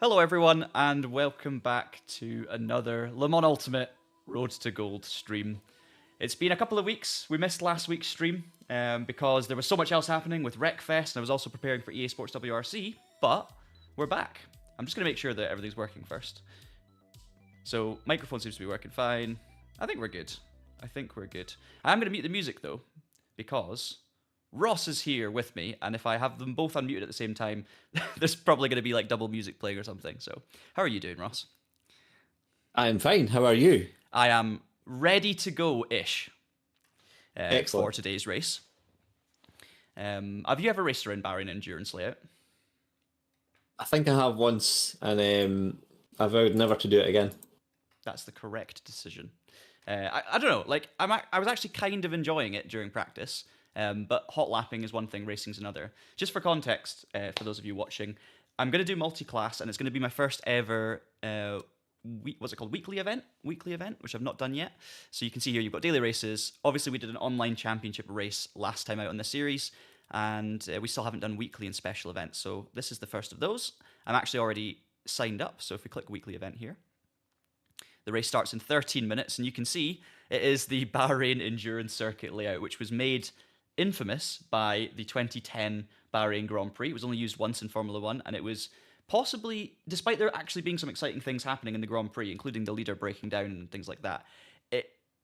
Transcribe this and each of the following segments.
Hello, everyone, and welcome back to another Le Mans Ultimate Road to Gold stream. It's been a couple of weeks. We missed last week's stream because there was so much else happening with Wreckfest, and I was also preparing for EA Sports WRC, but we're back. I'm just going to make sure that everything's working first. So, microphone seems to be working fine. I think we're good. I'm going to mute the music, though, because Ross is here with me, and if I have them both unmuted at the same time, there's probably going to be like double music playing or something. So, how are you doing, Ross? I'm fine. How are you? I am ready to go-ish for Excellent. today's race. Have you ever raced around Bahrain Endurance Layout? I think I have once, and I vowed never to do it again. That's the correct decision. I don't know, like I was actually kind of enjoying it during practice, but hot lapping is one thing, racing's another. Just for context, for those of you watching, I'm going to do multi-class, and it's going to be my first ever what's it called? Weekly event, which I've not done yet. So you can see here you've got daily races. Obviously, we did an online championship race last time out on the series, and we still haven't done weekly and special events. So this is the first of those. I'm actually already signed up. So if we click weekly event here, the race starts in 13 minutes, and you can see it is the Bahrain Endurance Circuit layout, which was made infamous by the 2010 Bahrain Grand Prix. It was only used once in Formula One, and it was possibly, despite there actually being some exciting things happening in the Grand Prix, including the leader breaking down and things like that,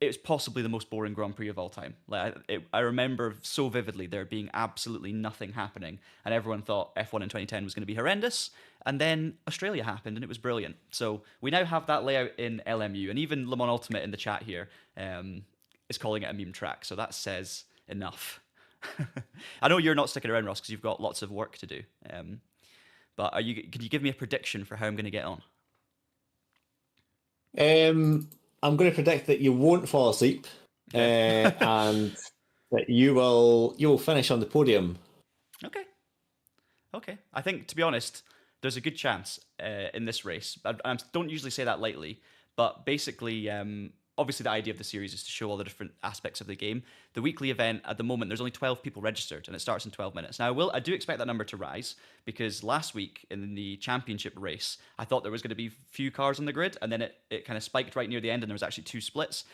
it was possibly the most boring Grand Prix of all time. I remember so vividly there being absolutely nothing happening, and everyone thought F1 in 2010 was going to be horrendous, and then Australia happened, and it was brilliant. So we now have that layout in LMU, and even Le Mans Ultimate in the chat here is calling it a meme track, so that says enough. I know you're not sticking around, Ross, because you've got lots of work to do. But could you give me a prediction for how I'm going to get on? I'm going to predict that you won't fall asleep, and that you will finish on the podium. Okay. I think, to be honest, there's a good chance in this race. I don't usually say that lightly, but basically, obviously the idea of the series is to show all the different aspects of the game. The weekly event, at the moment, there's only 12 people registered, and it starts in 12 minutes. Now, I do expect that number to rise, because last week in the championship race, I thought there was going to be few cars on the grid, and then it kind of spiked right near the end, and there was actually two splits.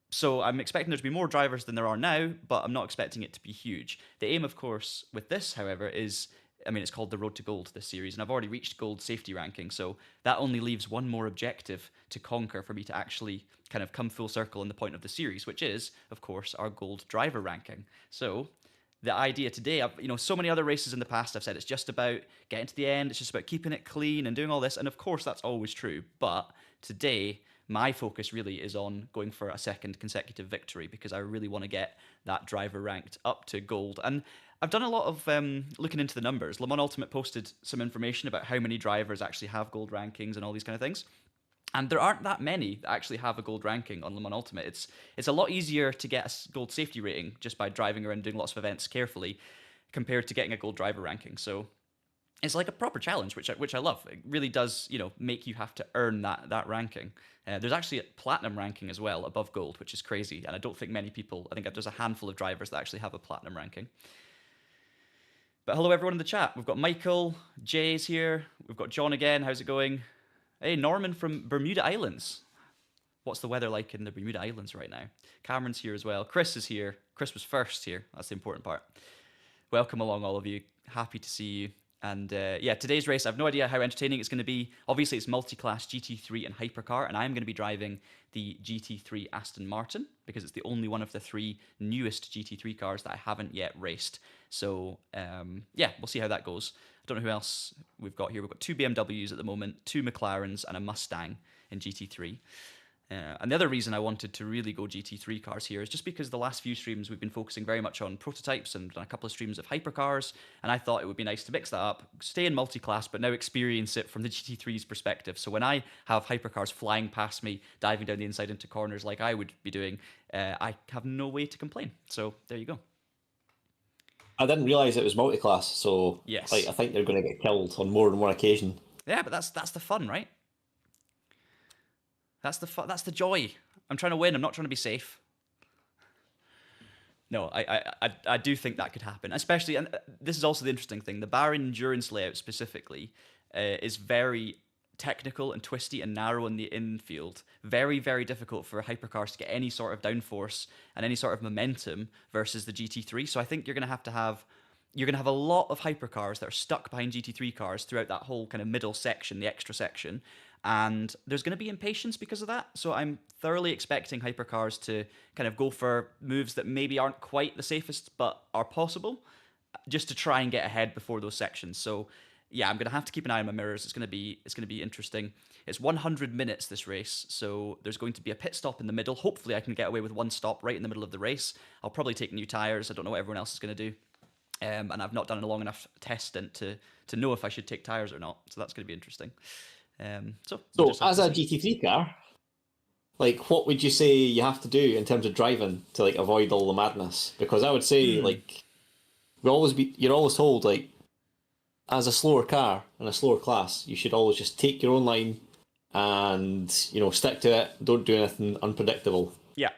So I'm expecting there to be more drivers than there are now, but I'm not expecting it to be huge. The aim, of course, with this, however, is, it's called the Road to Gold, this series, and I've already reached Gold safety ranking, so that only leaves one more objective to conquer for me to actually kind of come full circle in the point of the series, which is, of course, our Gold driver ranking. So the idea today, so many other races in the past, I've said it's just about getting to the end, it's just about keeping it clean and doing all this, and of course that's always true, but today my focus really is on going for a second consecutive victory, because I really want to get that driver ranked up to Gold. And I've done a lot of looking into the numbers. Le Mans Ultimate posted some information about how many drivers actually have Gold rankings and all these kind of things. And there aren't that many that actually have a Gold ranking on Le Mans Ultimate. It's a lot easier to get a Gold safety rating just by driving around doing lots of events carefully, compared to getting a Gold driver ranking. So it's like a proper challenge, which I love. It really does, make you have to earn that ranking. There's actually a platinum ranking as well above Gold, which is crazy. And I don't think many people, I think there's a handful of drivers that actually have a platinum ranking. But hello everyone in the chat. We've got Michael, Jay's here. We've got John again. How's it going? Hey, Norman from Bermuda Islands. What's the weather like in the Bermuda Islands right now? Cameron's here as well. Chris is here. Chris was first here. That's the important part. Welcome along, all of you. Happy to see you. And today's race, I have no idea how entertaining it's going to be. Obviously, it's multi-class GT3 and hypercar, and I'm going to be driving the GT3 Aston Martin, because it's the only one of the three newest GT3 cars that I haven't yet raced. So, we'll see how that goes. I don't know who else we've got here. We've got two BMWs at the moment, two McLarens, and a Mustang in GT3. And the other reason I wanted to really go GT3 cars here is just because the last few streams we've been focusing very much on prototypes and done a couple of streams of hypercars, and I thought it would be nice to mix that up, stay in multi-class, but now experience it from the GT3's perspective. So when I have hypercars flying past me, diving down the inside into corners like I would be doing, I have no way to complain. So there you go. I didn't realise it was multi-class, so yes, I think they're going to get killed on more than one occasion. Yeah, but that's the fun, right? That's the joy. I'm trying to win. I'm not trying to be safe. No, I do think that could happen, especially, and this is also the interesting thing, the Bahrain Endurance layout specifically, is very technical and twisty and narrow in the infield. Very, very difficult for hypercars to get any sort of downforce and any sort of momentum versus the GT3. So I think you're going to have a lot of hypercars that are stuck behind GT3 cars throughout that whole kind of middle section, the extra section. And there's going to be impatience because of that. So I'm thoroughly expecting hypercars to kind of go for moves that maybe aren't quite the safest, but are possible, just to try and get ahead before those sections. So yeah, I'm gonna have to keep an eye on my mirrors. It's gonna be interesting. It's 100 minutes this race, so there's going to be a pit stop in the middle. Hopefully, I can get away with one stop right in the middle of the race. I'll probably take new tires. I don't know what everyone else is gonna do, and I've not done a long enough test stint to know if I should take tires or not. So that's gonna be interesting. So as a GT3 car, like, what would you say you have to do in terms of driving to like avoid all the madness? Because I would say like you're always told, like, as a slower car in a slower class, you should always just take your own line and, stick to it. Don't do anything unpredictable. Yeah.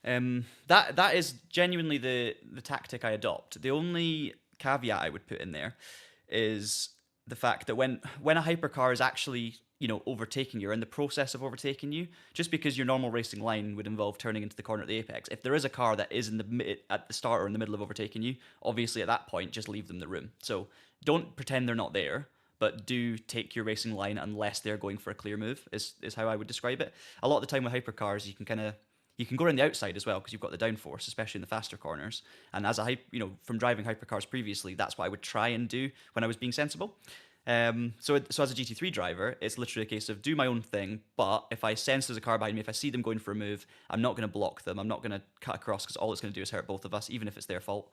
That is genuinely the tactic I adopt. The only caveat I would put in there is the fact that when a hypercar is actually overtaking you, or in the process of overtaking you, just because your normal racing line would involve turning into the corner at the apex, if there is a car that is at the start or in the middle of overtaking you, obviously at that point just leave them the room. So don't pretend they're not there, but do take your racing line unless they're going for a clear move, is how I would describe it. A lot of the time with hypercars, you can go around the outside as well because you've got the downforce, especially in the faster corners. And as from driving hypercars previously, that's what I would try and do when I was being sensible. So as a GT3 driver, it's literally a case of do my own thing, but if I sense there's a car behind me, if I see them going for a move, I'm not going to block them. I'm not going to cut across because all it's going to do is hurt both of us, even if it's their fault.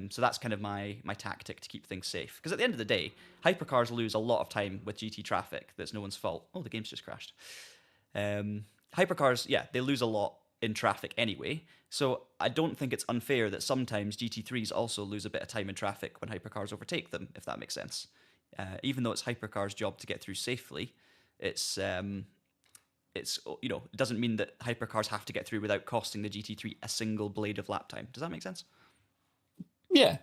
So that's kind of my tactic to keep things safe. Because at the end of the day, hypercars lose a lot of time with GT traffic that's no one's fault. Oh, the game's just crashed. Hypercars, yeah, they lose a lot in traffic anyway. So I don't think it's unfair that sometimes GT3s also lose a bit of time in traffic when hypercars overtake them, if that makes sense. Even though it's hypercars' job to get through safely, it doesn't mean that hypercars have to get through without costing the GT3 a single blade of lap time. Does that make sense? Yeah.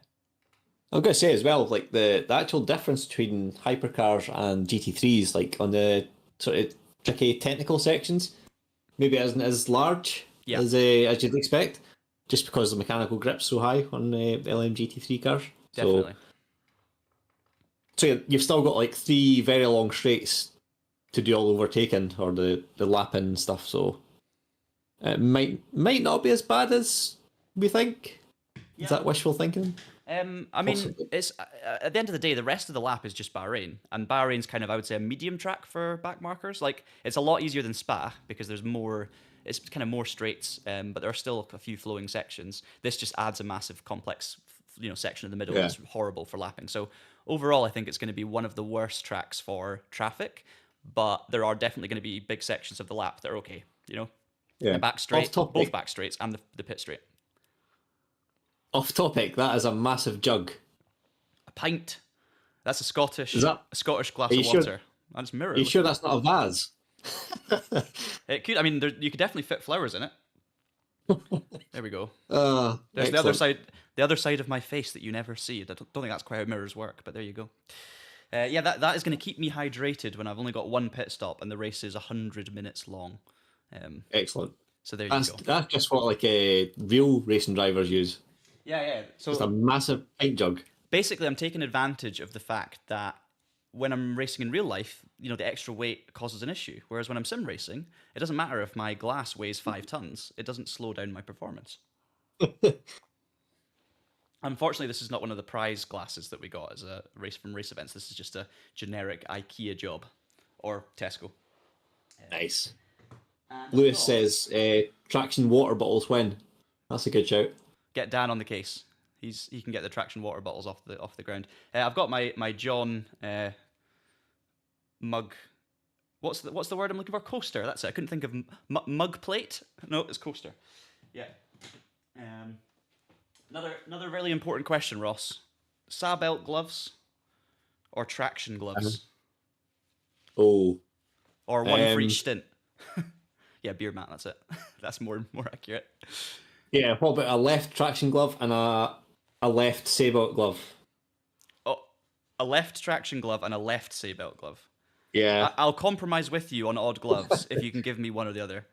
I'm going to say as well, like the actual difference between hypercars and GT3s, like on the sort of tricky technical sections, maybe it isn't as large as you'd expect, just because the mechanical grip's so high on the LM GT3 cars. Definitely. So you've still got like 3 very long straights to do all overtaking or the lapping and stuff. So it might not be as bad as we think. Yeah. Is that wishful thinking? I mean, it's at the end of the day, the rest of the lap is just Bahrain, and Bahrain's kind of, I would say, a medium track for back markers. Like, it's a lot easier than Spa because there's more. It's kind of more straights, but there are still a few flowing sections. This just adds a massive, complex, section in the middle that's horrible for lapping. So overall, I think it's going to be one of the worst tracks for traffic, but there are definitely going to be big sections of the lap that are okay. The back straight, both back straights, and the pit straight. Off topic, that is a massive jug. A pint. That's a Scottish glass of water. That's mirror. Are you sure that's not a vase? It could. I mean, you could definitely fit flowers in it. There we go. There's excellent. the other side of my face that you never see. I don't think that's quite how mirrors work, but there you go. That is going to keep me hydrated when I've only got one pit stop and the race is 100 minutes long. Excellent. So there you go. That's just what like real racing drivers use. Yeah. So just a massive pint jug. Basically, I'm taking advantage of the fact that when I'm racing in real life, the extra weight causes an issue. Whereas when I'm sim racing, it doesn't matter if my glass weighs 5 tons. It doesn't slow down my performance. Unfortunately, this is not one of the prize glasses that we got as a race from race events. This is just a generic IKEA job or Tesco. Nice. Lewis says, traction water bottles win. That's a good shout. Get Dan on the case. He can get the traction water bottles off the ground. I've got my John mug. What's the word I'm looking for? Coaster. That's it. I couldn't think of mug plate. No, it's coaster. Yeah. Another really important question, Ross. SA belt gloves or traction gloves? Oh. Or one for each stint. Yeah, beer mat. That's it. That's more accurate. Yeah. What about a left traction glove and a left sail glove? Oh, a left traction glove and a left seatbelt glove. Yeah. I'll compromise with you on odd gloves if you can give me one or the other.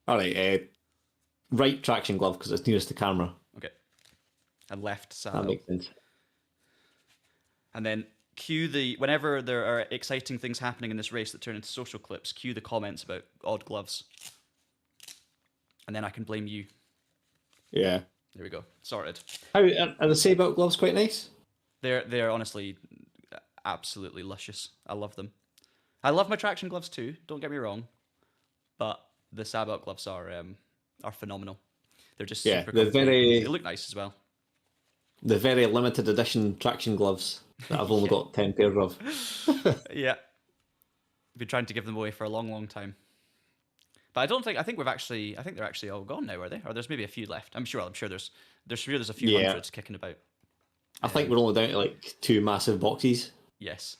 All right. Right traction glove because it's nearest the camera. Okay. And left That saddle. makes sense. And then cue whenever there are exciting things happening in this race that turn into social clips, cue the comments about odd gloves. And then I can blame you. Yeah. There we go. Sorted. How are the seatbelt gloves quite nice? They're honestly absolutely luscious. I love them. I love my traction gloves too. Don't get me wrong, but the Sabelt gloves are phenomenal. They're just super the comfy. They look nice as well. The very limited edition traction gloves that I've only got 10 pairs of. Yeah, been trying to give them away for a long, long time. But I think they're actually all gone now, are they? Or there's maybe a few left. I'm sure there's a few hundreds kicking about. I think we're only down to like 2 massive boxes. Yes.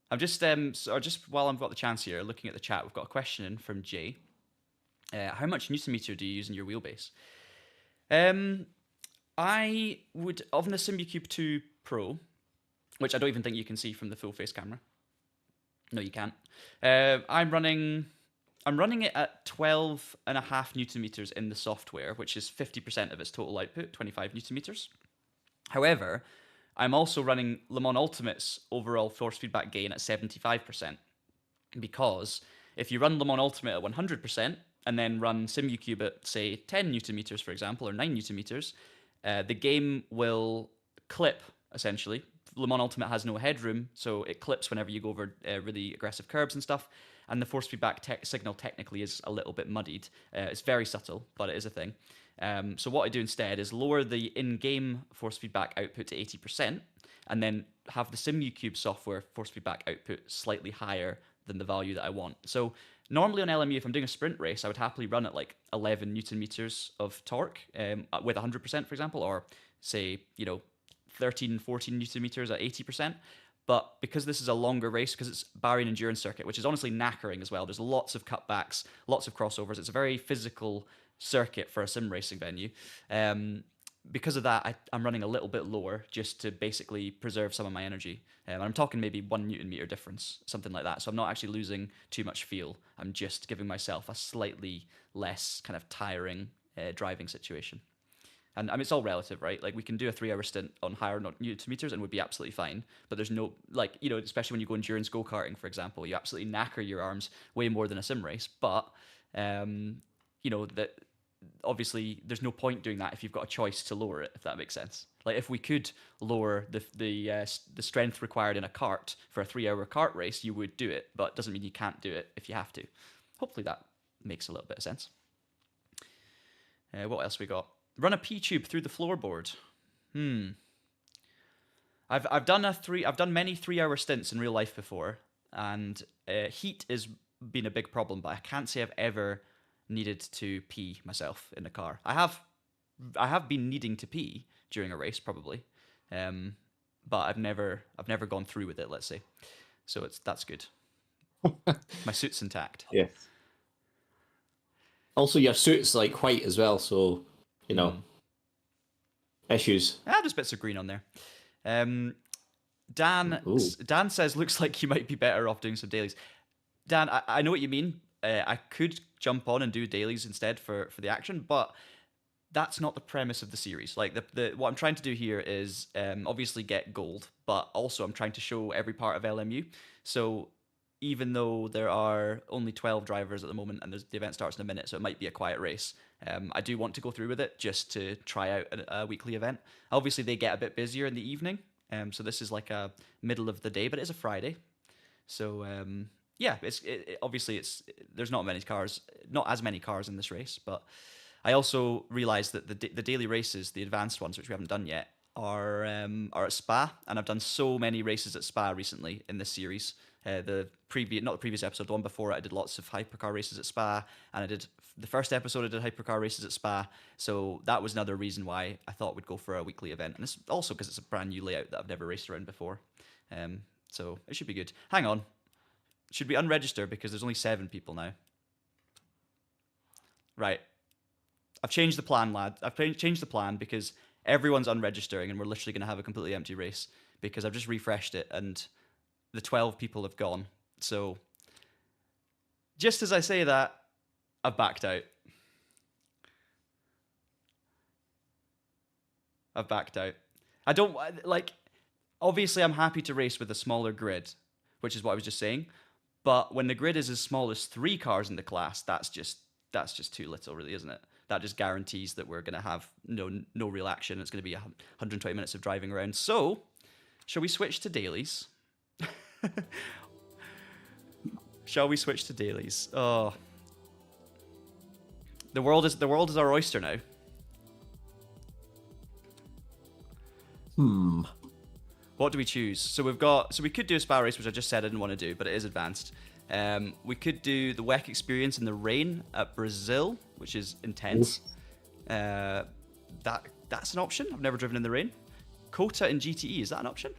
I'm just just while I've got the chance here, looking at the chat, we've got a question in from Jay. How much Newton meter do you use in your wheelbase? I would on the SimbuCube 2 Pro, which I don't even think you can see from the full face camera. No, you can't. I'm running it at 12.5 Newton meters in the software, which is 50% of its total output, 25 Newton meters. However, I'm also running Le Mans Ultimate's overall force feedback gain at 75%. Because if you run Le Mans Ultimate at 100% and then run SimbuCube at, say, 10 Newton meters, for example, or 9 Newton meters, the game will clip, essentially. Le Mans Ultimate has no headroom, so it clips whenever you go over really aggressive curbs and stuff. And the force feedback signal technically is a little bit muddied. It's very subtle, but it is a thing. So what I do instead is lower the in-game force feedback output to 80%, and then have the SimbuCube software force feedback output slightly higher than the value that I want. So normally on LMU, if I'm doing a sprint race, I would happily run at like 11 Newton meters of torque with 100%, for example, or say, 13, 14 Newton meters at 80%. But because this is a longer race, because it's Bahrain endurance circuit, which is honestly knackering as well, there's lots of cutbacks, lots of crossovers. It's a very physical circuit for a sim racing venue. Because of that, I'm running a little bit lower just to basically preserve some of my energy. I'm talking maybe 1 Newton meter difference, something like that. So I'm not actually losing too much feel. I'm just giving myself a slightly less kind of tiring driving situation. And I mean, it's all relative, right? Like we can do a 3-hour stint on higher Newton meters and would be absolutely fine. But there's no, especially when you go endurance go-karting, for example, you absolutely knacker your arms way more than a sim race. But, that obviously there's no point doing that if you've got a choice to lower it, if that makes sense. Like if we could lower the strength required in a kart for a 3-hour kart race, you would do it. But it doesn't mean you can't do it if you have to. Hopefully that makes a little bit of sense. What else we got? Run a P-tube through the floorboard. I've done many 3-hour stints in real life before, and heat has been a big problem. But I can't say I've ever needed to pee myself in a car. I have been needing to pee during a race probably, but I've never gone through with it. Let's say, so that's good. My suit's intact. Yeah. Also, your suit's like white as well, so. Issues. There's bits of green on there. Dan says, looks like you might be better off doing some dailies. Dan, I know what you mean. I could jump on and do dailies instead for the action, but that's not the premise of the series. Like what I'm trying to do here is obviously get gold, but also I'm trying to show every part of LMU. So even though there are only 12 drivers at the moment and the event starts in a minute, so it might be a quiet race, I do want to go through with it just to try out a weekly event. Obviously, they get a bit busier in the evening, so this is like a middle of the day, but it's a Friday. So, obviously there's not as many cars in this race, but I also realized that the daily races, the advanced ones, which we haven't done yet, are at Spa, and I've done so many races at Spa recently in this series. Not the previous episode, the one before it, I did lots of hypercar races at Spa, and I did the first episode, I did hypercar races at Spa, so that was another reason why I thought we'd go for a weekly event, and it's also because it's a brand new layout that I've never raced around before, so it should be good. Hang on, should we unregister because there's only 7 people now? Right, I've changed the plan, lad. I've changed the plan because everyone's unregistering, and we're literally going to have a completely empty race because I've just refreshed it and the 12 people have gone. So just as I say that, I've backed out. I don't like. Obviously, I'm happy to race with a smaller grid, which is what I was just saying. But when the grid is as small as 3 cars in the class, that's just too little, really, isn't it? That just guarantees that we're going to have no real action. It's going to be 120 minutes of driving around. So, shall we switch to dailies? Shall we switch to dailies? Oh, the world is our oyster now. What do we choose? So we could do a spa race, which I just said I didn't want to do, but it is advanced. We could do the WEC experience in the rain at Brazil, which is intense. That's an option. I've never driven in the rain. Kota in GTE, is that an option?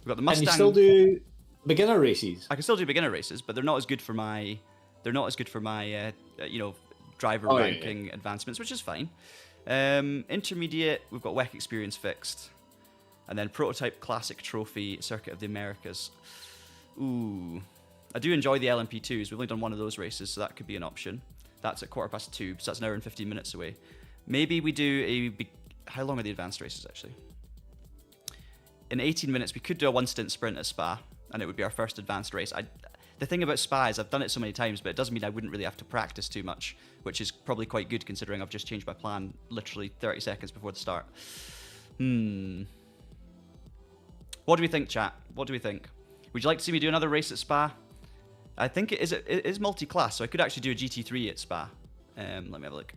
We've got the Mustang. And you still do beginner races? I can still do beginner races, but they're not as good for my driver ranking advancements, which is fine. Intermediate, we've got WEC experience fixed. And then prototype classic trophy circuit of the Americas. Ooh. I do enjoy the LMP2s. We've only done one of those races, so that could be an option. That's at 2:15, so that's an hour and 15 minutes away. Maybe we do how long are the advanced races, actually? In 18 minutes, we could do a one-stint sprint at Spa, and it would be our first advanced race. The thing about Spa is I've done it so many times, but it doesn't mean I wouldn't really have to practice too much, which is probably quite good considering I've just changed my plan literally 30 seconds before the start. What do we think, chat? What do we think? Would you like to see me do another race at Spa? I think it is multi-class, so I could actually do a GT3 at Spa. Let me have a look.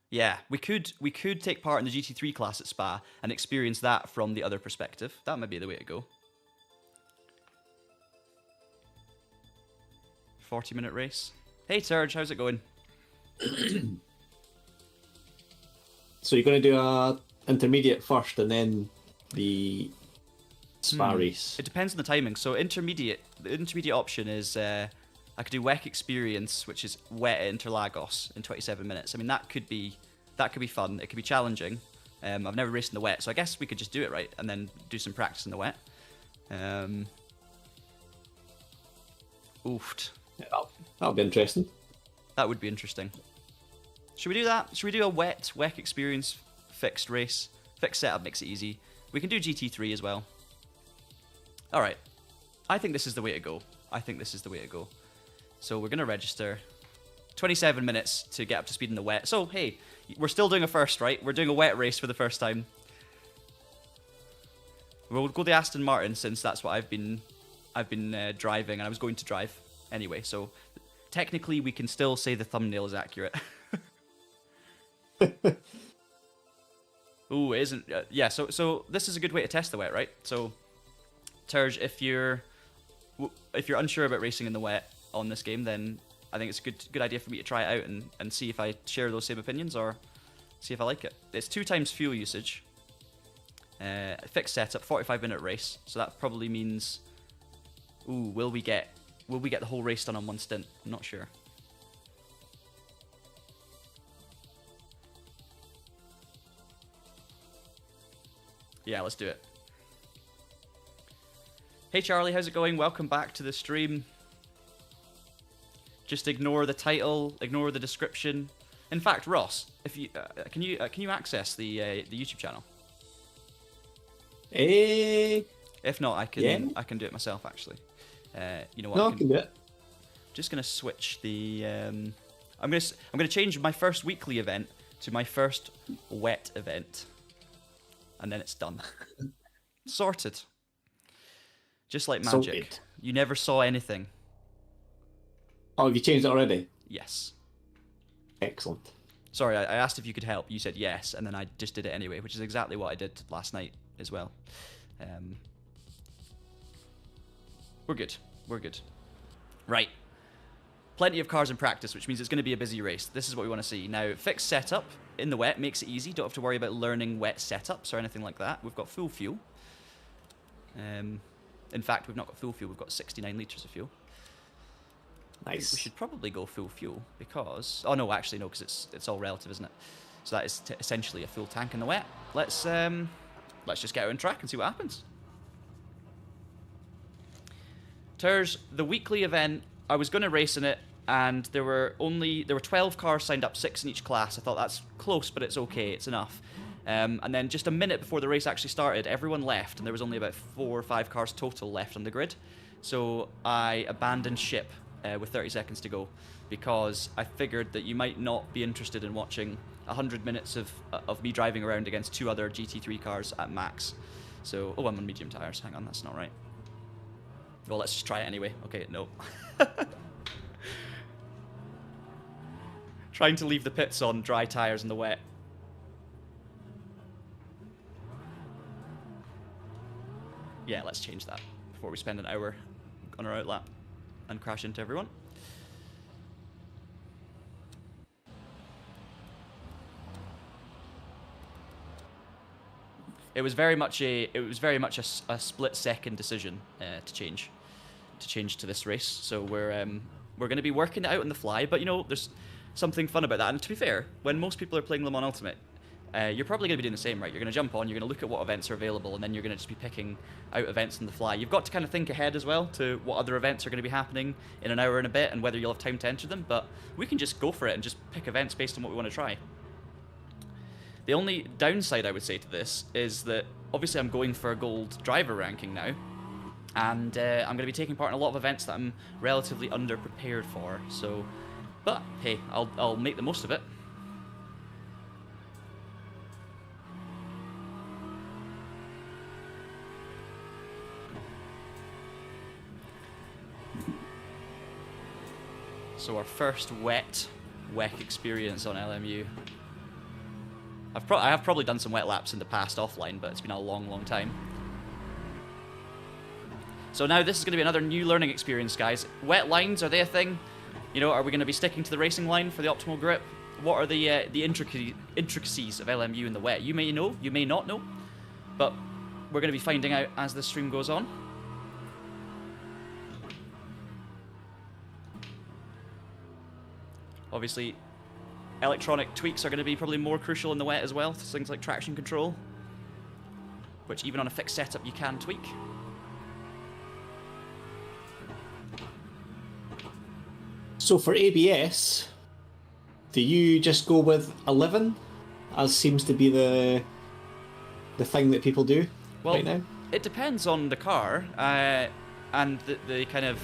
Yeah, we could take part in the GT3 class at Spa and experience that from the other perspective. That might be the way to go. 40-minute race. Hey, Serge, how's it going? So you're going to do a intermediate first and then the Spa race? It depends on the timing. So the intermediate option is I could do WEC experience, which is wet at Interlagos in 27 minutes. I mean, that could be fun. It could be challenging. I've never raced in the wet, so I guess we could just do it, right? And then do some practice in the wet. Oofed. Yeah, that'll be interesting. That would be interesting. Should we do that? Should we do a WEC experience fixed race? Fixed setup makes it easy. We can do GT3 as well. Alright. I think this is the way to go. So we're going to register. 27 minutes to get up to speed in the wet. So, hey, we're still doing a first, right? We're doing a wet race for the first time. We'll go the Aston Martin since that's what I've been driving, and I was going to drive anyway. So technically, we can still say the thumbnail is accurate. Ooh, it isn't. Yeah. So this is a good way to test the wet, right? So, Terj, if you're unsure about racing in the wet on this game, then I think it's a good idea for me to try it out and see if I share those same opinions or see if I like it. It's 2 times fuel usage. Fixed setup, 45-minute race. So that probably means, ooh, will we get the whole race done on one stint? I'm not sure. Yeah, let's do it. Hey Charlie, how's it going? Welcome back to the stream. Just ignore the title, ignore the description. In fact, Ross, if you can you access the YouTube channel? If not, I can do it myself actually. You know what? No, I can do it. Just gonna switch the. I'm gonna change my first weekly event to my first wet event, and then it's done. Sorted. Just like magic. Sorted. You never saw anything. Oh, have you changed it already? Yes. Excellent. Sorry, I asked if you could help. You said yes, and then I just did it anyway, which is exactly what I did last night as well. We're good. We're good. Right. Plenty of cars in practice, which means it's going to be a busy race. This is what we want to see. Now, fixed setup in the wet makes it easy. Don't have to worry about learning wet setups or anything like that. We've got full fuel. In fact, we've not got full fuel. We've got 69 litres of fuel. I think we should probably go full fuel because... Oh, no, actually, no, because it's all relative, isn't it? So that is essentially a full tank in the wet. Let's just get out on track and see what happens. Ters, the weekly event, I was going to race in it, and there were 12 cars signed up, 6 in each class. I thought that's close, but it's okay, it's enough. And then just a minute before the race actually started, everyone left, and there was only about 4 or 5 cars total left on the grid. So I abandoned ship with 30 seconds to go, because I figured that you might not be interested in watching 100 minutes of me driving around against 2 other GT3 cars at max. So, oh, I'm on medium tires. Hang on, that's not right. Well, let's just try it anyway. Okay, no. Trying to leave the pits on dry tires in the wet. Yeah, let's change that before we spend an hour on our outlap and crash into everyone. It was very much a split-second decision to change to this race. So we're going to be working it out on the fly. But you know, there's something fun about that. And to be fair, when most people are playing Le Mans Ultimate, you're probably going to be doing the same, right? You're going to jump on, you're going to look at what events are available, and then you're going to just be picking out events on the fly. You've got to kind of think ahead as well to what other events are going to be happening in an hour and a bit, and whether you'll have time to enter them. But we can just go for it and just pick events based on what we want to try. The only downside I would say to this is that obviously I'm going for a gold driver ranking now, and I'm going to be taking part in a lot of events that I'm relatively underprepared for. So, but hey, I'll make the most of it. So our first wet WEC experience on LMU. I have probably done some wet laps in the past offline, but it's been a long, long time. So now this is going to be another new learning experience, guys. Wet lines, are they a thing? You know, are we going to be sticking to the racing line for the optimal grip? What are the intricacies of LMU in the wet? You may know, you may not know, but we're going to be finding out as the stream goes on. Obviously, electronic tweaks are going to be probably more crucial in the wet as well. Things like traction control, which even on a fixed setup you can tweak. So for ABS, do you just go with 11, as seems to be the thing that people do right now? It depends on the car and the kind of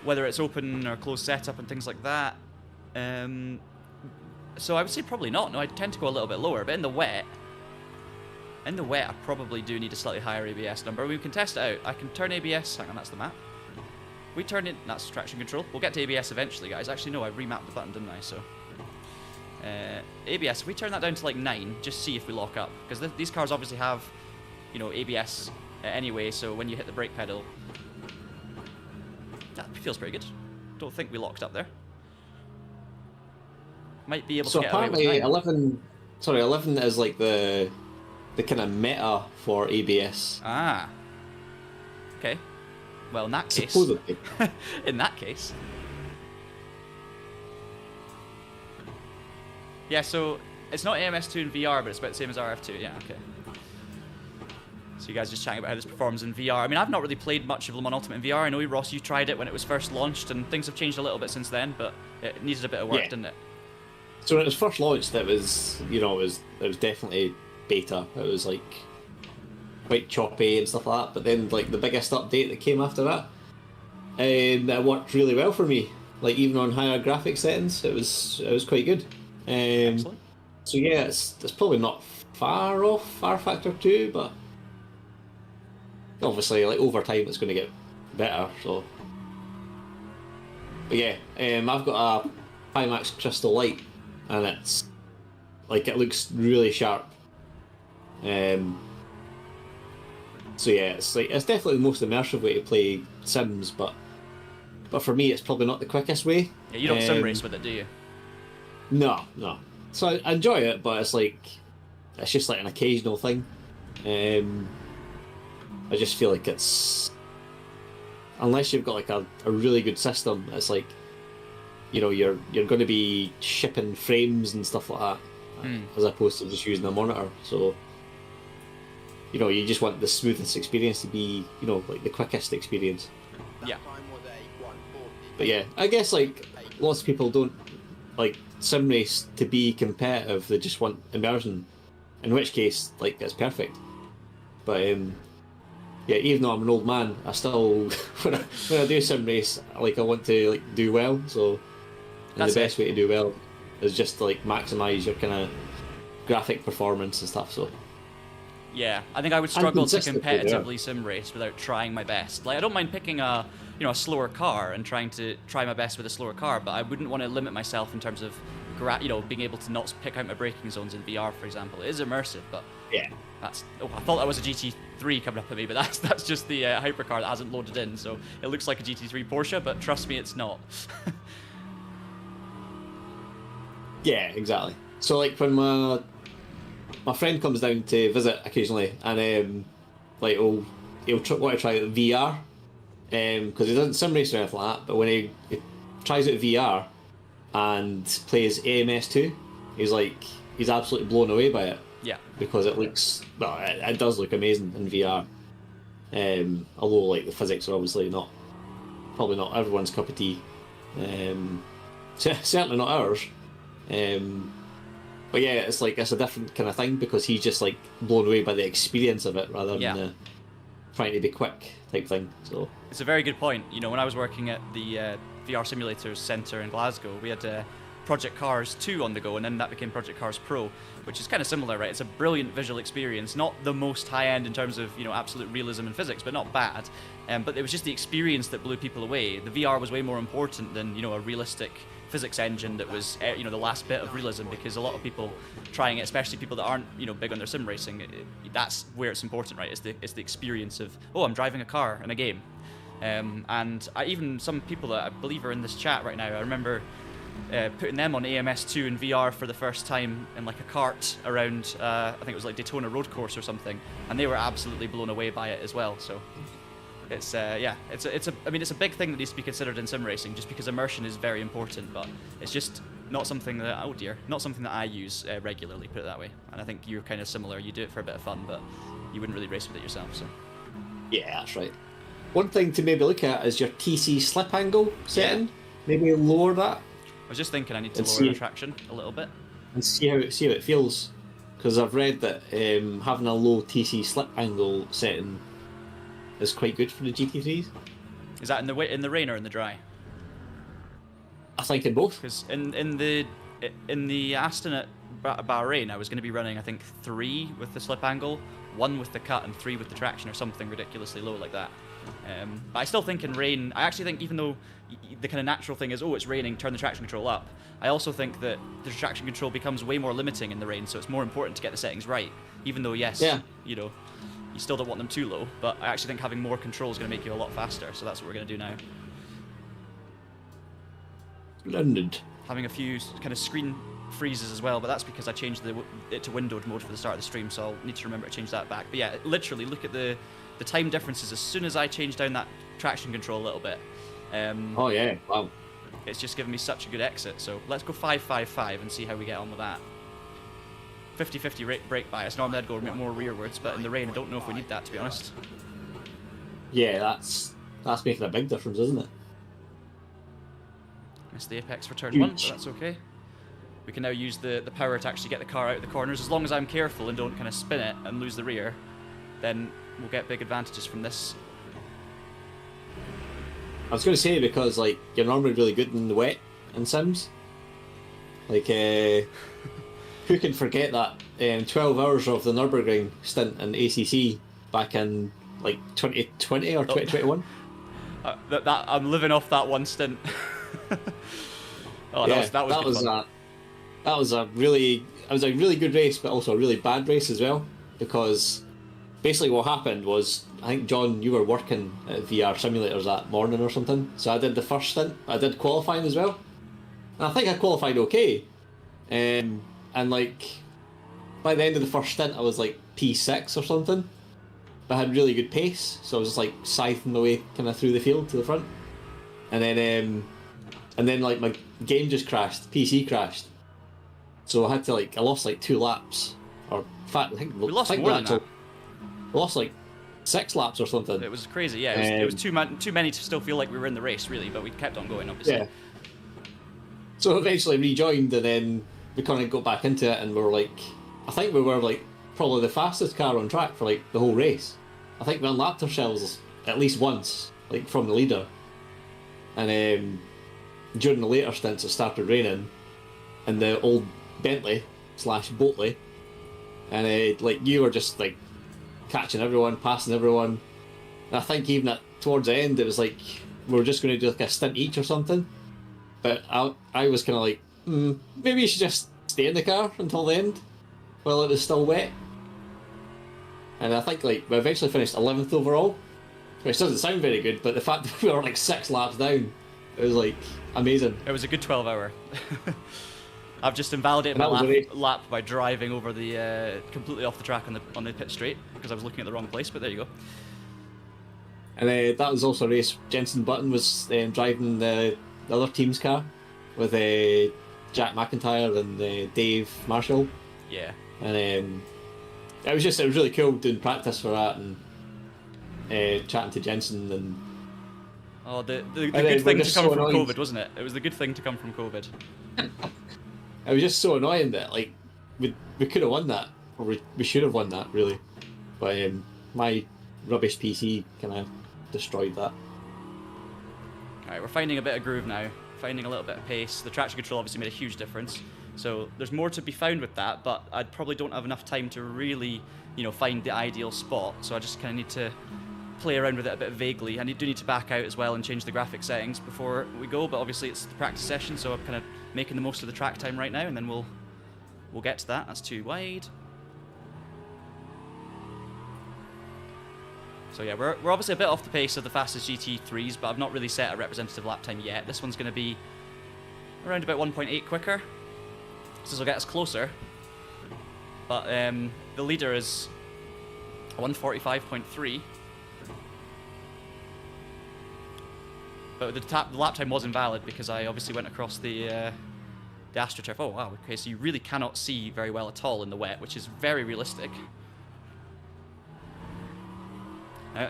whether it's open or closed setup and things like that. So I would say probably not. No, I tend to go a little bit lower. But in the wet, I probably do need a slightly higher ABS number. We can test it out. I can turn ABS. Hang on, that's the map. We turn it. That's traction control. We'll get to ABS eventually, guys. Actually, no, I remapped the button, didn't I? So ABS. If we turn that down to like 9, just see if we lock up, because these cars obviously have, you know, ABS anyway. So when you hit the brake pedal, that feels pretty good. Don't think we locked up there. Might be able to get away with 9. So apparently 11 is like the kind of meta for ABS. Ah. Okay. Well, in that case... Supposedly. In that case... Yeah, so it's not AMS2 in VR, but it's about the same as RF2. Yeah, okay. So you guys just chatting about how this performs in VR. I mean, I've not really played much of Le Mans Ultimate in VR. I know, Ross, you tried it when it was first launched, and things have changed a little bit since then, but it needed a bit of work, didn't it? So when it was first launched, it was, you know, it was definitely beta. It was like quite choppy and stuff like that. But then, like, the biggest update that came after that, it worked really well for me. Like, even on higher graphics settings, it was quite good. Excellent. So yeah, it's probably not far off Far Factor 2, but obviously, like, over time, it's going to get better. So, but yeah, I've got a Pimax Crystal Light, and it's like, it looks really sharp. So yeah, it's definitely the most immersive way to play Sims, but for me, it's probably not the quickest way. Yeah, you don't sim race with it, do you? No. So I enjoy it, but it's just like an occasional thing. I just feel like it's unless you've got like a really good system, it's like, you know, you're going to be shipping frames and stuff like that, as opposed to just using a monitor. So, you know, you just want the smoothest experience to be, you know, like the quickest experience. Yeah. But yeah, I guess like lots of people don't like sim race to be competitive; they just want immersion. In which case, like, it's perfect. But yeah, even though I'm an old man, I still when I do sim race, like I want to like do well. So, and the best way to do well is just to, like, maximize your kind of graphic performance and stuff. So. Yeah, I think I would struggle to competitively sim race without trying my best. Like, I don't mind picking a slower car and trying my best with a slower car, but I wouldn't want to limit myself in terms of being able to not pick out my braking zones in VR, for example. It is immersive, but yeah, I thought that was a GT3 coming up at me, but that's just the hypercar that hasn't loaded in, so it looks like a GT3 Porsche, but trust me, it's not. Yeah, exactly. So like when my friend comes down to visit occasionally, and like he'll want to try VR, because he doesn't sim race or anything like that. But when he tries out VR and plays AMS2, he's absolutely blown away by it. Yeah, because it does look amazing in VR. Although like the physics are obviously probably not everyone's cup of tea. Certainly not ours. But yeah, it's a different kind of thing because he's just like blown away by the experience of it rather than trying to be quick type thing. So it's a very good point. You know, when I was working at the VR Simulators Centre in Glasgow, we had Project Cars 2 on the go, and then that became Project Cars Pro, which is kind of similar, right? It's a brilliant visual experience, not the most high-end in terms of, you know, absolute realism and physics, but not bad. But it was just the experience that blew people away. The VR was way more important than, you know, a realistic physics engine that was, you know, the last bit of realism, because a lot of people trying it, especially people that aren't, you know, big on their sim racing, that's where it's important, right? It's the experience of, oh, I'm driving a car in a game. And even some people that I believe are in this chat right now, I remember putting them on AMS2 in VR for the first time in like a cart around, I think it was like Daytona Road Course or something, and they were absolutely blown away by it as well. So it's it's a big thing that needs to be considered in sim racing, just because immersion is very important, but it's just not something that not something that I use regularly, put it that way. And I think you're kind of similar. You do it for a bit of fun, but you wouldn't really race with it yourself. So yeah, that's right. One thing to maybe look at is your TC slip angle setting. Yeah. Maybe lower that. I was just thinking I need to lower the traction a little bit and see how it feels, because I've read that having a low TC slip angle setting is quite good for the GT3s. Is that in the rain or in the dry? I think in both. Because in the Aston at Bahrain, I was going to be running, I think, 3 with the slip angle, 1 with the cut, and 3 with the traction, or something ridiculously low like that. But I still think in rain, I actually think even though the kind of natural thing is, oh, it's raining, turn the traction control up, I also think that the traction control becomes way more limiting in the rain, so it's more important to get the settings right. Even though, yes, you know, you still don't want them too low, but I actually think having more control is going to make you a lot faster, so that's what we're going to do now. Splendid. Having a few kind of screen freezes as well, but that's because I changed it to windowed mode for the start of the stream, so I'll need to remember to change that back. But yeah, literally, look at the time differences as soon as I change down that traction control a little bit. Oh yeah, wow. It's just given me such a good exit, so let's go 5-5-5 and see how we get on with that. 50-50 brake bias. Normally I'd go more rearwards, but in the rain I don't know if we need that, to be honest. Yeah, that's making a big difference, isn't it? Missed the apex for turn 1, but that's okay. We can now use the power to actually get the car out of the corners. As long as I'm careful and don't kind of spin it and lose the rear, then we'll get big advantages from this. I was going to say, because like you're normally really good in the wet in Sims. Like, who can forget that 12 hours of the Nürburgring stint in ACC back in like 2020 or 2021? I'm living off that one stint. That was a really good race, but also a really bad race as well, because basically what happened was, I think, John, you were working at VR Simulators that morning or something, so I did the first stint. I did qualifying as well, and I think I qualified okay, and like by the end of the first stint I was like P6 or something, but I had really good pace, so I was just like scything my way kind of through the field to the front, and then like my game just crashed, PC crashed, so I had to I lost like 2 laps, or in fact I think We lost more than that. I lost like 6 laps or something. It was crazy, yeah. It was too many to still feel like we were in the race, really, but we kept on going, obviously. Yeah. So eventually rejoined, and then we kind of got back into it, and we were like, I think we were like probably the fastest car on track for like the whole race. I think we unlapped ourselves at least once, like from the leader. And during the later stints, it started raining, and the old Bentley / Boatley, and like you were just like catching everyone, passing everyone. And I think even towards the end, it was like we were just going to do like a stint each or something. But I was kind of like, maybe you should just stay in the car until the end, while it was still wet. And I think like we eventually finished 11th overall, which doesn't sound very good, but the fact that we were like 6 laps down, it was like amazing. It was a good 12-hour. I've just invalidated my lap by driving over the completely off the track on the pit straight because I was looking at the wrong place. But there you go. And that was also a race. Jenson Button was driving the other team's car with Jack McIntyre and Dave Marshall. Yeah. And it was really cool doing practice for that and chatting to Jensen and. Oh, the good thing to come from COVID, wasn't it? It was the good thing to come from COVID. It was just so annoying that like we could have won that, or we should have won that really, but my rubbish PC kind of destroyed that. Alright, we're finding a bit of groove now, finding a little bit of pace. The traction control obviously made a huge difference, so there's more to be found with that, but I probably don't have enough time to really, find the ideal spot, so I just kind of need to play around with it a bit vaguely. I do need to back out as well and change the graphic settings before we go, but obviously it's the practice session, so I'm kind of making the most of the track time right now, and then we'll get to that. That's too wide. So yeah, we're obviously a bit off the pace of the fastest GT3s, but I've not really set a representative lap time yet. This one's going to be around about 1.8 quicker, so this will get us closer. But the leader is 1:45.3. But the lap time was invalid because I obviously went across the AstroTurf. Oh wow, okay, so you really cannot see very well at all in the wet, which is very realistic.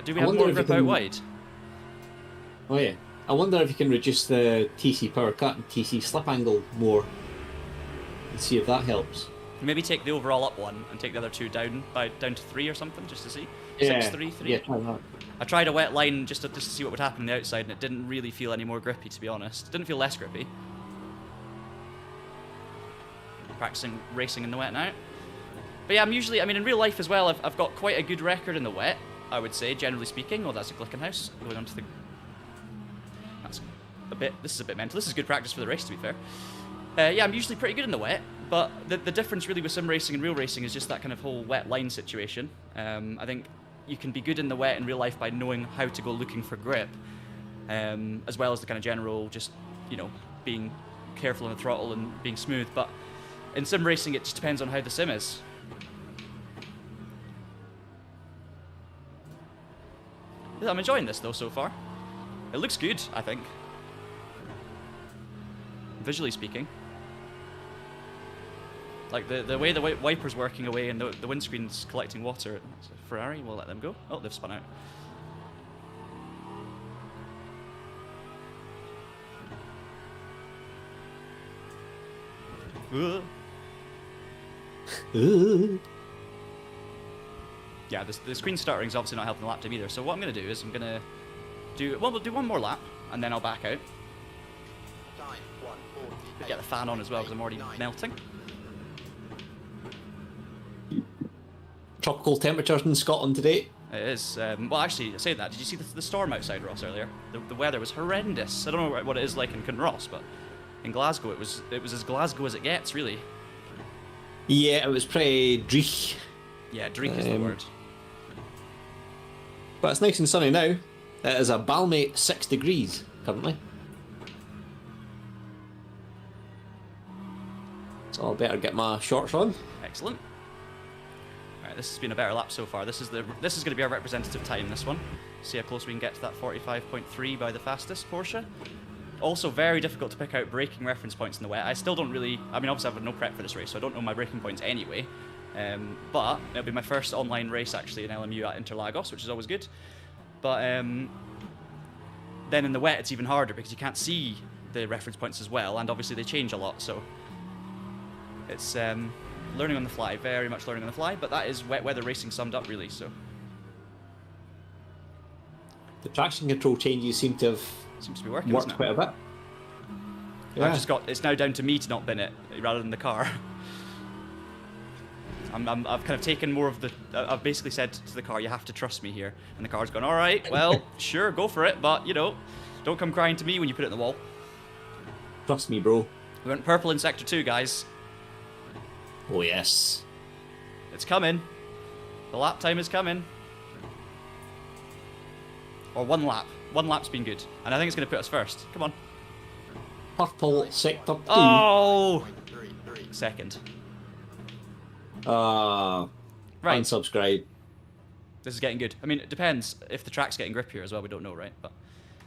Do we have more grip out wide? Oh yeah. I wonder if you can reduce the TC power cut and TC slip angle more and see if that helps. Maybe take the overall up one and take the other two down to 3 or something, just to see. Yeah. 6, 3, 3. Yeah, try that. I tried a wet line just to see what would happen on the outside, and it didn't really feel any more grippy, to be honest. It didn't feel less grippy. Practicing racing in the wet now. But yeah, in real life as well, I've got quite a good record in the wet, I would say, generally speaking. Oh, that's a Glickenhaus. Going on to the... This is a bit mental. This is good practice for the race, to be fair. Yeah, I'm usually pretty good in the wet, but the difference really with sim racing and real racing is just that kind of whole wet line situation. I think you can be good in the wet in real life by knowing how to go looking for grip, as well as the kind of general just, being careful on the throttle and being smooth. But in sim racing, it just depends on how the sim is. I'm enjoying this though so far. It looks good, I think. Visually speaking. Like the way the wiper's working away and the windscreen's collecting water. Ferrari, we'll let them go. Oh, they've spun out. Yeah, the screen stuttering's obviously not helping the lap time either. So what I'm going to do is we'll do one more lap and then I'll back out. Get the fan on as well because I'm already melting. Tropical temperatures in Scotland today. It is. Well, actually, I say that. Did you see the storm outside Ross earlier? The weather was horrendous. I don't know what it is like in Kinross, but in Glasgow it was as Glasgow as it gets, really. Yeah, it was pretty dreich. Yeah, dreich is the word. But it's nice and sunny now. It is a balmy 6 degrees currently. So I better get my shorts on. Excellent. Alright, this has been a better lap so far. This is going to be our representative time, this one. See how close we can get to that 45.3 by the fastest Porsche. Also very difficult to pick out braking reference points in the wet. I still don't really... I mean, obviously I've had no prep for this race, so I don't know my braking points anyway. But it'll be my first online race, actually, in LMU at Interlagos, which is always good. But then in the wet, it's even harder because you can't see the reference points as well, and obviously they change a lot, so... It's learning on the fly, very much learning on the fly, but that is wet weather racing summed up, really, so... The traction control changes seem to have Seems to be working, worked quite a bit. Yeah. I've just got... It's now down to me to not bin it, rather than the car. I've kind of taken more of the... I've basically said to the car, you have to trust me here. And the car's gone, alright, well, sure, go for it, but, you know, don't come crying to me when you put it in the wall. Trust me, bro. We went purple in Sector 2, guys. Oh, yes. It's coming. The lap time is coming. Or one lap. One lap's been good. And I think it's going to put us first. Come on. Purple Sector 2. Oh! Second. Right. Unsubscribe. This is getting good. I mean, it depends. If the track's getting grippier as well, we don't know, right? But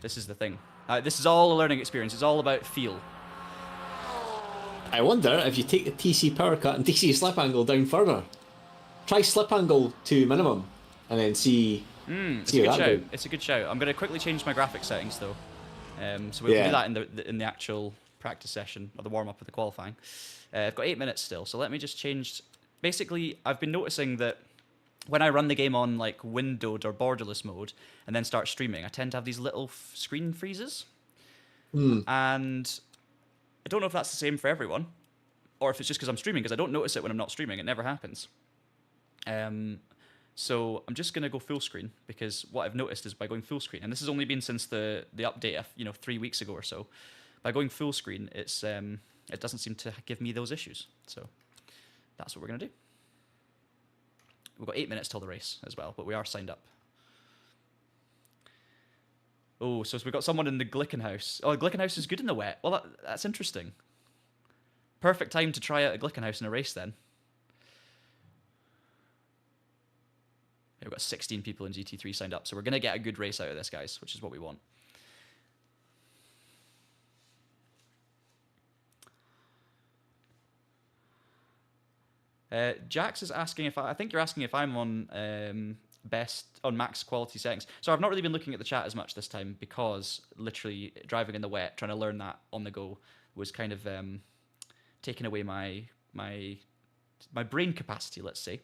this is the thing. This is all a learning experience. It's all about feel. I wonder if you take the TC power cut and TC slip angle down further. Try slip angle to minimum, and then see. It's a good shout. It's a good shout. I'm going to quickly change my graphics settings though, so we'll do that in the actual practice session or the warm up of the qualifying. I've got 8 minutes still, so let me just change. Basically, I've been noticing that when I run the game on like windowed or borderless mode and then start streaming, I tend to have these little screen freezes, and I don't know if that's the same for everyone, or if it's just because I'm streaming, because I don't notice it when I'm not streaming. It never happens. So I'm just going to go full screen, because what I've noticed is by going full screen, and this has only been since the update, 3 weeks ago or so, by going full screen, it's it doesn't seem to give me those issues. So that's what we're going to do. We've got 8 minutes till the race as well, but we are signed up. Oh, so we've got someone in the Glickenhaus. Oh, the Glickenhaus is good in the wet. Well, that's interesting. Perfect time to try out a Glickenhaus in a race, then. Yeah, we've got 16 people in GT3 signed up, so we're going to get a good race out of this, guys, which is what we want. Jax is asking if I think you're asking if I'm on max quality settings. So I've not really been looking at the chat as much this time, because literally driving in the wet, trying to learn that on the go, was kind of taking away my brain capacity, let's say.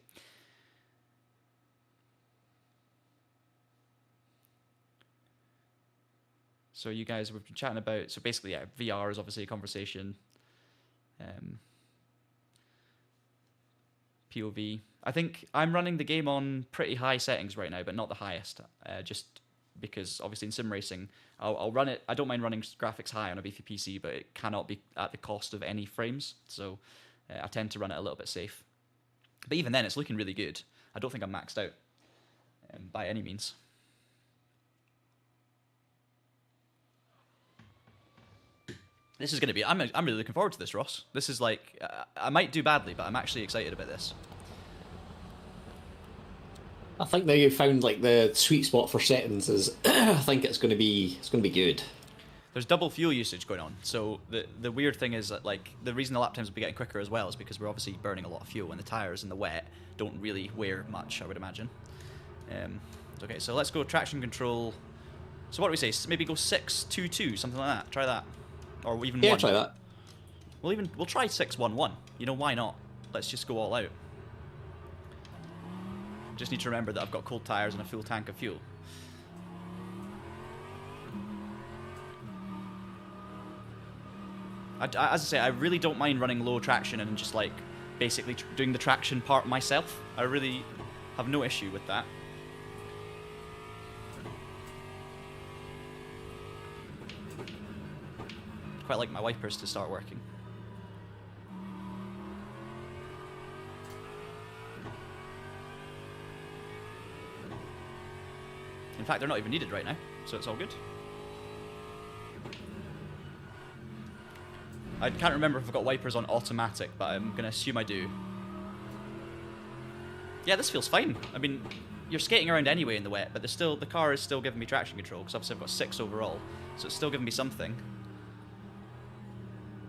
So you guys, we've been chatting about, so basically, yeah, VR is obviously a conversation. POV. I think I'm running the game on pretty high settings right now, but not the highest, just because obviously in sim racing, I'll run it. I don't mind running graphics high on a beefy PC, but it cannot be at the cost of any frames, so I tend to run it a little bit safe. But even then, it's looking really good. I don't think I'm maxed out by any means. This is going to be... I'm really looking forward to this, Ross. This is like... I might do badly, but I'm actually excited about this. I think now you've found like the sweet spot for settings is... I think it's going to be good. There's double fuel usage going on. So the weird thing is that like the reason the lap times will be getting quicker as well is because we're obviously burning a lot of fuel, and the tires in the wet don't really wear much, I would imagine. Okay, so let's go traction control. So what do we say? Maybe go 6-2-2, something like that. Try that. Or even one. Try that. We'll try 6-1-1. You know, why not? Let's just go all out. Just need to remember that I've got cold tires and a full tank of fuel. As I say, I really don't mind running low traction and just like basically doing the traction part myself. I really have no issue with that. Quite like my wipers to start working. In fact, they're not even needed right now, so it's all good. I can't remember if I've got wipers on automatic, but I'm going to assume I do. Yeah, this feels fine. I mean, you're skating around anyway in the wet, but the car is still giving me traction control, because obviously I've got 6 overall, so it's still giving me something.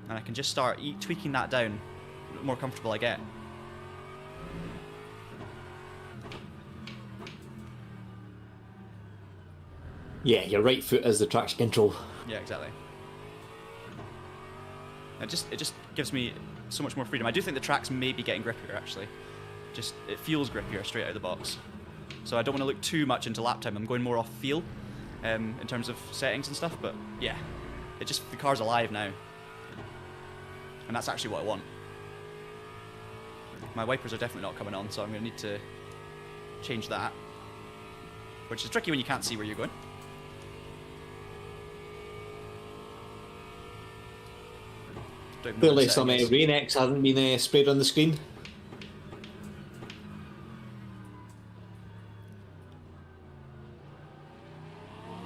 And I can just start tweaking that down, the more comfortable I get. Yeah, your right foot is the traction control. Yeah, exactly. It just gives me so much more freedom. I do think the tracks may be getting grippier, actually. It feels grippier straight out of the box. So I don't want to look too much into lap time. I'm going more off feel in terms of settings and stuff, but yeah. The car's alive now. And that's actually what I want. My wipers are definitely not coming on, so I'm going to need to change that. Which is tricky when you can't see where you're going. Clearly some Rain X hasn't been sprayed on the screen.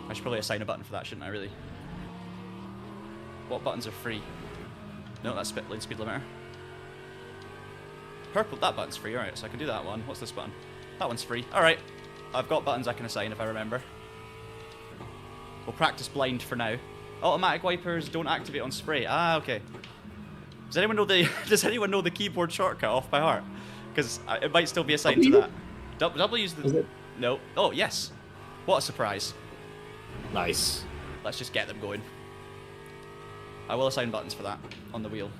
I should probably assign a button for that, shouldn't I, really? What buttons are free? No, that's lane speed limiter. Purple, that button's free, alright, so I can do that one. What's this button? That one's free. Alright, I've got buttons I can assign if I remember. We'll practice blind for now. Automatic wipers don't activate on spray. Ah, okay. Does anyone know the keyboard shortcut off by heart? Because it might still be assigned to that. W's the... Is it? No. Oh, yes. What a surprise. Nice. Let's just get them going. I will assign buttons for that on the wheel.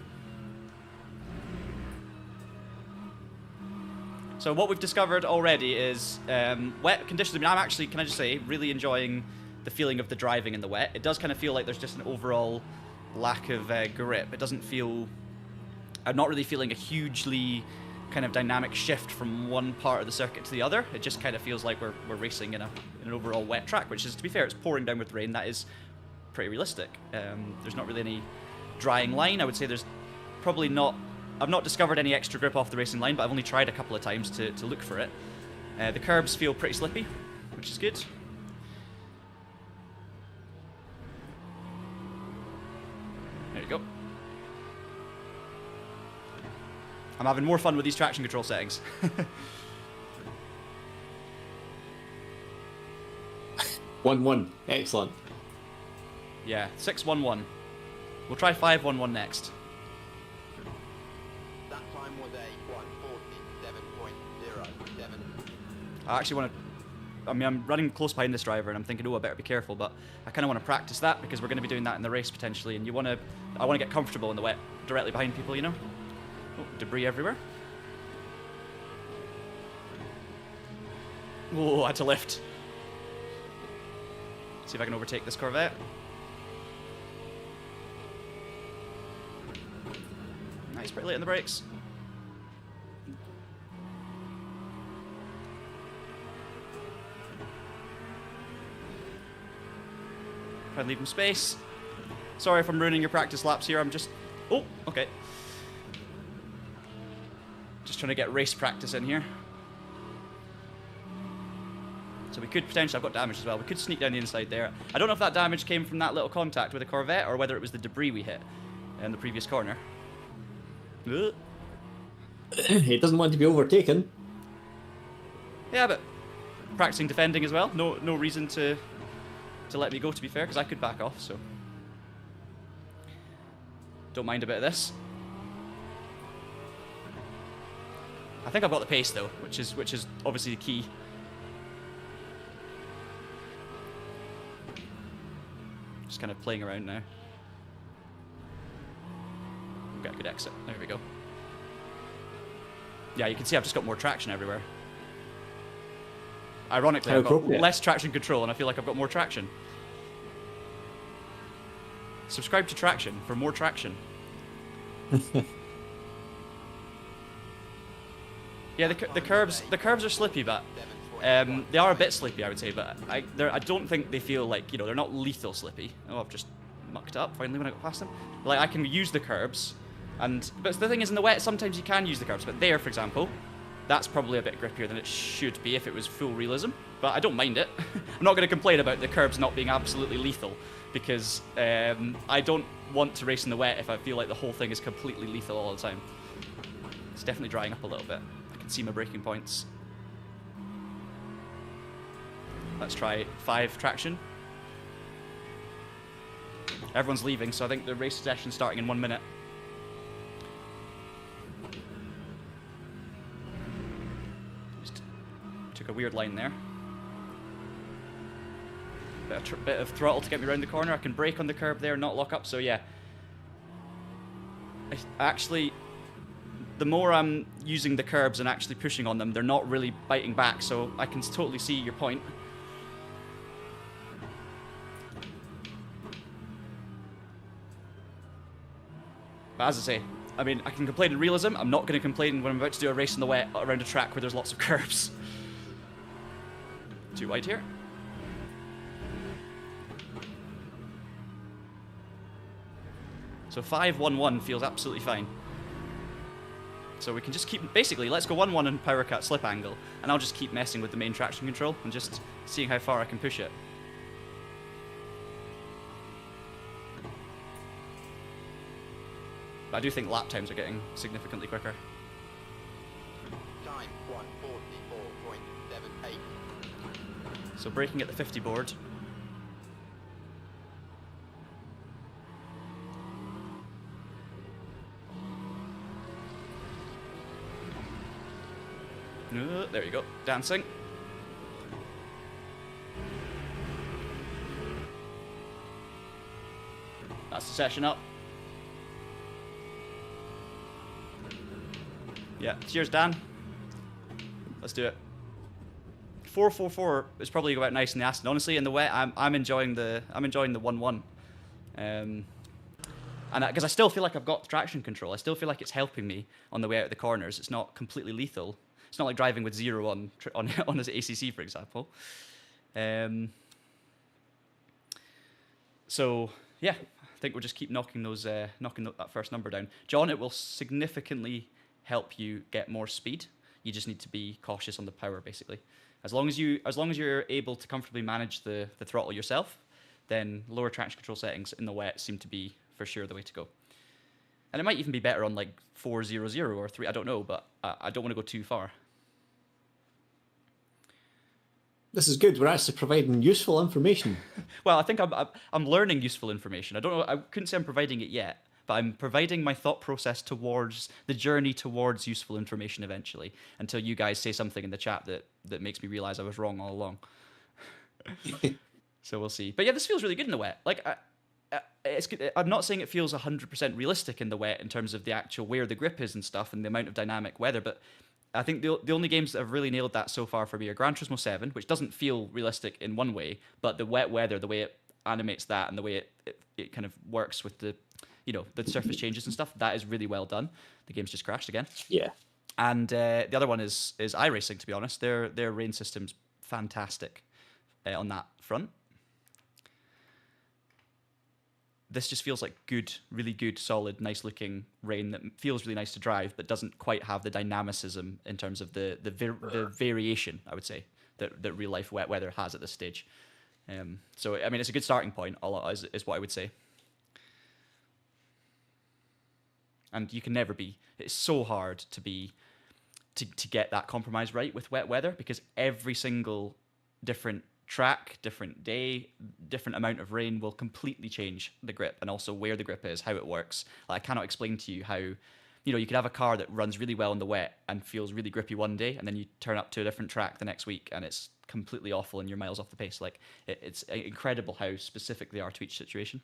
So what we've discovered already is wet conditions. I mean, I'm actually, can I just say, really enjoying the feeling of the driving in the wet. It does kind of feel like there's just an overall lack of grip. It doesn't feel... I'm not really feeling a hugely kind of dynamic shift from one part of the circuit to the other. It just kind of feels like we're racing in an overall wet track, which is, to be fair, it's pouring down with rain. That is pretty realistic. There's not really any drying line. I would say there's probably not... I've not discovered any extra grip off the racing line, but I've only tried a couple of times to look for it. The curbs feel pretty slippy, which is good. There you go. I'm having more fun with these traction control settings. 1-1. Excellent. Yeah, 6-1-1. We'll try 5-1-1 next. That time was a 1:47.07. I actually want to... I mean, I'm running close behind this driver, and I'm thinking, oh, I better be careful, but I kind of want to practice that, because we're going to be doing that in the race, potentially, and I want to get comfortable in the wet, directly behind people, you know? Oh, debris everywhere. Whoa, I had to lift. See if I can overtake this Corvette. Nice, pretty late on the brakes. Try and leave him space. Sorry if I'm ruining your practice laps here, I'm just... Oh, okay. Just trying to get race practice in here. So we could potentially... I've got damage as well. We could sneak down the inside there. I don't know if that damage came from that little contact with the Corvette, or whether it was the debris we hit in the previous corner. He doesn't want to be overtaken. Yeah, but practicing defending as well. No reason to let me go, to be fair, because I could back off, so... Don't mind a bit of this. I think I've got the pace, though, which is obviously the key. Just kind of playing around now. We've got a good exit. There we go. Yeah, you can see I've just got more traction everywhere. Ironically, I've got less traction control, and I feel like I've got more traction. Subscribe to Traction for more traction. Yeah, the curbs are slippy, but they are a bit slippy, I would say. But I don't think they feel like, you know, they're not lethal slippy. Oh, I've just mucked up finally when I got past them. Like, I can use the curbs, but the thing is, in the wet, sometimes you can use the curbs. But there, for example, that's probably a bit grippier than it should be if it was full realism. But I don't mind it. I'm not going to complain about the curbs not being absolutely lethal, because I don't want to race in the wet if I feel like the whole thing is completely lethal all the time. It's definitely drying up a little bit. I can see my braking points. Let's try 5 traction. Everyone's leaving, so I think the race session's starting in 1 minute. Just took a weird line there. Bit of throttle to get me around the corner. I can brake on the curb there, not lock up, so yeah. Actually, the more I'm using the curbs and actually pushing on them, they're not really biting back, so I can totally see your point. But as I say, I mean, I can complain in realism. I'm not going to complain when I'm about to do a race in the wet around a track where there's lots of curbs. Too wide here. So 5-1-1 feels absolutely fine. So we can just keep, basically, let's go 1-1 and power cut slip angle, and I'll just keep messing with the main traction control and just seeing how far I can push it. But I do think lap times are getting significantly quicker. Time 1:44.78. So braking at the 50 board. There you go, dancing. That's the session up. Yeah, cheers, Dan. Let's do it. 4-4-4 is probably about nice in the Aston. Honestly, in the wet, I'm enjoying the 1-1. And because I still feel like I've got traction control, I still feel like it's helping me on the way out of the corners. It's not completely lethal. It's not like driving with 0 on his ACC, for example. So yeah, I think we'll just keep knocking that first number down. John, it will significantly help you get more speed. You just need to be cautious on the power, basically. As long as you're able to comfortably manage the throttle yourself, then lower traction control settings in the wet seem to be for sure the way to go. And it might even be better on like 4-0-0 or 3. I don't know, but I don't want to go too far. This is good. We're actually providing useful information. Well, I think I'm learning useful information. I don't know. I couldn't say I'm providing it yet, but I'm providing my thought process towards the journey towards useful information eventually. Until you guys say something in the chat that makes me realize I was wrong all along. So we'll see. But yeah, this feels really good in the wet. Like it's good. I'm not saying it feels 100% realistic in the wet in terms of the actual where the grip is and stuff and the amount of dynamic weather, but I think the only games that have really nailed that so far for me are Gran Turismo 7, which doesn't feel realistic in one way, but the wet weather, the way it animates that and the way it kind of works with the surface changes and stuff, that is really well done. The game's just crashed again. Yeah. And the other one is iRacing, to be honest. Their rain system's fantastic on that front. This just feels like good, really good, solid, nice-looking rain that feels really nice to drive, but doesn't quite have the dynamicism in terms of the variation, I would say, that real-life wet weather has at this stage. So, I mean, it's a good starting point, is what I would say. And you can never be... It's so hard to get that compromise right with wet weather, because every single different track, different day, different amount of rain will completely change the grip, and also where the grip is, how it works. Like, I cannot explain to you how, you could have a car that runs really well in the wet and feels really grippy one day, and then you turn up to a different track the next week and it's completely awful and you're miles off the pace. Like, it's incredible how specific they are to each situation.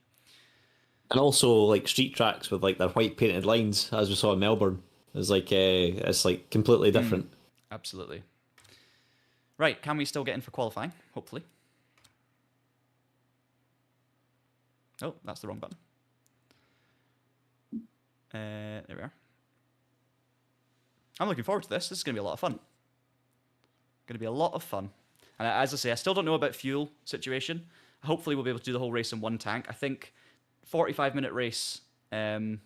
And also, like, street tracks with like their white painted lines, as we saw in Melbourne, is like it's like completely different. Absolutely. Right, can we still get in for qualifying? Hopefully. Oh, that's the wrong button. There we are. I'm looking forward to this. This is going to be a lot of fun. Going to be a lot of fun. And as I say, I still don't know about fuel situation. Hopefully we'll be able to do the whole race in one tank. I think 45-minute race... no,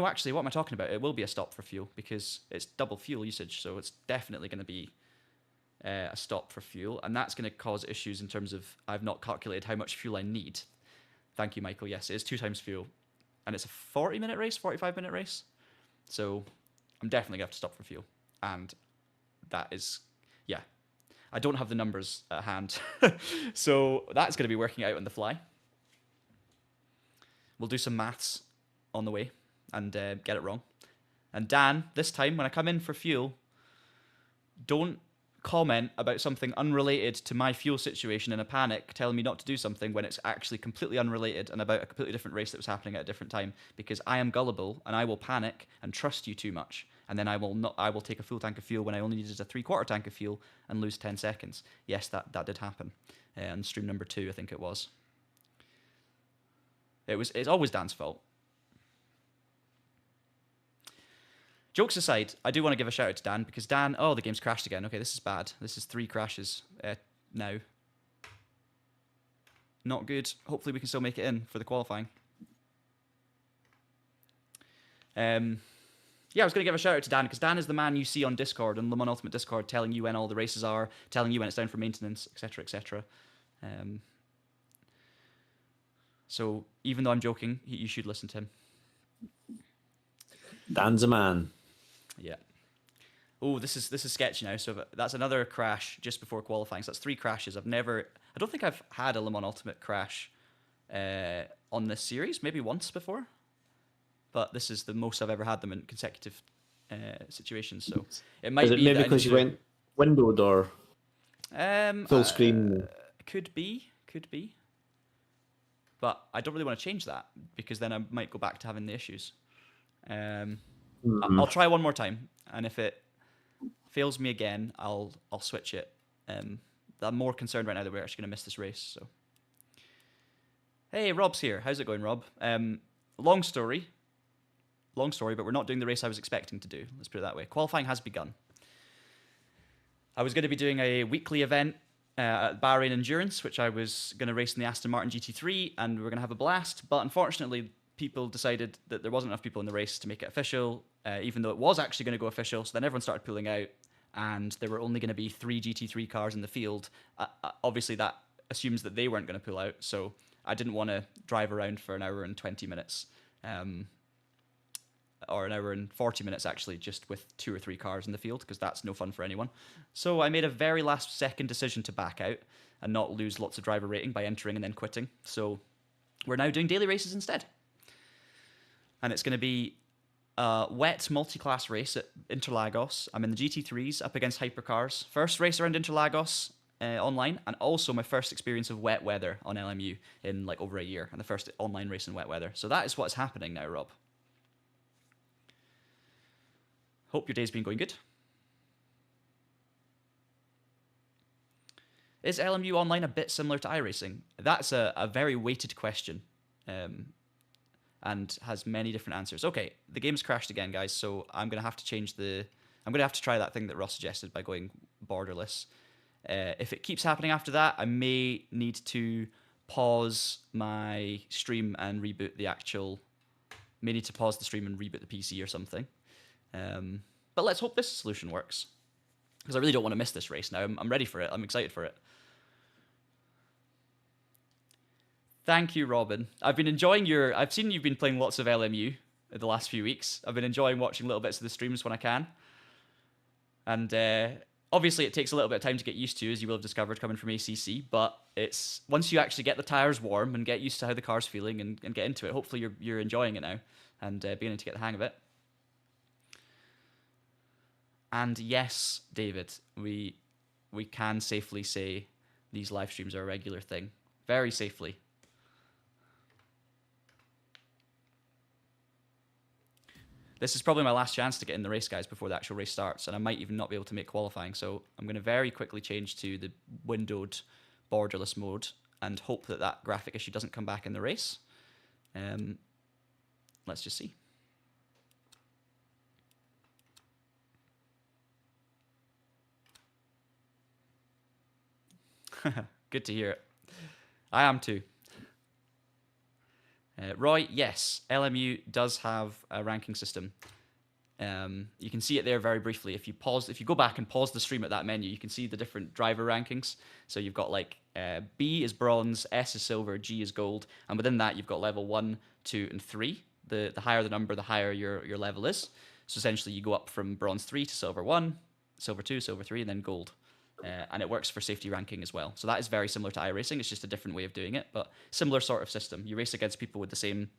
actually, what am I talking about? It will be a stop for fuel because it's double fuel usage, so it's definitely going to be a stop for fuel, and that's going to cause issues in terms of I've not calculated how much fuel I need. Thank you, Michael. Yes, it is 2 times fuel, and it's a 40-minute race, 45-minute race, so I'm definitely going to have to stop for fuel, and that is, yeah. I don't have the numbers at hand. So that's going to be working out on the fly. We'll do some maths on the way and get it wrong. And Dan, this time when I come in for fuel, don't comment about something unrelated to my fuel situation in a panic, telling me not to do something when it's actually completely unrelated and about a completely different race that was happening at a different time. Because I am gullible and I will panic and trust you too much, and then I will take a full tank of fuel when I only needed a 3/4 tank of fuel and lose 10 seconds. Yes, that did happen on stream number 2, I think it was. It's always Dan's fault. Jokes aside, I do want to give a shout out to Dan, because Dan... Oh, the game's crashed again. Okay, this is bad. This is 3 crashes now. Not good. Hopefully we can still make it in for the qualifying. Yeah, I was going to give a shout out to Dan, because Dan is the man you see on Discord, on Le Mans Ultimate Discord, telling you when all the races are, telling you when it's down for maintenance, etc., etc. So even though I'm joking, you should listen to him. Dan's a man. Yeah. Oh, this is sketchy now. So that's another crash just before qualifying. So that's 3 crashes. I don't think I've had a Le Mans Ultimate crash on this series. Maybe once before, but this is the most I've ever had them in consecutive situations. So it might be maybe because you went windowed or full screen. Could be. But I don't really want to change that, because then I might go back to having the issues. I'll try one more time, and if it fails me again, I'll switch it. I'm more concerned right now that we're actually going to miss this race. So, hey, Rob's here. How's it going, Rob? Long story, but we're not doing the race I was expecting to do. Let's put it that way. Qualifying has begun. I was going to be doing a weekly event at Bahrain Endurance, which I was going to race in the Aston Martin GT3, and we were going to have a blast. But unfortunately, people decided that there wasn't enough people in the race to make it official, even though it was actually going to go official. So then everyone started pulling out, and there were only going to be 3 GT3 cars in the field. Obviously, that assumes that they weren't going to pull out, so I didn't want to drive around for an hour and 20 minutes, or an hour and 40 minutes, actually, just with 2 or 3 cars in the field, because that's no fun for anyone. So I made a very last-second decision to back out and not lose lots of driver rating by entering and then quitting. So we're now doing daily races instead. And it's going to be a wet multi-class race at Interlagos. I'm in the GT3s up against hypercars. First race around Interlagos online, and also my first experience of wet weather on LMU in like over a year, and the first online race in wet weather. So that is what's happening now, Rob. Hope your day's been going good. Is LMU online a bit similar to iRacing? That's a very weighted question. And has many different answers. Okay, the game's crashed again, guys, so I'm going to have to change I'm going to have to try that thing that Ross suggested by going borderless. If it keeps happening after that, I may need to pause my stream and reboot the PC or something. But let's hope this solution works, because I really don't want to miss this race now. I'm ready for it. I'm excited for it. Thank you, Robin. I've been enjoying I've seen you've been playing lots of LMU the last few weeks. I've been enjoying watching little bits of the streams when I can. And obviously it takes a little bit of time to get used to, as you will have discovered coming from ACC, but it's once you actually get the tires warm and get used to how the car's feeling and get into it, hopefully you're enjoying it now and beginning to get the hang of it. And yes, David, we can safely say these live streams are a regular thing. Very safely. This is probably my last chance to get in the race, guys, before the actual race starts, and I might even not be able to make qualifying, so I'm going to very quickly change to the windowed borderless mode and hope that that graphic issue doesn't come back in the race. Let's just see. Good to hear it. I am too. Roy, yes, LMU does have a ranking system. You can see it there very briefly. If you go back and pause the stream at that menu, you can see the different driver rankings. So you've got like B is bronze, S is silver, G is gold, and within that you've got level 1, 2, and 3. The higher the number, the higher your level is. So essentially you go up from bronze 3 to silver 1, silver 2, silver 3, and then gold. and it works for safety ranking as well. So that is very similar to iRacing. It's just a different way of doing it, but similar sort of system. You race against people with the same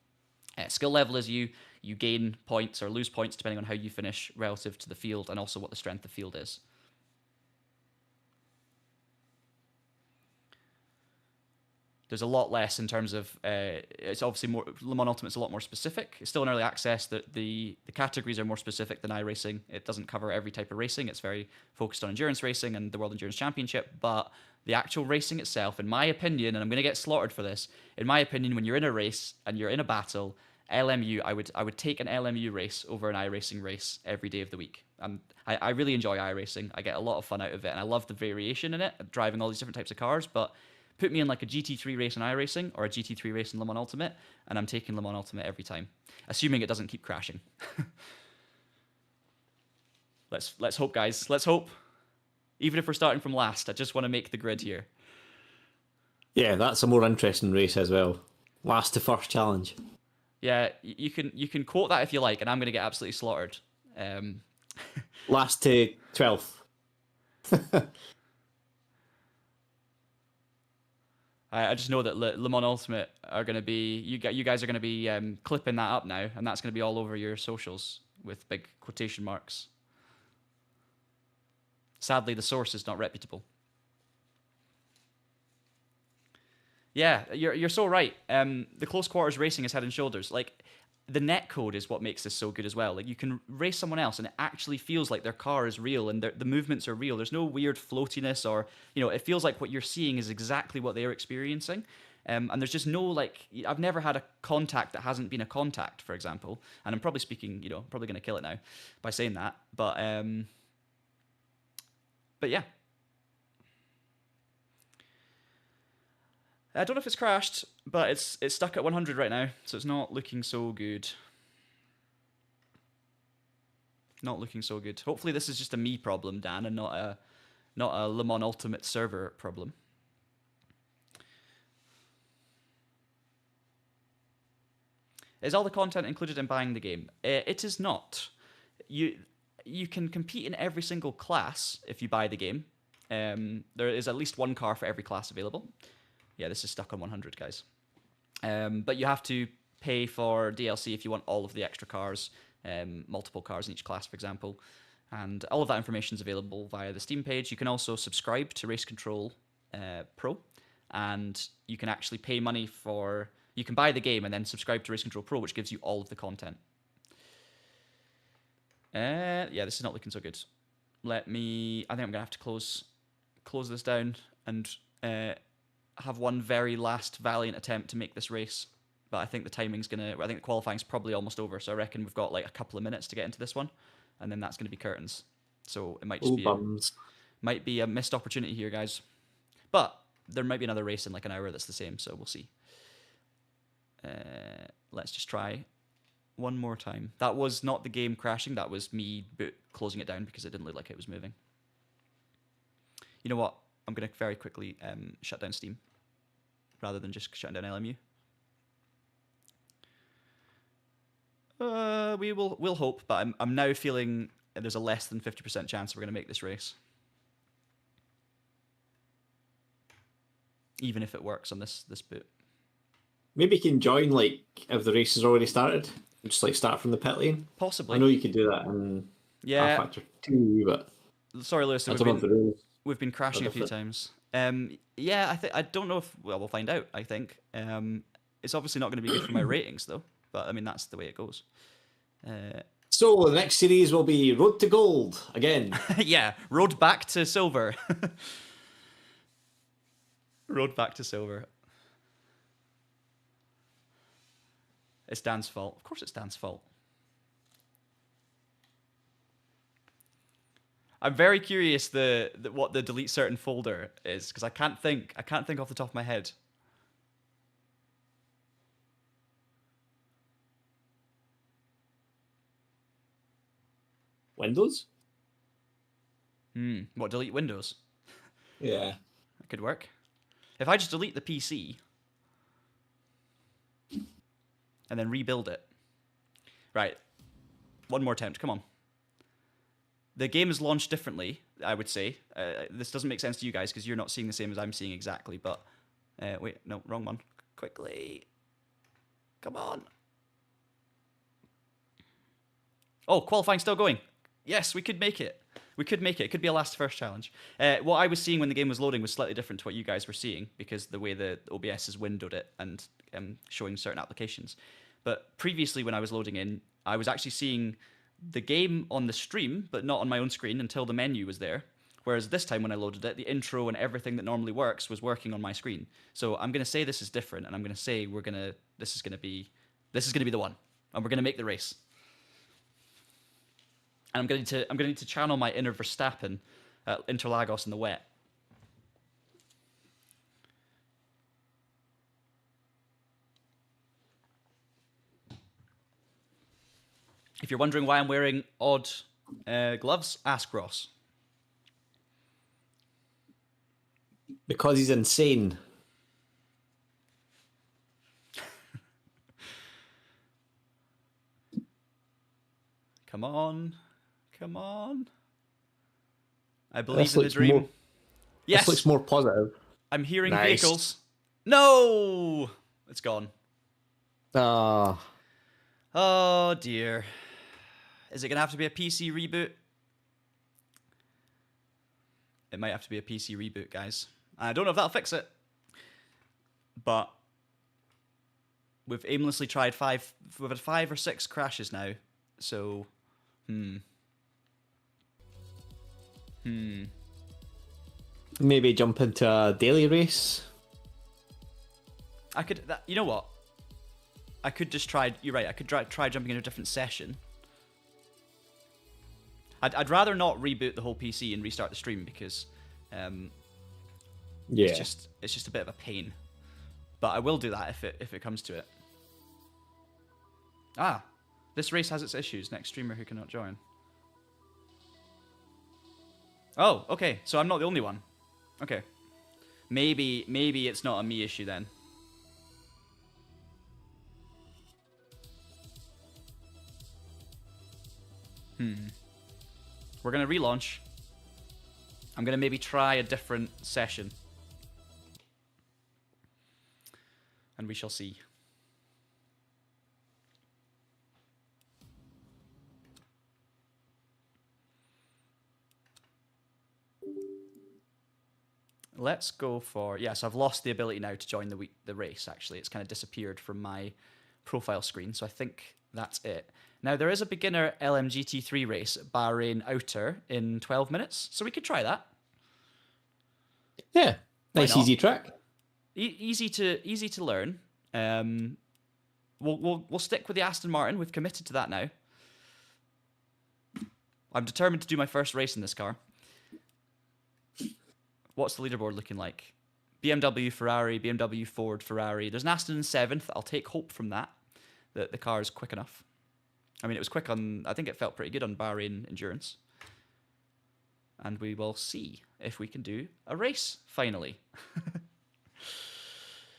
skill level as you. You gain points or lose points depending on how you finish relative to the field, and also what the strength of the field is. There's a lot less in terms of it's obviously more Le Mans Ultimate's a lot more specific. It's still in early access. The categories are more specific than iRacing. It doesn't cover every type of racing. It's very focused on endurance racing and the World Endurance Championship. But the actual racing itself, in my opinion, and I'm going to get slaughtered for this, in my opinion, when you're in a race and you're in a battle, LMU, I would take an LMU race over an iRacing race every day of the week. I really enjoy iRacing. I get a lot of fun out of it, and I love the variation in it, driving all these different types of cars. But put me in like a GT3 race in iRacing or a GT3 race in Le Mans Ultimate, and I'm taking Le Mans Ultimate every time, assuming it doesn't keep crashing. Let's hope, guys. Let's hope. Even if we're starting from last, I just want to make the grid here. Yeah, that's a more interesting race as well. Last to first challenge. Yeah, you can quote that if you like, and I'm going to get absolutely slaughtered. Last to 12th. I just know that Le Mans Ultimate are going to be you guys are going to be clipping that up now, and that's going to be all over your socials with big quotation marks. Sadly, the source is not reputable. Yeah, you're so right. The close quarters racing is head and shoulders. Like, the netcode is what makes this so good as well. Like, you can race someone else and it actually feels like their car is real and the movements are real. There's no weird floatiness or, it feels like what you're seeing is exactly what they're experiencing. And there's just no, like, I've never had a contact that hasn't been a contact, for example. And I'm probably speaking, probably going to kill it now by saying that. But yeah. I don't know if it's crashed, but it's stuck at 100 right now, so it's not looking so good. Not looking so good. Hopefully this is just a me problem, Dan, and not a Le Mans Ultimate server problem. Is all the content included in buying the game? It is not. You can compete in every single class if you buy the game. There is at least one car for every class available. Yeah, this is stuck on 100, guys. But you have to pay for DLC if you want all of the extra cars, multiple cars in each class, for example. And all of that information is available via the Steam page. You can also subscribe to Race Control Pro, and you can actually pay money for... You can buy the game and then subscribe to Race Control Pro, which gives you all of the content. Yeah, this is not looking so good. I think I'm going to have to close this down and... have one very last valiant attempt to make this race, but I think the timing's I think the qualifying's probably almost over, so I reckon we've got like a couple of minutes to get into this one, and then that's going to be curtains. So it might just might be a missed opportunity here, guys. But there might be another race in like an hour that's the same, so we'll see. Let's just try one more time. That was not the game crashing, that was me closing it down because it didn't look like it was moving. You know what? I'm going to very quickly shut down Steam rather than just shutting down LMU. We'll hope, but I'm now feeling there's a less than 50% chance we're going to make this race. Even if it works on this boot. Maybe you can join, like, if the race has already started. Just, like, start from the pit lane. Possibly. I know you could do that in R-Factor 2, but... Sorry, Lewis, we've been crashing a few times. Yeah, I don't know if... Well, we'll find out, I think. It's obviously not going to be good for my ratings, though. But, I mean, that's the way it goes. So, the next series will be Road to Gold, again. Yeah, Road back to Silver. Road back to Silver. It's Dan's fault. Of course it's Dan's fault. I'm very curious what the delete certain folder is, because I can't think off the top of my head. Windows? What, delete Windows? Yeah. That could work. If I just delete the PC and then rebuild it. Right. One more attempt, come on. the game is launched differently, I would say. This doesn't make sense to you guys because you're not seeing the same as I'm seeing exactly, but... wait, no, wrong one. Quickly. Come on. Oh, qualifying still going. Yes, we could make it. We could make it. It could be a last first challenge. What I was seeing when the game was loading was slightly different to what you guys were seeing because the way the OBS has windowed it and showing certain applications. But previously when I was loading in, I was actually seeing the game on the stream, but not on my own screen until the menu was there. Whereas this time when I loaded it, the intro and everything that normally works was working on my screen. So I'm going to say this is different, and I'm going to say this is going to be the one, and we're going to make the race. And I'm going to need to channel my inner Verstappen at Interlagos in the wet. If you're wondering why I'm wearing odd gloves, ask Ross. Because he's insane. Come on. Come on. I believe in the dream. Yes. This looks more positive. I'm hearing vehicles. No! It's gone. Ah. Oh, dear. Is it going to have to be a PC reboot? It might have to be a PC reboot, guys. I don't know if that'll fix it. But we've aimlessly tried we've had 5 or 6 crashes now. So, Maybe jump into a daily race. I could, you know what? I could just try, you're right, I could try jumping into a different session. I'd rather not reboot the whole PC and restart the stream because it's just a bit of a pain. But I will do that if it comes to it. Ah, this race has its issues. Next streamer who cannot join. Oh, okay. So I'm not the only one. Okay. Maybe it's not a me issue then. We're going to relaunch. I'm going to maybe try a different session. And we shall see. Let's go for... Yes, I've lost the ability now to join the race, actually. It's kind of disappeared from my profile screen, so I think that's it. Now, there is a beginner LMGT3 race at Bahrain Outer in 12 minutes, so we could try that. Yeah, nice easy track. Easy to learn. We'll stick with the Aston Martin. We've committed to that now. I'm determined to do my first race in this car. What's the leaderboard looking like? BMW, Ferrari, BMW, Ford, Ferrari. There's an Aston in 7th. I'll take hope from that the car is quick enough. I mean, it was quick on... I think it felt pretty good on Bahrain Endurance. And we will see if we can do a race, finally.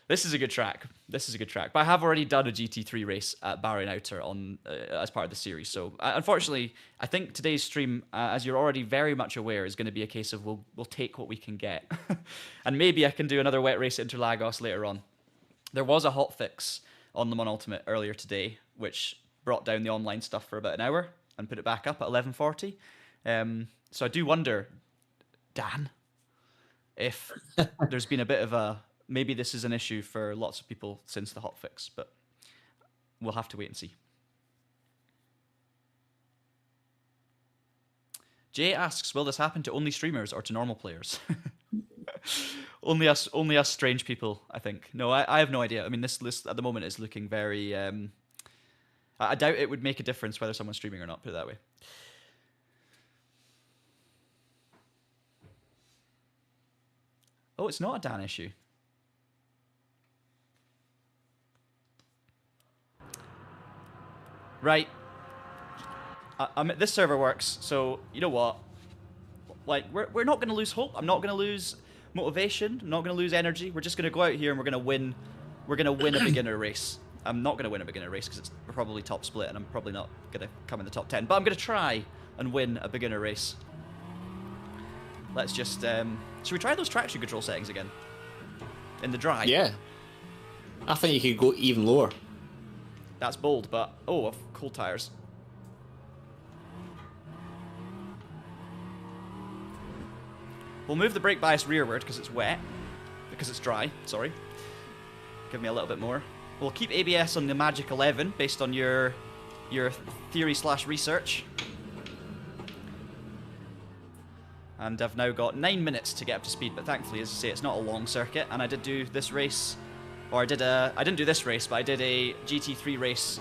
This is a good track. But I have already done a GT3 race at Bahrain Outer on as part of the series. So, unfortunately, I think today's stream, as you're already very much aware, is going to be a case of we'll take what we can get. And maybe I can do another wet race at Interlagos later on. There was a hotfix on the Mon Ultimate earlier today, which brought down the online stuff for about an hour and put it back up at 11:40. So I do wonder, Dan, if there's been a bit of a... Maybe this is an issue for lots of people since the hotfix, but we'll have to wait and see. Jay asks, will this happen to only streamers or to normal players? Only us strange people, I think. No, I have no idea. I mean, this list at the moment is looking very... I doubt it would make a difference whether someone's streaming or not, put it that way. Oh, it's not a Dan issue. Right. This server works, so you know what? Like, we're not going to lose hope. I'm not going to lose motivation. I'm not going to lose energy. We're just going to go out here and we're going to win. We're going to win a beginner race. I'm not going to win a beginner race because it's probably top split, and I'm probably not going to come in the top 10. But I'm going to try and win a beginner race. Let's just... should we try those traction control settings again? In the dry? Yeah. I think you could go even lower. That's bold, but... Oh, I've cold tyres. We'll move the brake bias rearward because it's wet. Because it's dry, sorry. Give me a little bit more. We'll keep ABS on the Magic 11 based on your theory/research. And I've now got 9 minutes to get up to speed, but thankfully, as I say, it's not a long circuit. And I did do this race, or I didn't do this race, but I did a GT3 race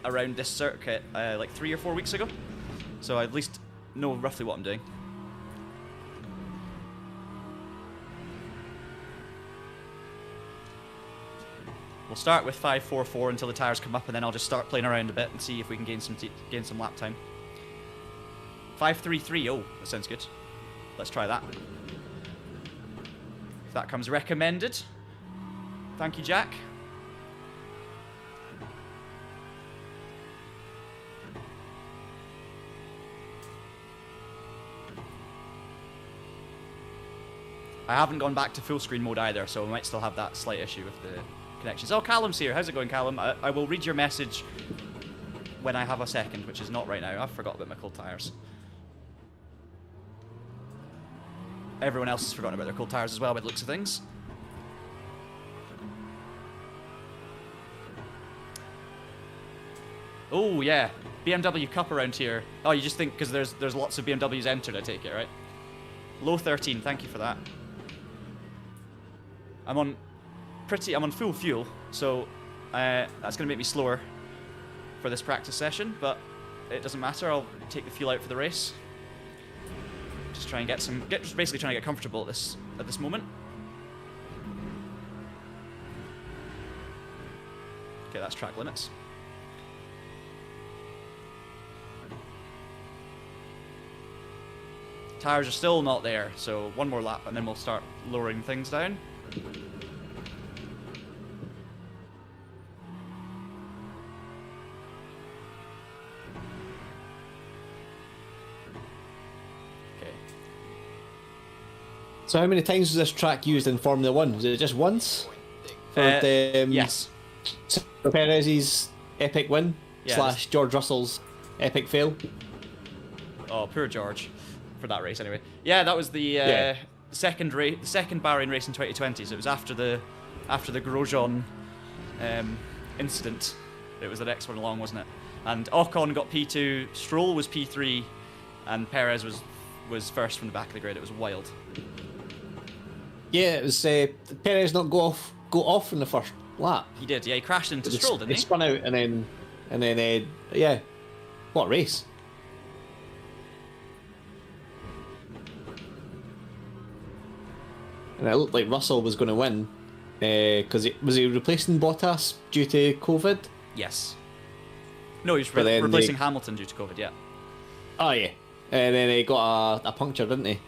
around this circuit like 3 or 4 weeks ago. So I at least know roughly what I'm doing. We'll start with 5.44 until the tyres come up, and then I'll just start playing around a bit and see if we can gain some lap time. 5.33, oh, that sounds good. Let's try that. If that comes recommended. Thank you, Jack. I haven't gone back to full screen mode either, so we might still have that slight issue with the connections. Oh, Callum's here. How's it going, Callum? I will read your message when I have a second, which is not right now. I forgot about my cold tyres. Everyone else has forgotten about their cold tyres as well, by the looks of things. Oh, yeah. BMW Cup around here. Oh, you just think because there's lots of BMWs entered, I take it, right? Low 13, thank you for that. I'm on full fuel, so that's going to make me slower for this practice session, but it doesn't matter. I'll take the fuel out for the race. Just try and just basically trying to get comfortable at this moment. Okay, that's track limits. Tires are still not there, so one more lap and then we'll start lowering things down. Okay. So how many times was this track used in Formula 1? Was it just once? For yes. Perez's epic win / George Russell's epic fail? Oh, poor George. For that race, anyway. Yeah, that was the second Bahrain race in 2020. So it was after the Grosjean incident. It was the next one along, wasn't it? And Ocon got P2, Stroll was P3, and Perez was first from the back of the grid. It was wild. Yeah, it was Perez not go off in the first lap. He did. Yeah, he crashed into Stroll, didn't he? He spun out and then yeah, what a race. And it looked like Russell was going to win because was he replacing Bottas due to COVID? Yes. No, he was replacing Hamilton due to COVID. Yeah. Oh yeah, and then he got a puncture, didn't he?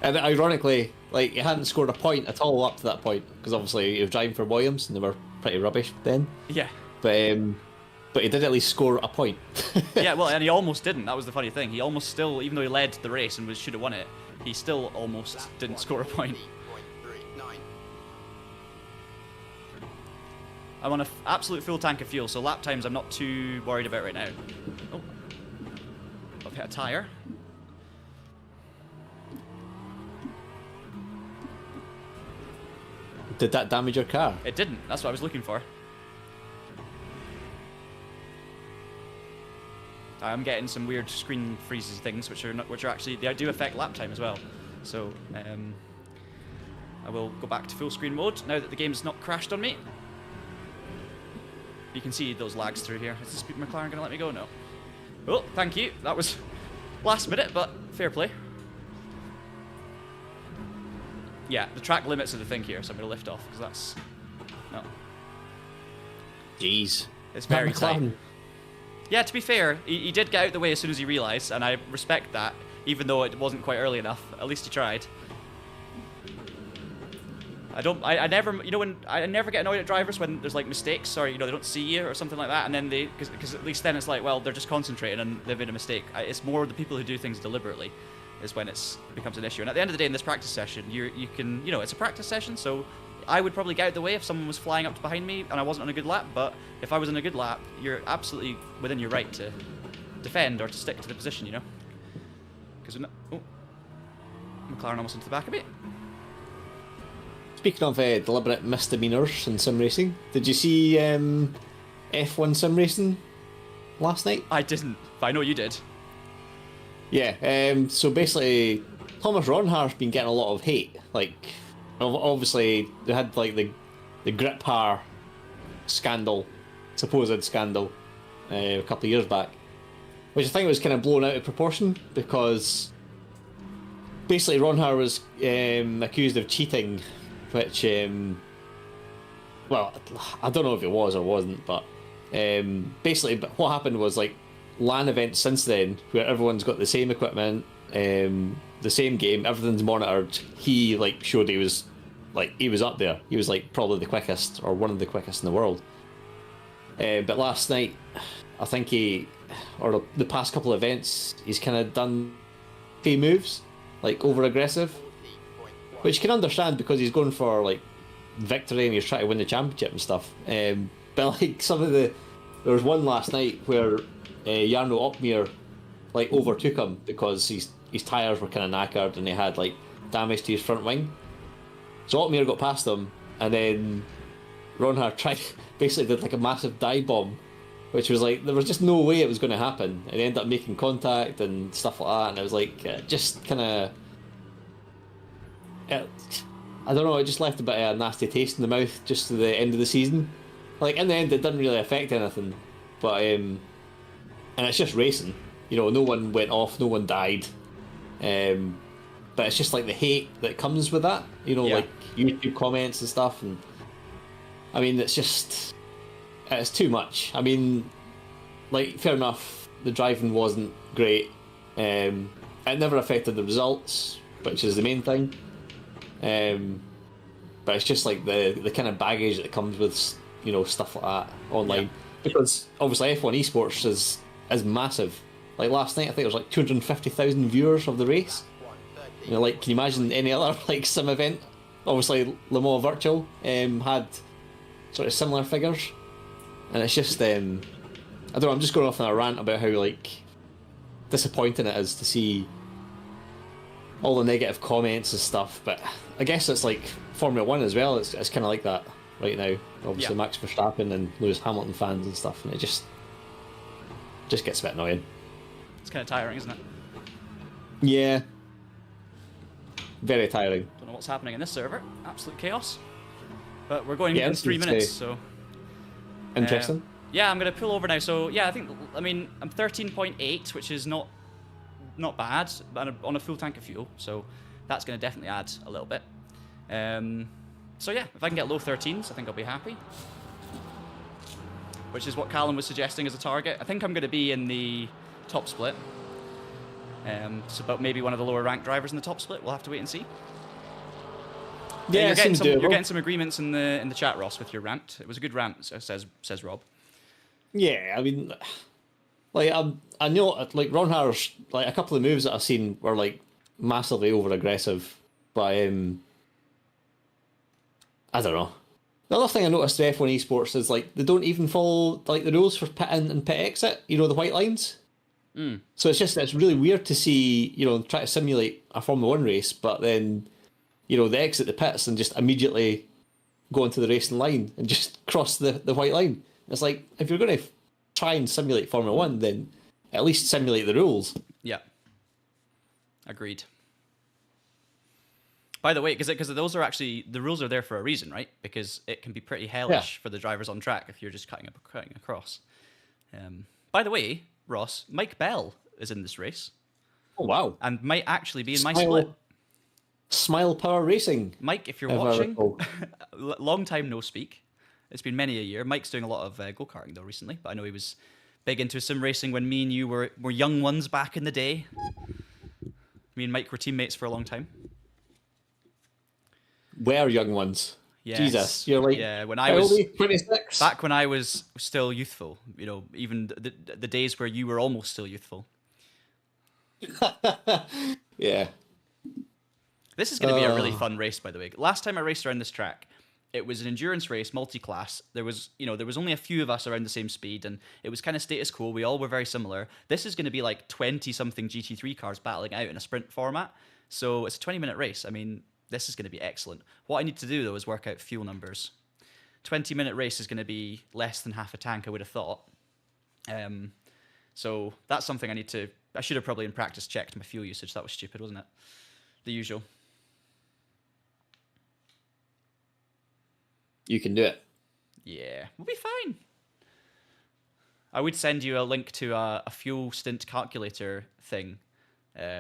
And ironically, like he hadn't scored a point at all up to that point because obviously he was driving for Williams and they were pretty rubbish then. Yeah. But he did at least score a point. Yeah, well, and he almost didn't. That was the funny thing. He almost still, even though he led the race and should have won it, he still almost didn't score a point. I'm on an absolute full tank of fuel, so lap times I'm not too worried about right now. Oh, I've hit a tyre. Did that damage your car? It didn't. That's what I was looking for. I'm getting some weird screen freezes things, which are actually, they do affect lap time as well. So I will go back to full screen mode now that the game's not crashed on me. You can see those lags through here. Is the McLaren going to let me go? No. Oh, thank you. That was last minute, but fair play. Yeah, the track limits are the thing here, so I'm going to lift off because that's no. Jeez, it's very tight. Yeah, to be fair, he did get out the way as soon as he realised, and I respect that, even though it wasn't quite early enough. At least he tried. I never, when I never get annoyed at drivers when there's like mistakes or they don't see you or something like that, and then because at least then it's like, well, they're just concentrating and they've made a mistake. It's more the people who do things deliberately is when it becomes an issue. And at the end of the day, in this practice session, you can, it's a practice session, so I would probably get out of the way if someone was flying up behind me and I wasn't on a good lap. But if I was on a good lap, you're absolutely within your right to defend or to stick to the position, Because McLaren almost into the back of it. Speaking of deliberate misdemeanors in sim racing, did you see F1 sim racing last night? I didn't, but I know you did. Yeah, so basically, Thomas Ronhar's been getting a lot of hate. Like, obviously, they had like the grip par scandal, supposed scandal, a couple of years back, which I think was kind of blown out of proportion because basically Ronhar was accused of cheating, which, well, I don't know if it was or wasn't, but basically what happened was like LAN events since then where everyone's got the same equipment, the same game, everything's monitored. He like showed he was up there. He was like probably the quickest or one of the quickest in the world. But last night, I think the past couple of events, he's kind of done key moves, like over aggressive, which you can understand because he's going for like victory and he's trying to win the championship and stuff. But like there was one last night where Jarno Opmeer like overtook him because his tyres were kind of knackered and he had like damage to his front wing. So Opmeer got past him and then Ronhar basically did like a massive dive bomb, which was like there was just no way it was going to happen. And he ended up making contact and stuff like that, and it was like just kind of. I don't know, it just left a bit of a nasty taste in the mouth just to the end of the season. Like, in the end, it didn't really affect anything. But, and it's just racing. No one went off, no one died. But it's just like the hate that comes with that. Like YouTube comments and stuff. And I mean, it's too much. I mean, like, fair enough, the driving wasn't great. It never affected the results, which is the main thing. But it's just like the kind of baggage that comes with stuff like that online, because obviously F1 esports is massive. Like last night, I think there was like 250,000 viewers of the race. Like, can you imagine any other like sim event? Obviously, Le Mans Virtual had sort of similar figures, and it's just I don't know. I'm just going off on a rant about how like disappointing it is to see all the negative comments and stuff, but I guess it's like Formula 1 as well. It's kind of like that right now. Obviously, Max Verstappen and Lewis Hamilton fans and stuff, and it just gets a bit annoying. It's kind of tiring, isn't it? Yeah. Very tiring. Don't know what's happening in this server. Absolute chaos. But we're going in 3 minutes, so... Interesting. Yeah, I'm going to pull over now. So, yeah, I'm 13.8, which is not bad, but on a full tank of fuel, so that's going to definitely add a little bit. So yeah, if I can get low 13s, I think I'll be happy. Which is what Callum was suggesting as a target. I think I'm going to be in the top split. But maybe one of the lower ranked drivers in the top split. We'll have to wait and see. Yeah, you're getting some agreements in the chat, Ross, with your rant. It was a good rant, says Rob. Yeah, I mean, like I know like Ron Harris, like a couple of moves that I've seen were like massively over aggressive, but I don't know. The other thing I noticed with F1 esports is like they don't even follow like the rules for pit in and pit exit. The white lines. So it's really weird to see try to simulate a Formula 1 race, but then they exit the pits and just immediately go into the racing line and just cross the white line. It's like, if you're going to try and simulate Formula 1, then at least simulate the rules. Yeah. Agreed. By the way, because those are actually, the rules are there for a reason, right? Because it can be pretty hellish for the drivers on track if you're just cutting across. By the way, Ross, Mike Bell is in this race. Oh, wow. And might actually be in my split. Smile Power Racing. Mike, if you're watching, long time no speak. It's been many a year. Mike's doing a lot of go-karting, though, recently. But I know he was big into sim racing when me and you were young ones back in the day. Me and Mike were teammates for a long time. were young ones. Yes. Jesus, you're like, yeah, when I how old was are you? 26? back when I was still youthful, even the days where you were almost still youthful. Yeah. This is going to be a really fun race, by the way. Last time I raced around this track, it was an endurance race, multi-class. There was only a few of us around the same speed, and it was kind of status quo. We all were very similar. This is going to be like 20-something GT3 cars battling out in a sprint format. So it's a 20-minute race. I mean, this is going to be excellent. What I need to do, though, is work out fuel numbers. 20-minute race is going to be less than half a tank, I would have thought. So that's something I should have probably in practice checked my fuel usage. That was stupid, wasn't it? The usual. You can do it. Yeah, we'll be fine. I would send you a link to a fuel stint calculator thing,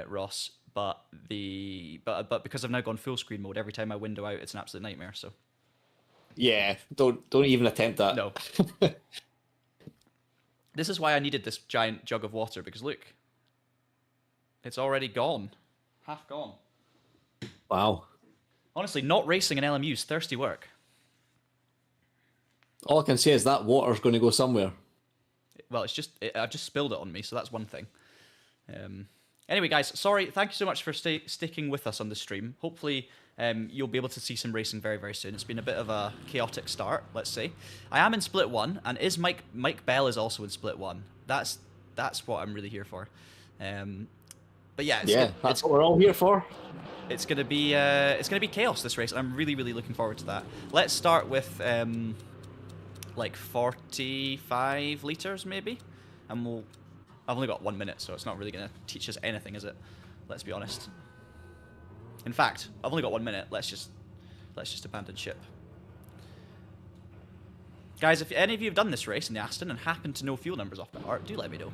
Ross, but because I've now gone full screen mode, every time I window out, it's an absolute nightmare. So Yeah, don't even attempt that. no. This is why I needed this giant jug of water, because look, it's already gone, half gone. Wow. Honestly, not racing in LMU is thirsty work. All I can say is that water's going to go somewhere. Well, I've just spilled it on me, so that's one thing. Anyway, guys, sorry. Thank you so much for sticking with us on the stream. Hopefully, you'll be able to see some racing very, very soon. It's been a bit of a chaotic start, let's say. I am in Split 1, and Mike Bell is also in Split 1. That's what I'm really here for. But yeah, that's what we're all here for. It's gonna be chaos, this race. I'm really, really looking forward to that. Let's start with like 45 liters maybe, and I've only got 1 minute, so it's not really gonna teach us anything, is it? Let's be honest. In fact, I've only got 1 minute. Let's just abandon ship. Guys, if any of you have done this race in the Aston and happen to know fuel numbers off by heart, do let me know.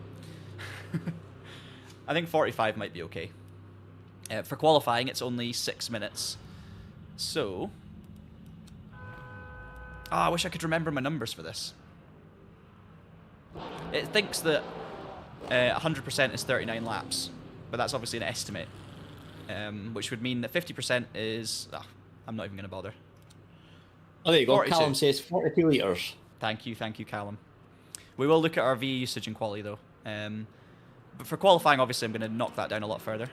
I think 45 might be okay. For qualifying, it's only 6 minutes. So I wish I could remember my numbers for this. It thinks that 100% is 39 laps, but that's obviously an estimate, which would mean that 50% is... I'm not even going to bother. Oh, there you go. 42. Callum says 42 litres. Thank you, Callum. We will look at our V usage in quali, though. But for qualifying, obviously, I'm going to knock that down a lot further.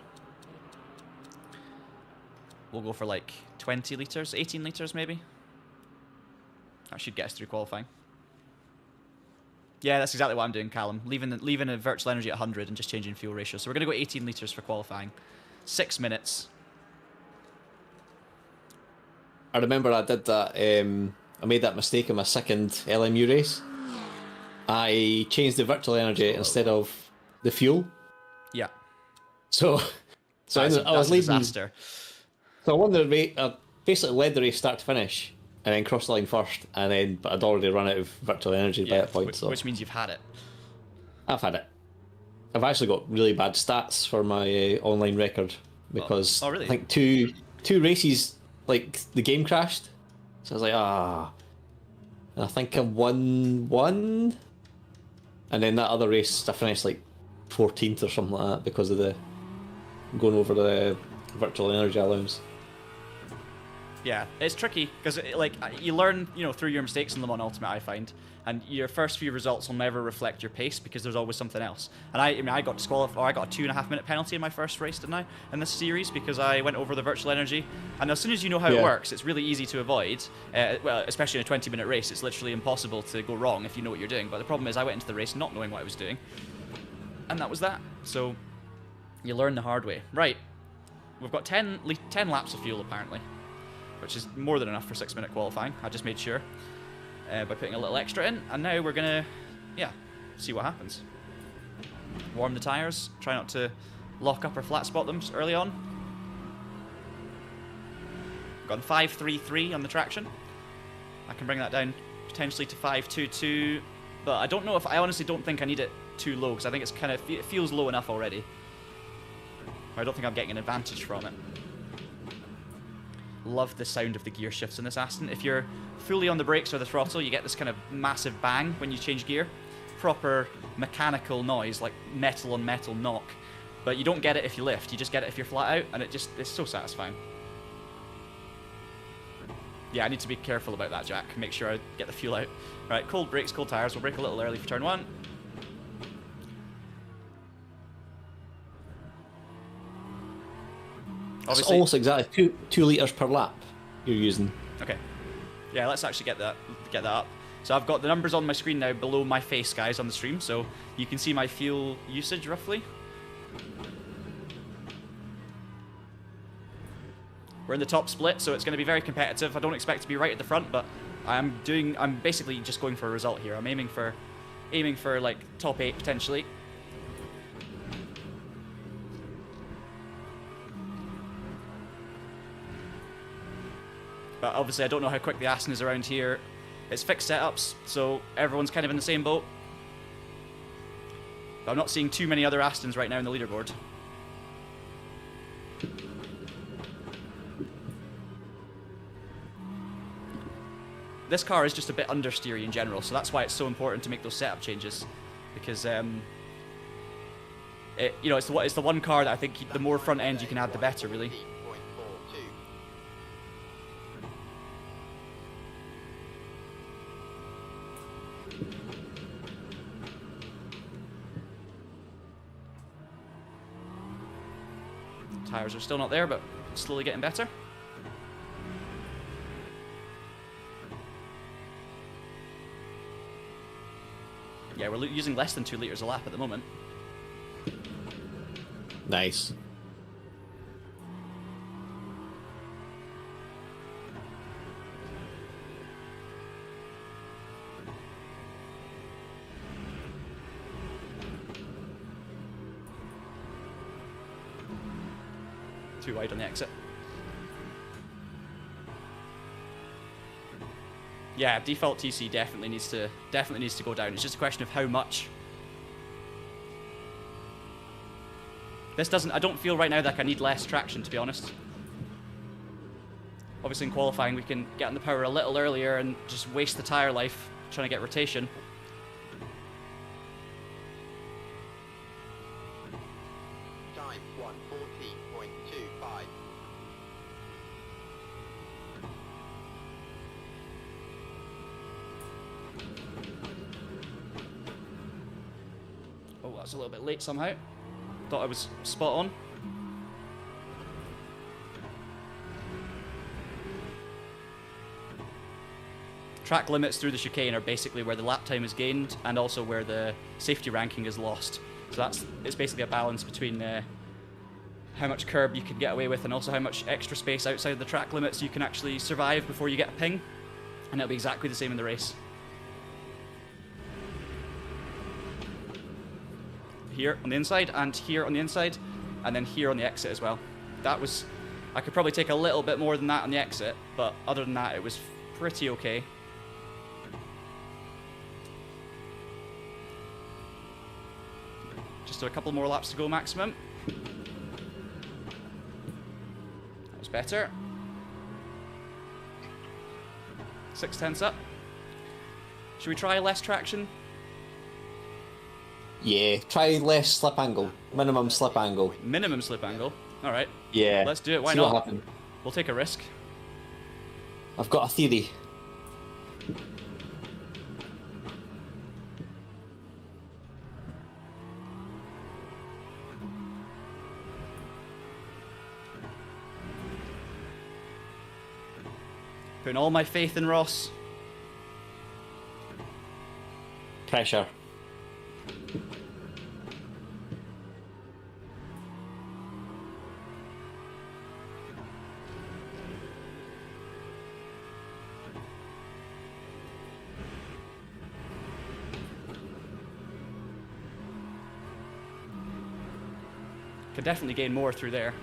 We'll go for like 20 litres, 18 litres maybe. That should get us through qualifying. Yeah, that's exactly what I'm doing, Callum. Leaving a virtual energy at 100 and just changing fuel ratio. So we're going to go 18 litres for qualifying. 6 minutes. I remember I did that. I made that mistake in my second LMU race. I changed the virtual energy instead of the fuel. Yeah. So I was leading. Disaster. So I won the race. I basically led the race start to finish, and then crossed the line first, but I'd already run out of virtual energy by that point. Which means you've had it. I've had it. I've actually got really bad stats for my online record because really? I think two races, like, the game crashed. So I was like, And I think I won one, and then that other race I finished like 14th or something like that because of the going over the virtual energy allowance. Yeah, it's tricky because you learn, through your mistakes in Le Mans Ultimate, I find, and your first few results will never reflect your pace because there's always something else. And I got disqualified, or I got a 2.5 minute penalty in my first race, didn't I, in this series because I went over the virtual energy. And as soon as you know how it works, it's really easy to avoid. Well, especially in a 20-minute race, it's literally impossible to go wrong if you know what you're doing. But the problem is, I went into the race not knowing what I was doing, and that was that. So you learn the hard way. Right, we've got 10 laps of fuel apparently, which is more than enough for 6-minute qualifying. I just made sure by putting a little extra in, and now we're gonna, see what happens. Warm the tyres, try not to lock up or flat spot them early on. Gone 5.33 on the traction. I can bring that down potentially to 5.22, but I honestly don't think I need it too low because I think it feels low enough already. I don't think I'm getting an advantage from it. Love the sound of the gear shifts in this Aston. If you're fully on the brakes or the throttle, you get this kind of massive bang when you change gear. Proper mechanical noise, like metal on metal knock. But you don't get it if you lift, you just get it if you're flat out, and it's so satisfying. Yeah, I need to be careful about that, Jack. Make sure I get the fuel out. Right, cold brakes, cold tires. We'll brake a little early for turn 1. It's Obviously, almost exactly 2 litres per lap you're using. okay. Yeah, let's actually get that up. So I've got the numbers on my screen now below my face, guys, on the stream, so you can see my fuel usage roughly. We're in the top split, so it's going to be very competitive. I don't expect to be right at the front, but I'm basically just going for a result here. I'm aiming for like top 8 potentially. But obviously I don't know how quick the Aston is around here. It's fixed setups, so everyone's kind of in the same boat. But I'm not seeing too many other Astons right now in the leaderboard. This car is just a bit understeery in general, so that's why it's so important to make those setup changes. Because, it's the one car that I think the more front end you can add, the better, really. Tires are still not there, but slowly getting better. Yeah, we're using less than 2 litres a lap at the moment. Nice. Too wide on the exit. Yeah, default TC definitely needs to go down. It's just a question of how much. I don't feel right now like I need less traction, to be honest. Obviously in qualifying we can get on the power a little earlier and just waste the tyre life trying to get rotation. Time 1:40.25. Oh, that's a little bit late somehow. Thought I was spot on. Track limits through the chicane are basically where the lap time is gained and also where the safety ranking is lost. So it's basically a balance between how much curb you can get away with and also how much extra space outside the track limits you can actually survive before you get a ping. And it'll be exactly the same in the race. Here on the inside, and here on the inside, and then here on the exit as well. I could probably take a little bit more than that on the exit, but other than that, it was pretty okay. Just a couple more laps to go maximum. That was better. 6/10 up. Should we try less traction? Yeah, try less slip angle. Minimum slip angle. Minimum slip angle. All right. Yeah. Let's do it. Why See not? what happens. We'll take a risk. I've got a theory. Putting all my faith in Ross. Pressure. Could definitely gain more through there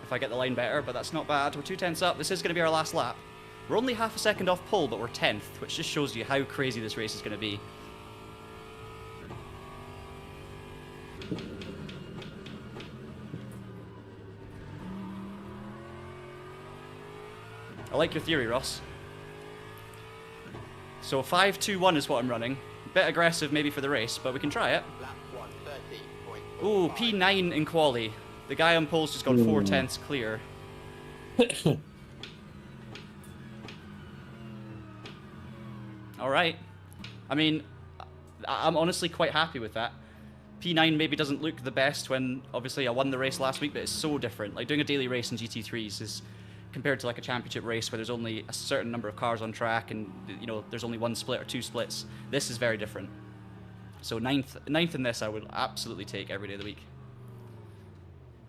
if I get the line better, but that's not bad. We're 2/10 up. This is going to be our last lap. We're only half a second off pole, but we're 10th, which just shows you how crazy this race is going to be. I like your theory, Ross. So 5-2-1 is what I'm running. Bit aggressive maybe for the race, but we can try it. Lap 1:30.45. Ooh, P9 in quali. The guy on pole's just got 4/10 clear. All right. I mean, I'm honestly quite happy with that. P9 maybe doesn't look the best when, obviously, I won the race last week, but it's so different. Like, doing a daily race in GT3s is compared to like a championship race where there's only a certain number of cars on track and, you know, there's only one split or two splits. This is very different. So ninth in this I would absolutely take every day of the week.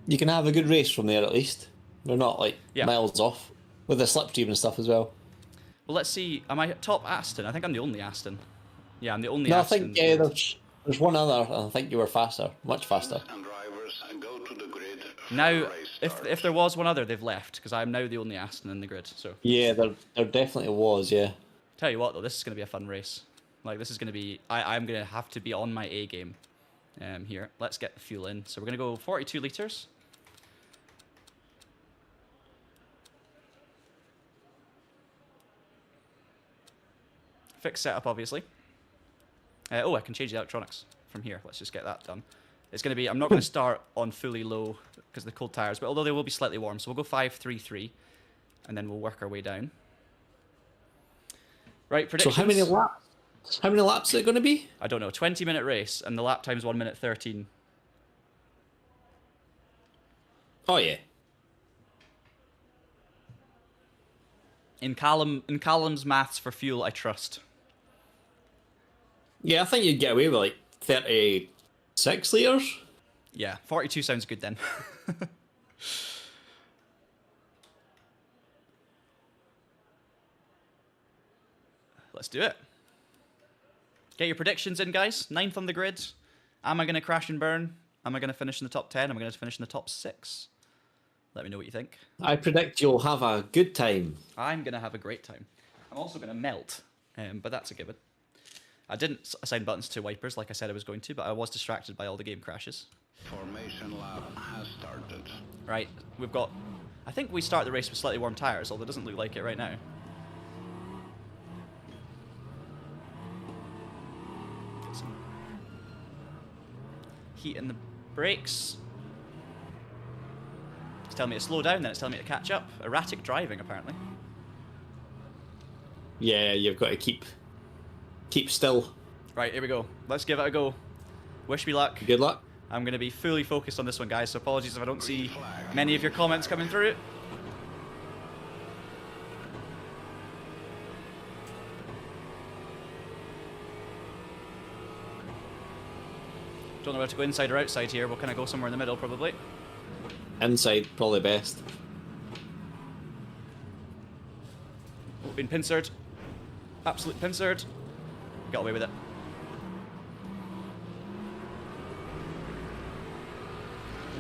You can have a good race from there at least. They're not like Yeah. miles off with the slipstream and stuff as well. Well, let's see. Am I top Aston? I think I'm the only Aston. Yeah, I'm the only No, I Aston. think there's one other, and I think you were faster, much faster. And drivers go to the grid for Now, race if start. there was one other, they've left because I'm now the only Aston in the grid. So Yeah, there definitely was, yeah. tell you what though, this is going to be a fun race. Like this is going to be, I'm going to have to be on my A game. Here, let's get the fuel in. So we're going to go 42 liters. Fixed setup, obviously. Oh, I can change the electronics from here. Let's just get that done. It's going to be, I'm not going to start on fully low because of the cold tires, but although they will be slightly warm. So we'll go 533 and then we'll work our way down. Right, So predictions. how many laps? How many laps is it going to be? I don't know, 20-minute race and the lap time's 1 minute 13. Oh yeah. In Callum's maths for fuel, I trust. Yeah, I think you'd get away with like 36 litres. Yeah, 42 sounds good then. Let's do it. Get your predictions in, guys. 9th on the grid. Am I going to crash and burn? Am I going to finish in the top 10? Am I going to finish in the top 6? Let me know what you think. I predict you'll have a good time. I'm going to have a great time. I'm also going to melt, but that's a given. I didn't assign buttons to wipers like I said I was going to, but I was distracted by all the game crashes. Formation lap has started. Right, we've got... I think we start the race with slightly warm tyres, although it doesn't look like it right now. Get some heat in the brakes. It's telling me to slow down, then it's telling me to catch up. Erratic driving, apparently. Yeah, you've got to keep still. Right, here we go. Let's give it a go. Wish me luck. Good luck. I'm going to be fully focused on this one, guys, so apologies if I don't see many of your comments coming through. Don't know whether to go inside or outside here. We'll kind of go somewhere in the middle, probably. Inside, probably best. Been pincered. Absolute pincered. Got away with it.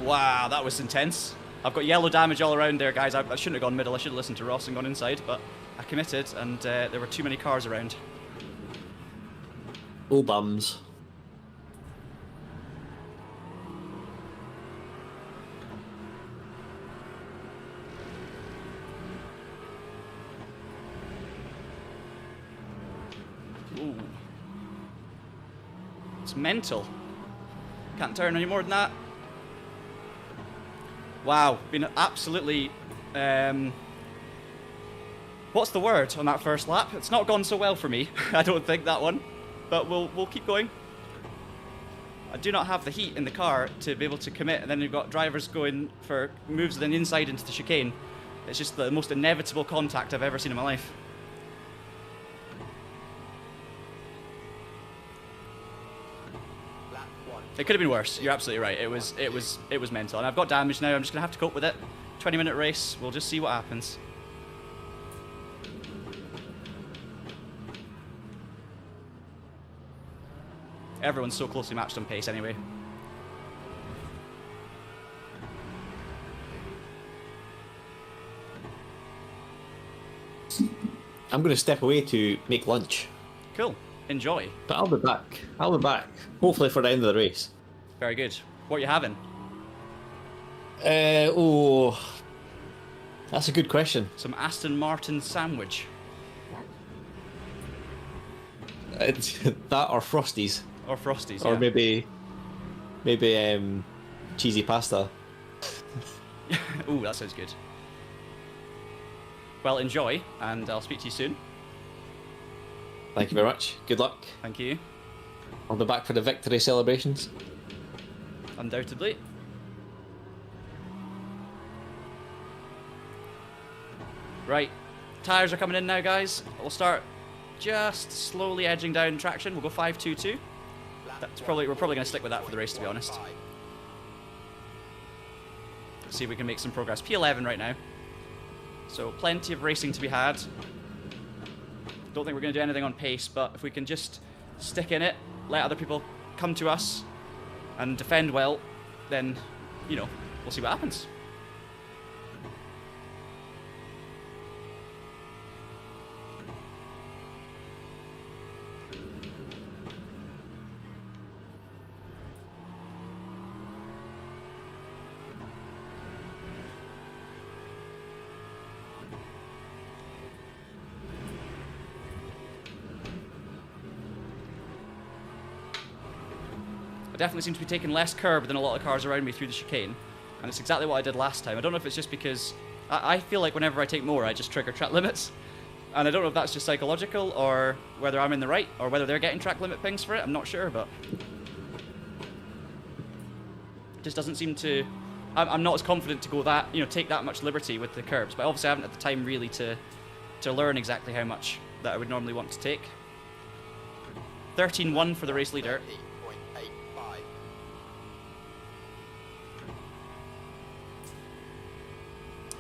Wow, that was intense. I've got yellow damage all around there, guys. I shouldn't have gone middle. I should have listened to Ross and gone inside, but I committed, and there were too many cars around. Oh, bums. Ooh. It's mental. Can't turn any more than that. Wow, been absolutely... what's the word on that first lap? It's not gone so well for me. I don't think, that one. But we'll keep going. I do not have the heat in the car to be able to commit, and then you've got drivers going for moves then inside into the chicane. It's just the most inevitable contact I've ever seen in my life. Lap 1. It could have been worse. You're absolutely right. It was mental. And I've got damage now. I'm just going to have to cope with it. 20-minute race. We'll just see what happens. Everyone's so closely matched on pace anyway. I'm going to step away to make lunch. Cool. Enjoy. But I'll be back. I'll be back. Hopefully for the end of the race. Very good. What are you having? Oh, that's a good question. Some Aston Martin sandwich. It's that or Frosties. Or Frosties, Or yeah. maybe cheesy pasta. Ooh, that sounds good. Well, enjoy, and I'll speak to you soon. Thank you very much. Good luck. Thank you. I'll be back for the victory celebrations. Undoubtedly. Right, tyres are coming in now, guys. We'll start just slowly edging down traction. We'll go 5.22. We're probably going to stick with that for the race, to be honest. Let's see if we can make some progress. P11 right now. So plenty of racing to be had. Don't think we're going to do anything on pace, but if we can just stick in it, let other people come to us and defend well, then, you know, we'll see what happens. I definitely seem to be taking less curb than a lot of cars around me through the chicane, and it's exactly what I did last time. I don't know if it's just because I feel like whenever I take more, I just trigger track limits, and I don't know if that's just psychological or whether I'm in the right or whether they're getting track limit pings for it. I'm not sure, but it just doesn't seem to. I'm not as confident to go that, you know, take that much liberty with the curbs, but obviously I haven't had the time really to learn exactly how much that I would normally want to take. 13.1 for the race leader.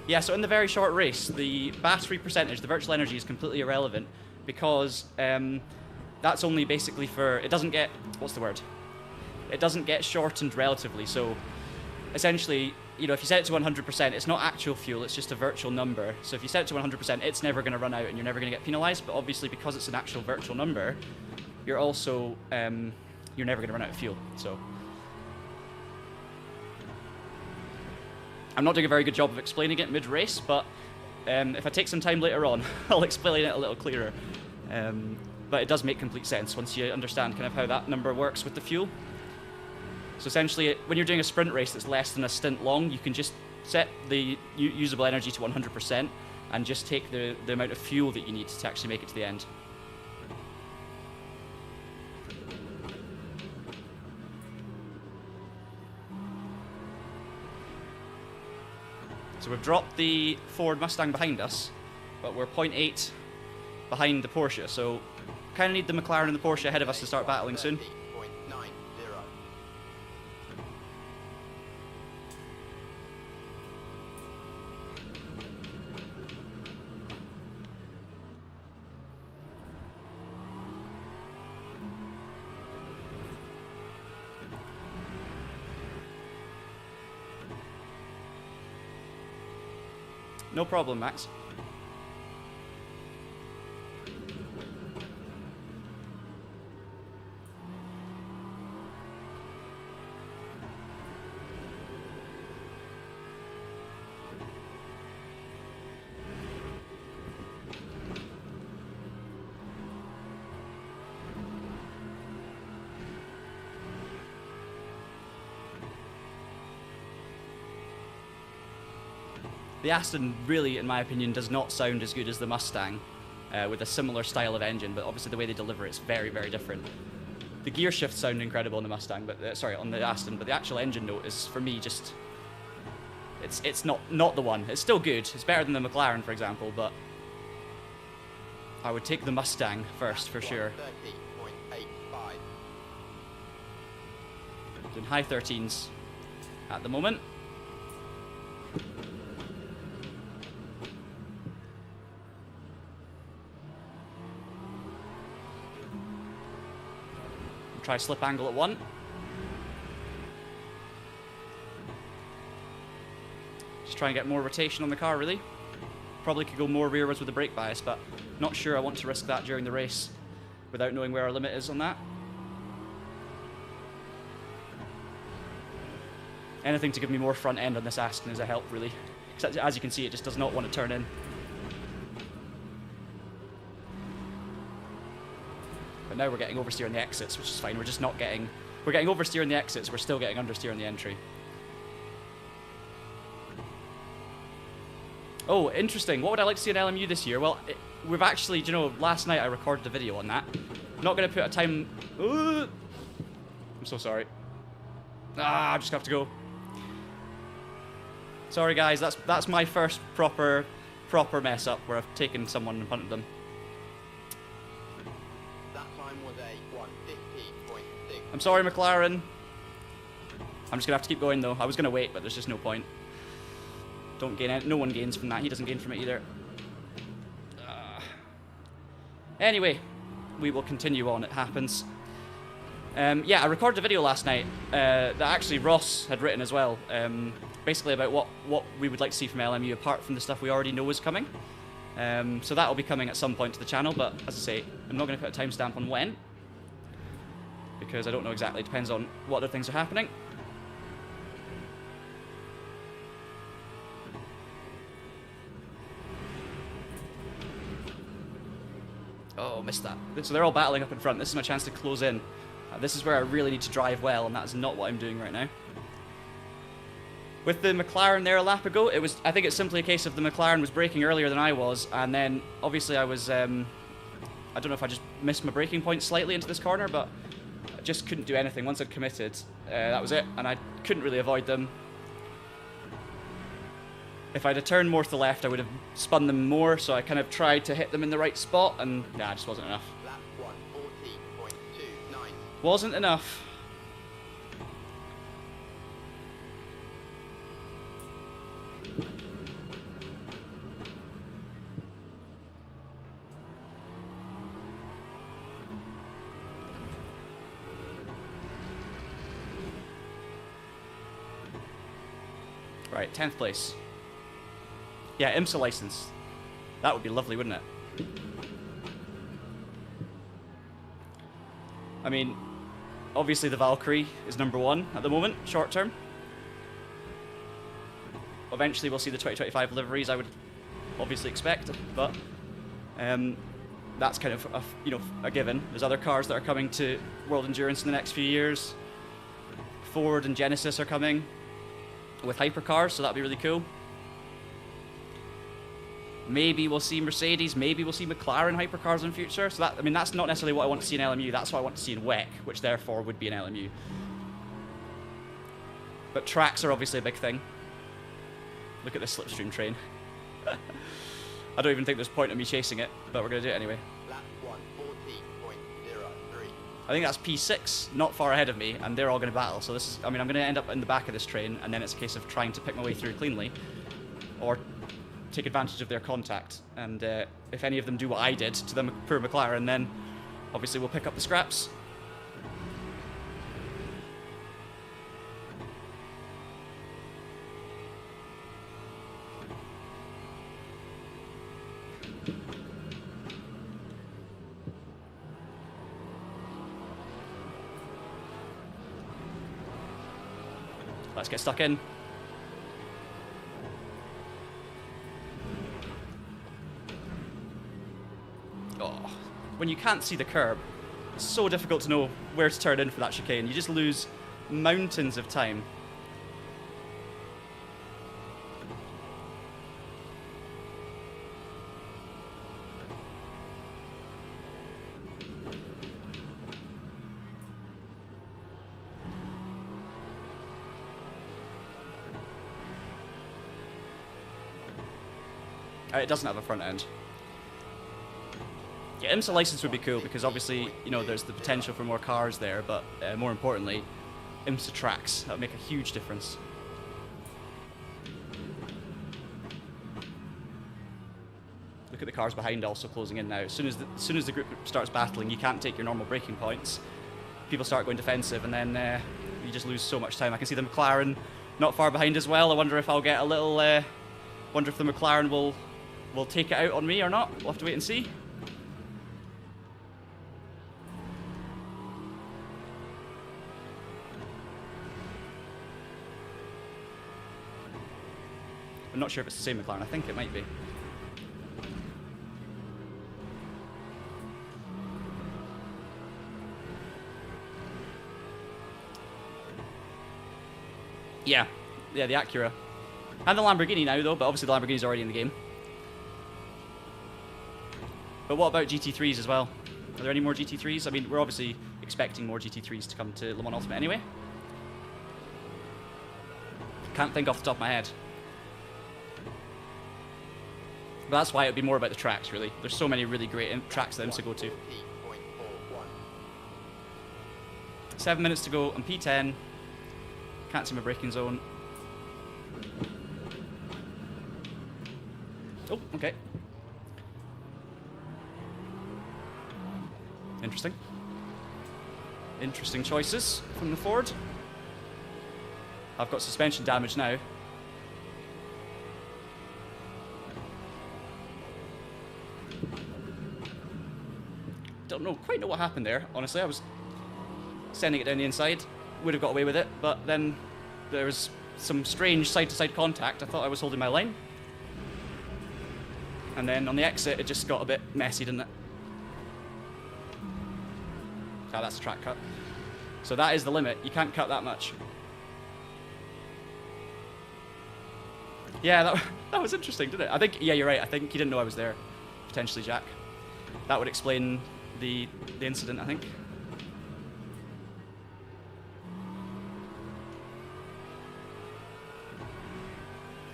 Yeah, so in the very short race, the battery percentage, the virtual energy, is completely irrelevant because that's only basically for, it doesn't get, what's the word? It doesn't get shortened relatively. So essentially, you know, if you set it to 100%, it's not actual fuel, it's just a virtual number. So if you set it to 100%, it's never going to run out and you're never going to get penalized. But obviously, because it's an actual virtual number, you're also, you're never going to run out of fuel. So I'm not doing a very good job of explaining it mid-race, but if I take some time later on, I'll explain it a little clearer. But it does make complete sense once you understand kind of how that number works with the fuel. So essentially, when you're doing a sprint race that's less than a stint long, you can just set the usable energy to 100% and just take the amount of fuel that you need to actually make it to the end. So we've dropped the Ford Mustang behind us, but we're 0.8 behind the Porsche, so kind of need the McLaren and the Porsche ahead of us to start battling soon. No problem, Max. The Aston really, in my opinion, does not sound as good as the Mustang with a similar style of engine, but obviously the way they deliver it's very, very different. The gear shifts sound incredible on the Mustang, but sorry, on the Aston, but the actual engine note is, for me, just it's not the one. It's still good. It's better than the McLaren, for example, but I would take the Mustang first for sure. Doing high 13s at the moment. Try slip angle at 1. Just try and get more rotation on the car, really. Probably could go more rearwards with the brake bias, but not sure I want to risk that during the race without knowing where our limit is on that. Anything to give me more front end on this Aston is a help, really. Because as you can see, it just does not want to turn in. But now we're getting oversteer on the exits, which is fine. We're just not getting... We're getting oversteer on the exits, we're still getting understeer on the entry. Oh, interesting. What would I like to see in LMU this year? Well, we've actually, you know, last night I recorded a video on that. Not going to put a time... I'm so sorry. I just have to go. Sorry, guys. That's my first proper mess up where I've taken someone and punted them. That time was a 1:15.6. I'm sorry, McLaren. I'm just going to have to keep going, though. I was going to wait, but there's just no point. Don't gain any, no one gains from that. He doesn't gain from it either. Anyway, we will continue on. It happens. Yeah, I recorded a video last night that actually Ross had written as well. Basically about what we would like to see from LMU apart from the stuff we already know is coming. So that will be coming at some point to the channel, but as I say, I'm not going to put a timestamp on when, because I don't know exactly. It depends on what other things are happening. Oh, missed that. So they're all battling up in front. This is my chance to close in. This is where I really need to drive well, and that is not what I'm doing right now. With the McLaren there a lap ago, I think it's simply a case of the McLaren was braking earlier than I was, and then obviously I was, I don't know if I just missed my braking point slightly into this corner, but I just couldn't do anything. Once I'd committed, that was it, and I couldn't really avoid them. If I'd have turned more to the left, I would have spun them more, so I kind of tried to hit them in the right spot, and nah, it just wasn't enough. Lap 1:14.29. Wasn't enough. Right, 10th place. Yeah, IMSA license. That would be lovely, wouldn't it? I mean, obviously the Valkyrie is #1 at the moment, short term. Eventually we'll see the 2025 liveries, I would obviously expect, but that's kind of a given. There's other cars that are coming to World Endurance in the next few years. Ford and Genesis are coming with hypercars, so that'd be really cool. Maybe we'll see Mercedes, maybe we'll see McLaren hypercars in future. So that, I mean, that's not necessarily what I want to see in LMU. That's what I want to see in WEC, which therefore would be in LMU. But tracks are obviously a big thing. Look at this slipstream train. I don't even think there's point in me chasing it, but we're going to do it anyway. Lap 1:14.03. I think that's P6, not far ahead of me, and they're all going to battle. So this is, I mean, I'm going to end up in the back of this train, and then it's a case of trying to pick my way through cleanly, or take advantage of their contact. And if any of them do what I did to the poor McLaren, then obviously we'll pick up the scraps. Let's get stuck in. Oh, when you can't see the curb, it's so difficult to know where to turn in for that chicane. You just lose mountains of time. It doesn't have a front end. Yeah, IMSA license would be cool because obviously, you know, there's the potential for more cars there, but more importantly, IMSA tracks. That would make a huge difference. Look at the cars behind also closing in now. As soon as the group starts battling, you can't take your normal braking points. People start going defensive, and then you just lose so much time. I can see the McLaren not far behind as well. I wonder if I'll get a little... wonder if the McLaren will take it out on me or not. We'll have to wait and see. I'm not sure if it's the same McLaren. I think it might be. Yeah, the Acura. And the Lamborghini now, though, but obviously the Lamborghini's already in the game. But what about GT3s as well? Are there any more GT3s? I mean, we're obviously expecting more GT3s to come to Le Mans Ultimate anyway. Can't think off the top of my head. But that's why it would be more about the tracks, really. There's so many really great tracks for them to go to. 140.41. 7 minutes to go on P10. Can't see my braking zone. Oh, okay. Interesting. Interesting choices from the Ford. I've got suspension damage now. Don't quite know what happened there, honestly. I was sending it down the inside. Would have got away with it, but then there was some strange side-to-side contact. I thought I was holding my line. And then on the exit, it just got a bit messy, didn't it? Ah, that's a track cut. So that is the limit. You can't cut that much. Yeah, that was interesting, didn't it? I think, yeah, you're right. I think he didn't know I was there, potentially, Jack. That would explain the incident, I think.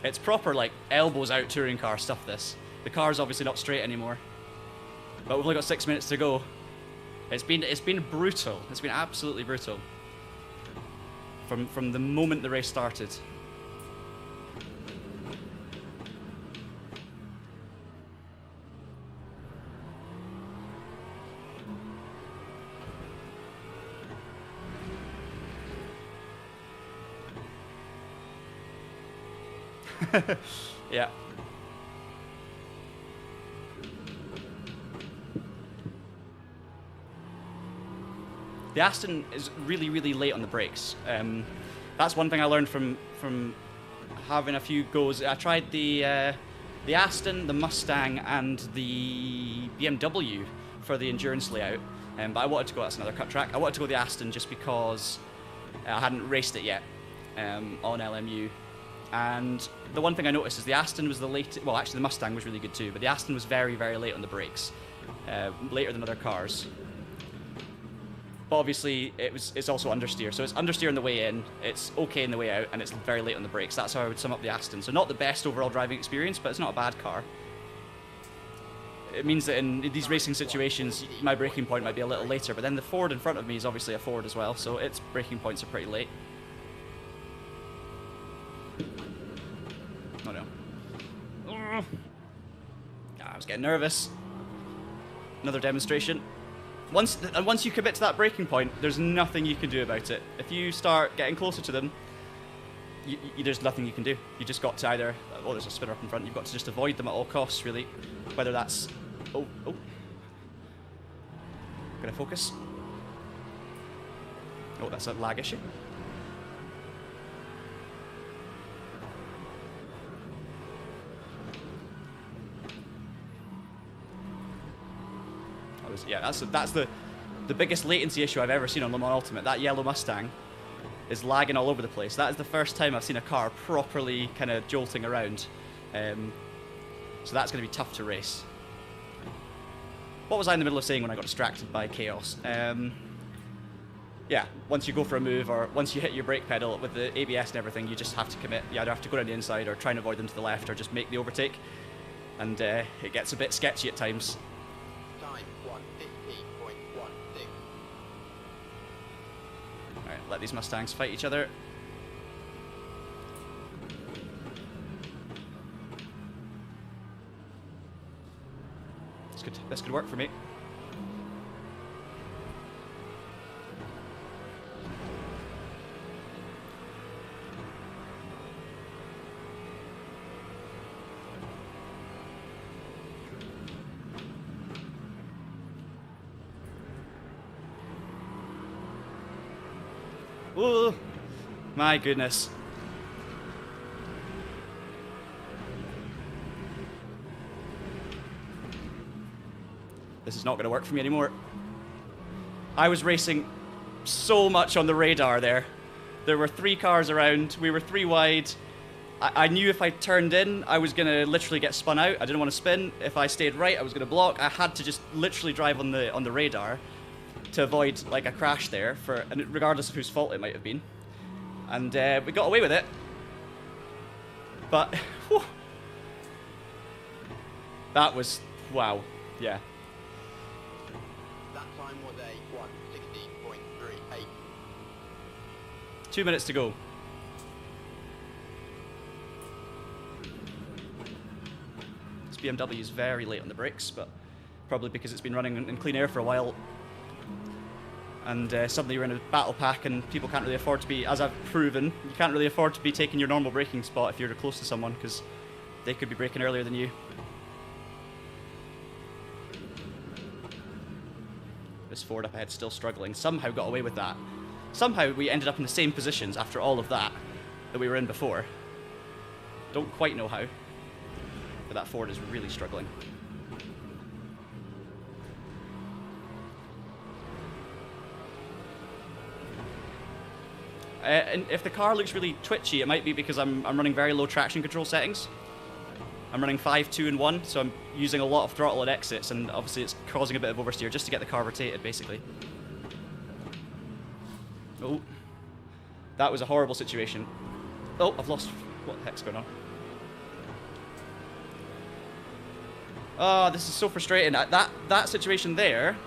It's proper, like, elbows out touring car stuff, this. The car's obviously not straight anymore. But we've only got 6 minutes to go. It's been brutal. It's been absolutely brutal. From the moment the race started. Yeah. The Aston is really, really late on the brakes. That's one thing I learned from having a few goes. I tried the Aston, the Mustang, and the BMW for the endurance layout. But I wanted to go. That's another cut track. I wanted to go the Aston just because I hadn't raced it yet on LMU. And the one thing I noticed is the Aston was the latest. Well, actually, the Mustang was really good too, but the Aston was very, very late on the brakes, later than other cars. But obviously, it's also understeer. So it's understeer on the way in, it's okay in the way out, and it's very late on the brakes. That's how I would sum up the Aston. So not the best overall driving experience, but it's not a bad car. It means that in these racing situations, my braking point might be a little later, but then the Ford in front of me is obviously a Ford as well, so its braking points are pretty late. Oh no. I was getting nervous. Another demonstration. Once you commit to that braking point, there's nothing you can do about it. If you start getting closer to them, there's nothing you can do. You just got to either... Oh, there's a spinner up in front. You've got to just avoid them at all costs, really. Whether that's... Oh. Gonna focus. Oh, that's a lag issue. Yeah, that's the biggest latency issue I've ever seen on Le Mans Ultimate. That yellow Mustang is lagging all over the place. That is the first time I've seen a car properly kind of jolting around. So that's going to be tough to race. What was I in the middle of saying when I got distracted by chaos? Yeah, once you go for a move or once you hit your brake pedal with the ABS and everything, you just have to commit. You either have to go down the inside or try and avoid them to the left or just make the overtake. And it gets a bit sketchy at times. Time 150.16. Alright, let these Mustangs fight each other. This could work for me. Ooh, my goodness. This is not going to work for me anymore. I was racing so much on the radar there. There were 3 cars around, we were 3 wide, I knew if I turned in, I was going to literally get spun out. I didn't want to spin. If I stayed right, I was going to block. I had to just literally drive on the radar to avoid like a crash there, and regardless of whose fault it might have been. And we got away with it. But whew, that was wow. Yeah. That time was a 1:16.38. 2 minutes to go. This BMW is very late on the brakes, but probably because it's been running in clean air for a while. And suddenly you're in a battle pack and people can't really afford to be, as I've proven, you can't really afford to be taking your normal braking spot if you're close to someone, because they could be braking earlier than you. This Ford up ahead still struggling. Somehow got away with that. Somehow we ended up in the same positions after all of that we were in before. Don't quite know how, but that Ford is really struggling. And if the car looks really twitchy, it might be because I'm running very low traction control settings. I'm running 5, 2, and 1, so I'm using a lot of throttle at exits, and obviously it's causing a bit of oversteer just to get the car rotated, basically. Oh, that was a horrible situation. Oh, I've lost. What the heck's going on? Oh, this is so frustrating. That situation there,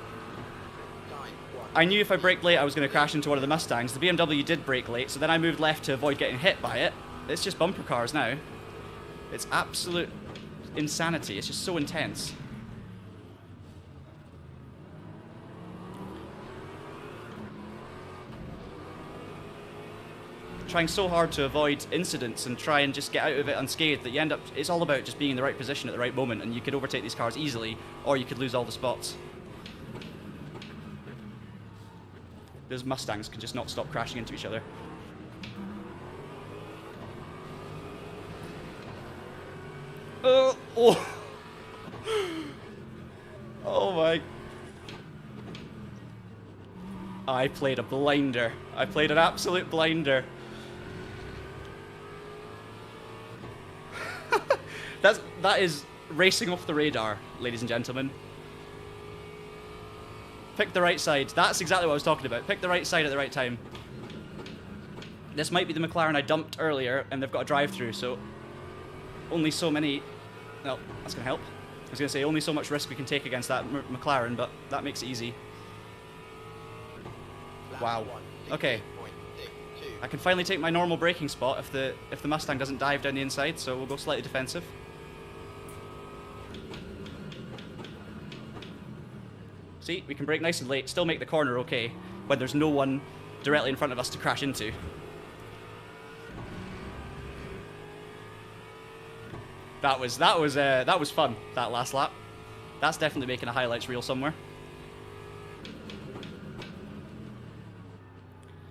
I knew if I braked late I was going to crash into one of the Mustangs. The BMW did brake late, so then I moved left to avoid getting hit by it. It's just bumper cars now. It's absolute insanity. It's just so intense. Trying so hard to avoid incidents and try and just get out of it unscathed that you end up... It's all about just being in the right position at the right moment, and you could overtake these cars easily, or you could lose all the spots. Those Mustangs can just not stop crashing into each other. Oh! Oh my... I played a blinder. I played an absolute blinder. That is racing off the radar, ladies and gentlemen. Pick the right side. That's exactly what I was talking about. Pick the right side at the right time. This might be the McLaren I dumped earlier, and they've got a drive-through, so only so many... No, that's going to help. I was going to say only so much risk we can take against that McLaren, but that makes it easy. Wow. Okay. I can finally take my normal braking spot if the Mustang doesn't dive down the inside, so we'll go slightly defensive. See, we can brake nice and late, still make the corner okay, when there's no one directly in front of us to crash into. That was fun, that last lap. That's definitely making a highlights reel somewhere.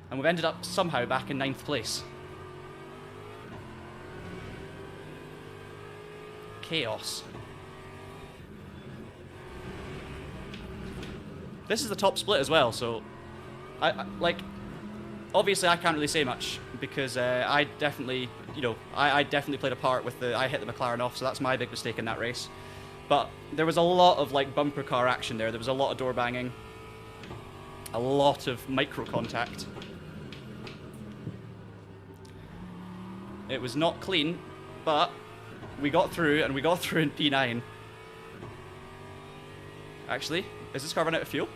And we've ended up somehow back in 9th place. Chaos. This is the top split as well, so like obviously I can't really say much because I definitely, I definitely played a part with I hit the McLaren off, so that's my big mistake in that race. But there was a lot of like bumper car action there. There was a lot of door banging, a lot of micro contact. It was not clean, but we got through, and we got through in P9. Actually, is this car running out of fuel?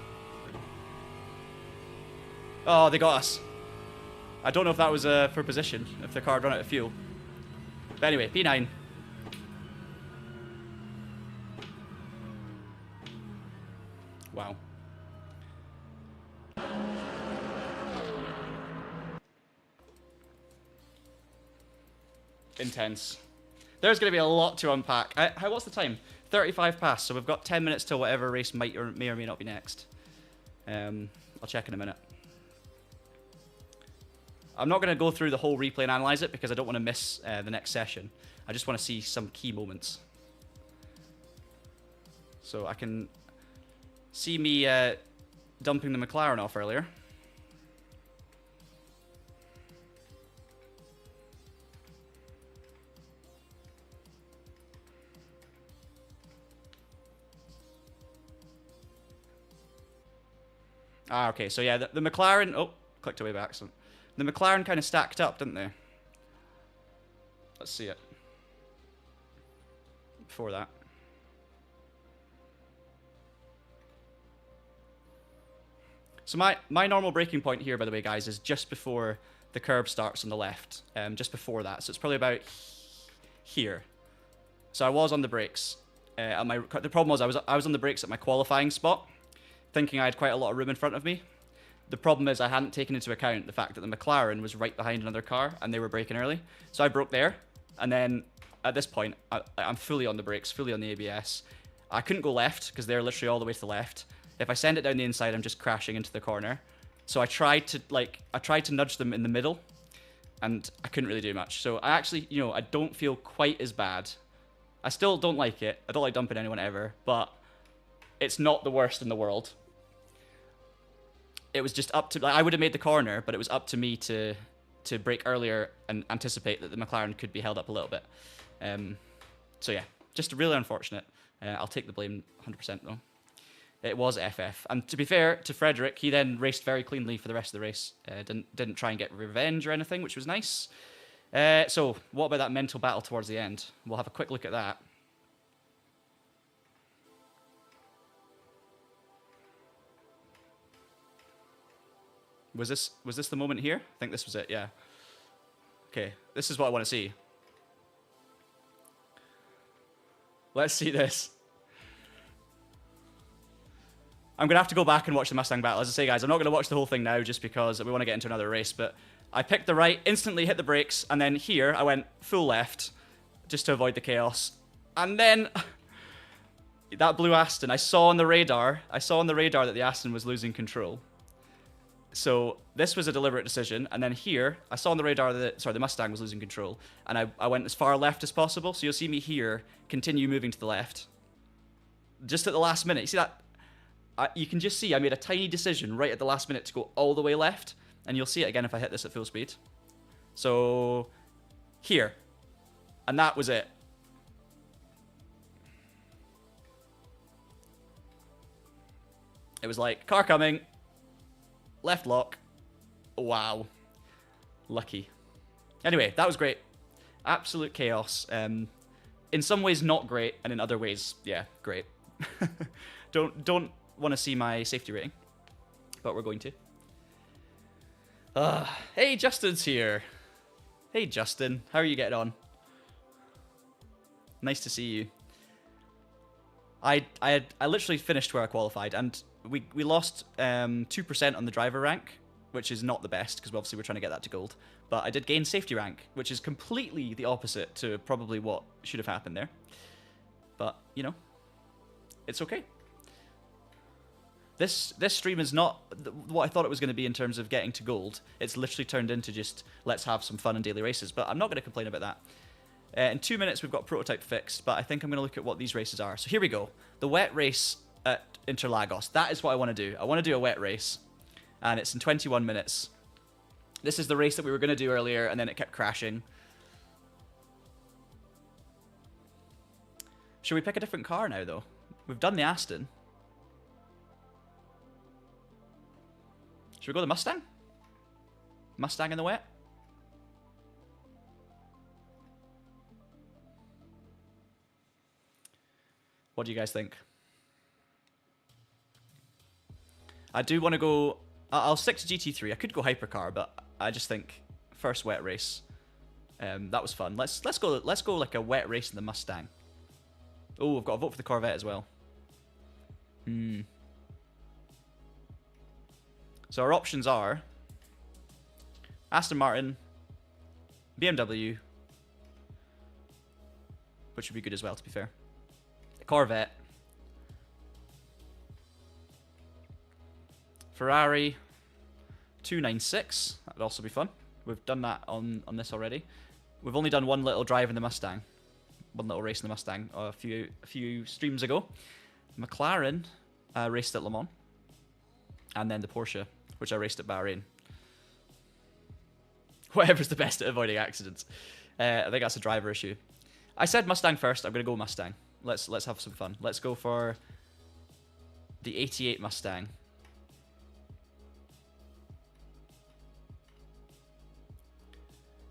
Oh, they got us. I don't know if that was for position, if the car had run out of fuel. But anyway, P9. Wow. Intense. There's going to be a lot to unpack. What's the time? 35 past, so we've got 10 minutes till whatever race may or may not be next. I'll check in a minute. I'm not going to go through the whole replay and analyze it because I don't want to miss the next session. I just want to see some key moments. So I can see me dumping the McLaren off earlier. Ah, okay. So yeah, the McLaren... Oh, clicked away by accident. The McLaren kind of stacked up, didn't they? Let's see it. Before that. So my normal braking point here, by the way, guys, is just before the curb starts on the left. Just before that. So it's probably about here. So I was on the brakes. The problem was I was on the brakes at my qualifying spot, thinking I had quite a lot of room in front of me. The problem is I hadn't taken into account the fact that the McLaren was right behind another car and they were braking early. So I broke there. And then at this point, I'm fully on the brakes, fully on the ABS. I couldn't go left because they're literally all the way to the left. If I send it down the inside, I'm just crashing into the corner. So I tried to nudge them in the middle, and I couldn't really do much. So I actually, I don't feel quite as bad. I still don't like it. I don't like dumping anyone ever, but it's not the worst in the world. It was just up to, I would have made the corner, but it was up to me to brake earlier and anticipate that the McLaren could be held up a little bit. So yeah, just really unfortunate. I'll take the blame 100% though. It was FF. And to be fair to Frederick, he then raced very cleanly for the rest of the race. Didn't try and get revenge or anything, which was nice. So, what about that mental battle towards the end? We'll have a quick look at that. Was this the moment here? I think this was it, yeah. Okay, this is what I want to see. Let's see this. I'm going to have to go back and watch the Mustang battle. As I say, guys, I'm not going to watch the whole thing now just because we want to get into another race, but I picked the right, instantly hit the brakes, and then here I went full left just to avoid the chaos. And then that blue Aston, I saw on the radar that the Aston was losing control. So this was a deliberate decision, and then here, I saw on the radar that, the Mustang was losing control, and I went as far left as possible, so you'll see me here continue moving to the left. Just at the last minute. You see that? You can just see I made a tiny decision right at the last minute to go all the way left, and you'll see it again if I hit this at full speed. So, here. And that was it. It was like, car coming, left lock, wow. Lucky. Anyway, that was great. Absolute chaos. In some ways not great, and in other ways, yeah, great. Don't want to see my safety rating, but we're going to. Hey, Justin's here. Hey, Justin, how are you getting on? Nice to see you. I literally finished where I qualified, and we lost 2% on the driver rank, which is not the best because obviously we're trying to get that to gold. But I did gain safety rank, which is completely the opposite to probably what should have happened there. But it's okay. This stream is not what I thought it was going to be in terms of getting to gold. It's literally turned into just, let's have some fun in daily races. But I'm not going to complain about that. In 2 minutes, we've got prototype fixed, but I think I'm going to look at what these races are. So here we go. The wet race at Interlagos. That is what I want to do. I want to do a wet race. And it's in 21 minutes. This is the race that we were going to do earlier, and then it kept crashing. Should we pick a different car now, though? We've done the Aston. Should we go the Mustang? Mustang in the wet? What do you guys think? I do want to go... I'll stick to GT3. I could go hypercar, but I just think first wet race. That was fun. Let's go like a wet race in the Mustang. Oh, I've got to vote for the Corvette as well. So our options are Aston Martin, BMW, which would be good as well, to be fair. Corvette, Ferrari, 296. That'd also be fun. We've done that on this already. We've only done one little drive in the Mustang, one little race in the Mustang a few streams ago. McLaren raced at Le Mans, and then the Porsche, which I raced at Bahrain. Whatever's the best at avoiding accidents. I think that's a driver issue. I said Mustang first. I'm going to go Mustang. Let's have some fun. Let's go for the 88 Mustang.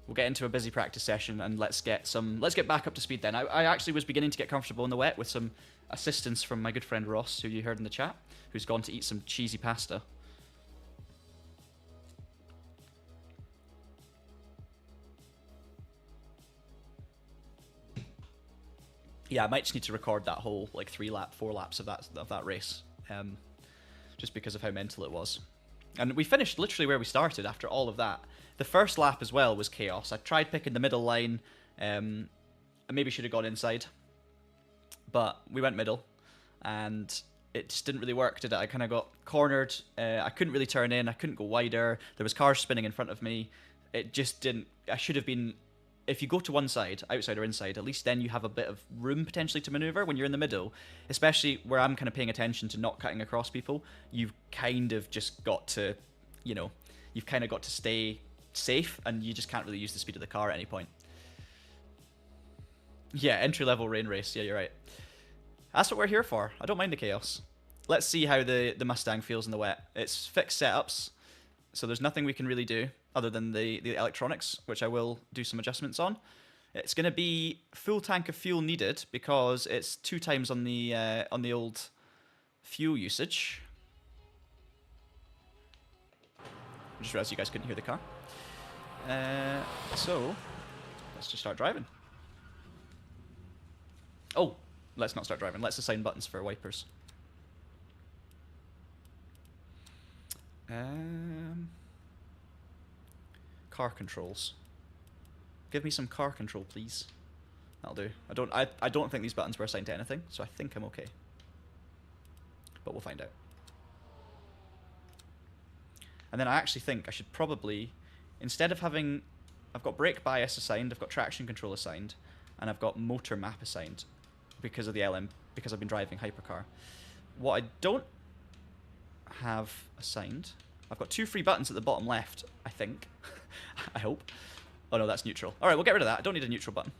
we'll get into a busy practice session and let's get back up to speed then. I actually was beginning to get comfortable in the wet with some assistance from my good friend Ross, who you heard in the chat, who's gone to eat some cheesy pasta. Yeah, I might just need to record that whole like 4 laps of that race, just because of how mental it was. And we finished literally where we started after all of that. The first lap as well was chaos. I tried picking the middle line. I maybe should have gone inside, but we went middle, and it just didn't really work, did it? I kind of got cornered. I couldn't really turn in. I couldn't go wider. There was cars spinning in front of me. It just didn't. I should have been. If you go to one side, outside or inside, at least then you have a bit of room potentially to maneuver. When you're in the middle, especially where I'm kind of paying attention to not cutting across people, you've kind of just got to, you've kind of got to stay safe, and you just can't really use the speed of the car at any point. Yeah, entry-level rain race. Yeah, you're right. That's what we're here for. I don't mind the chaos. Let's see how the Mustang feels in the wet. It's fixed setups, so there's nothing we can really do other than the electronics, which I will do some adjustments on. It's going to be full tank of fuel needed because it's 2 times on the old fuel usage. I just realized you guys couldn't hear the car. So let's just start driving. Oh, let's not start driving. Let's assign buttons for wipers. Car controls. Give me some car control, please. That'll do. I don't think these buttons were assigned to anything, so I think I'm okay. But we'll find out. And then I actually think I should probably, instead of having, I've got brake bias assigned, I've got traction control assigned, and I've got motor map assigned because of the LM, because I've been driving hypercar. What I don't have assigned, I've got 2 free buttons at the bottom left, I think. I hope. Oh no, that's neutral. Alright, we'll get rid of that. I don't need a neutral button.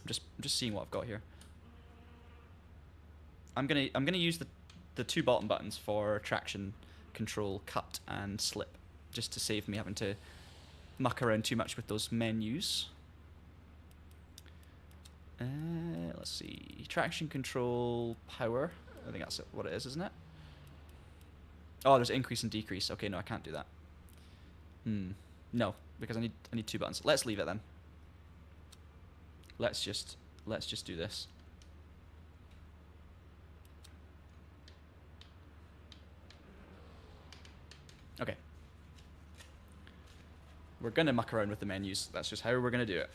I'm just seeing what I've got here. I'm gonna use the 2 bottom buttons for traction control, cut and slip, just to save me having to muck around too much with those menus. Let's see. Traction control power. I think that's what it is, isn't it? Oh, there's increase and decrease. Okay, no, I can't do that. No, because I need 2 buttons. Let's leave it then. Let's just do this. Okay. We're gonna muck around with the menus. That's just how we're gonna do it.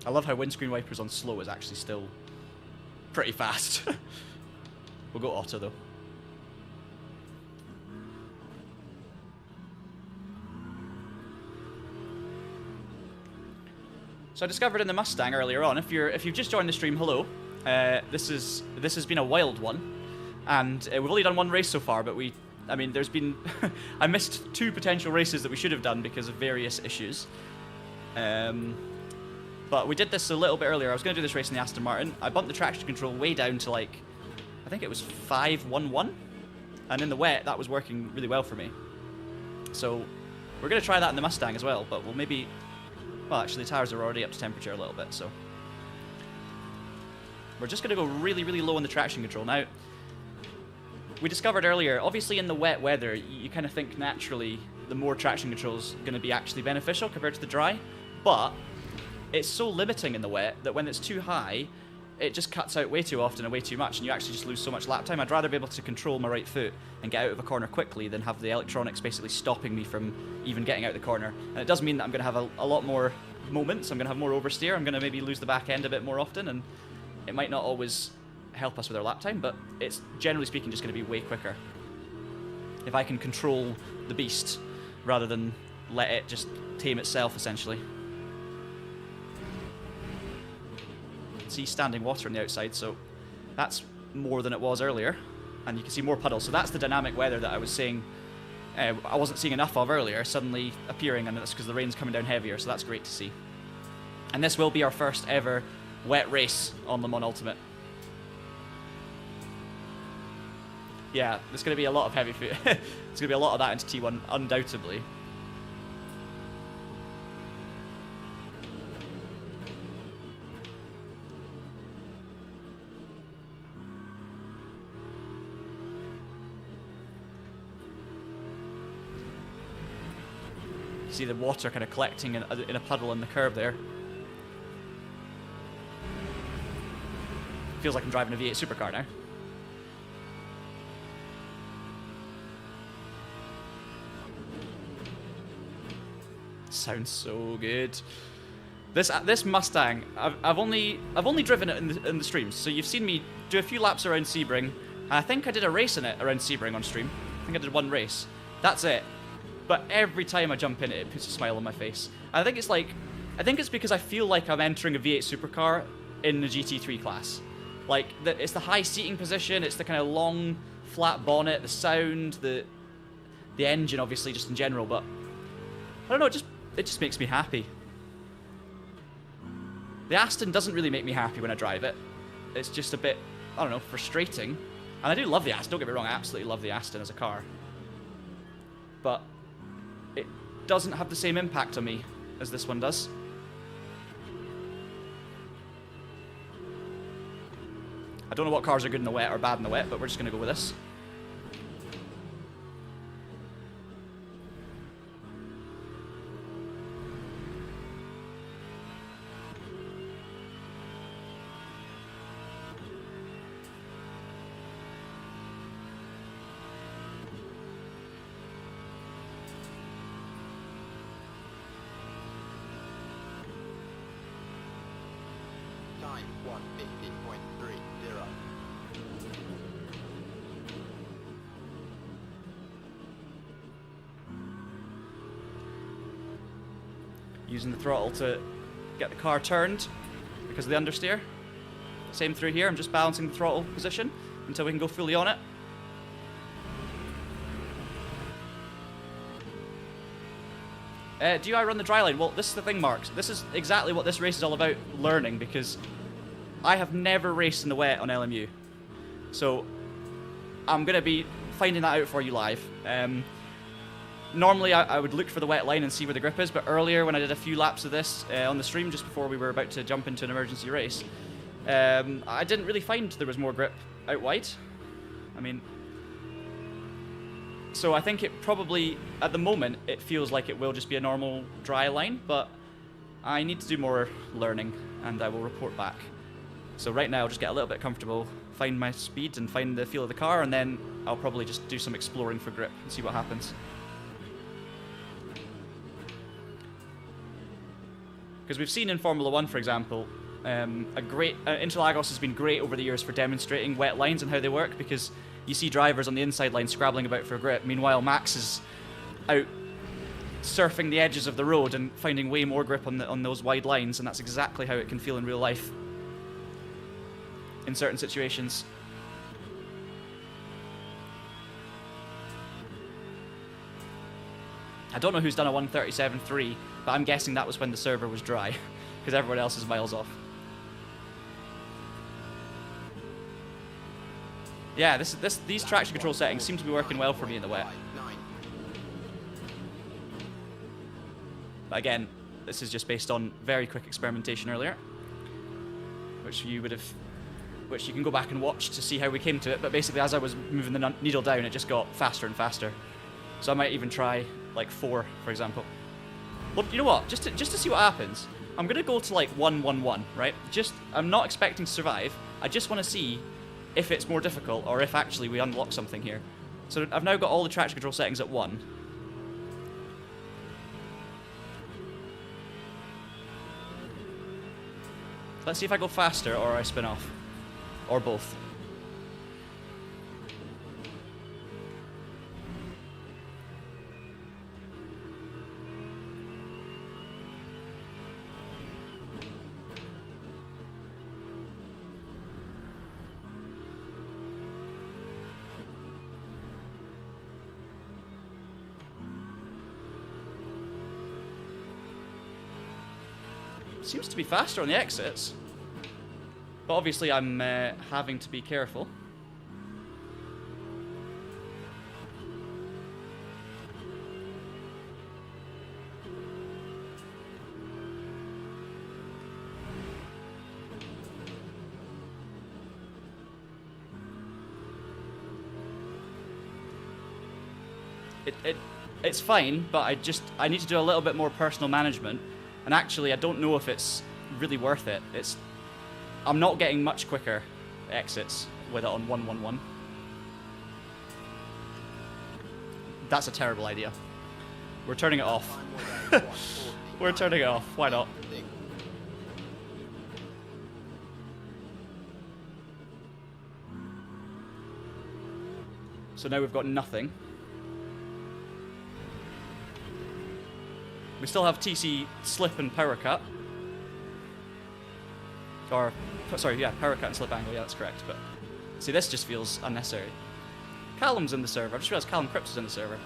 I love how windscreen wipers on slow is actually still pretty fast. We'll go auto though. So I discovered in the Mustang earlier on, if you've just joined the stream, hello. This has been a wild one, and we've only done 1 race so far, but there's been I missed 2 potential races that we should have done because of various issues. But we did this a little bit earlier. I was going to do this race in the Aston Martin. I bumped the traction control way down to like, I think it was 511, and in the wet that was working really well for me. So we're going to try that in the Mustang as well, but we'll maybe, well actually the tires are already up to temperature a little bit, so we're just going to go really, really low on the traction control. Now, we discovered earlier, obviously in the wet weather, you kind of think naturally the more traction control is going to be actually beneficial compared to the dry, but it's so limiting in the wet that when it's too high, it just cuts out way too often and way too much, and you actually just lose so much lap time. I'd rather be able to control my right foot and get out of a corner quickly than have the electronics basically stopping me from even getting out of the corner. And it does mean that I'm going to have a lot more moments. I'm going to have more oversteer. I'm going to maybe lose the back end a bit more often, and it might not always help us with our lap time, but it's generally speaking just going to be way quicker if I can control the beast rather than let it just tame itself, essentially. See standing water on the outside, so that's more than it was earlier, and you can see more puddles. So that's the dynamic weather that I was saying I wasn't seeing enough of earlier, suddenly appearing, and that's because the rain's coming down heavier, so that's great to see. And this will be our first ever wet race on Le Mans Ultimate. Yeah, there's going to be a lot of heavy foot. There's going to be a lot of that into T1, undoubtedly. See the water kind of collecting in a puddle in the curve there. Feels like I'm driving a V8 supercar now. Sounds so good. This Mustang, I've only driven it in the streams. So you've seen me do a few laps around Sebring, and I think I did a race in it around Sebring on stream. I think I did one race. That's it. But every time I jump in it, it puts a smile on my face. I think it's because I feel like I'm entering a V8 supercar in the GT3 class. Like, it's the high seating position, it's the kind of long, flat bonnet, the sound, the engine, obviously, just in general, but I don't know, it just makes me happy. The Aston doesn't really make me happy when I drive it. It's just a bit, I don't know, frustrating. And I do love the Aston, don't get me wrong, I absolutely love the Aston as a car. But it doesn't have the same impact on me as this one does. I don't know what cars are good in the wet or bad in the wet, but we're just going to go with this. Time 150.30. Using the throttle to get the car turned because of the understeer. Same through here, I'm just balancing the throttle position until we can go fully on it. Do I run the dry line? Well, this is the thing, Mark. This is exactly what this race is all about, learning, because I have never raced in the wet on LMU. So I'm going to be finding that out for you live. Normally I would look for the wet line and see where the grip is, but earlier when I did a few laps of this on the stream just before we were about to jump into an emergency race, I didn't really find there was more grip out wide. I mean, so I think it probably, at the moment, it feels like it will just be a normal dry line, but I need to do more learning and I will report back. So right now I'll just get a little bit comfortable, find my speed and find the feel of the car, and then I'll probably just do some exploring for grip and see what happens. Because we've seen in Formula 1, for example, Interlagos has been great over the years for demonstrating wet lines and how they work, because you see drivers on the inside line scrabbling about for grip. Meanwhile, Max is out surfing the edges of the road and finding way more grip on those wide lines, and that's exactly how it can feel in real life in certain situations. I don't know who's done a 137.3, but I'm guessing that was when the server was dry, because everyone else is miles off. Yeah, these traction control settings seem to be working well for me in the wet. But again, this is just based on very quick experimentation earlier, which you can go back and watch to see how we came to it. But basically, as I was moving the needle down, it just got faster and faster. So I might even try like 4, for example. Well, you know what? Just to see what happens, I'm gonna go to like 1-1-1, right? I'm not expecting to survive. I just want to see if it's more difficult or if actually we unlock something here. So I've now got all the traction control settings at 1. Let's see if I go faster or I spin off. Or both. Seems to be faster on the exits. But obviously I'm having to be careful. It's fine, but I need to do a little bit more personal management, and actually I don't know if it's really worth it. I'm not getting much quicker exits with it on 111. That's a terrible idea. We're turning it off. We're turning it off. Why not? So now we've got nothing. We still have TC slip and power cut. Or, sorry, yeah, power cut and slip angle, yeah, that's correct. But see, this just feels unnecessary. Callum's in the server. I just realized Callum Cripps is in the server.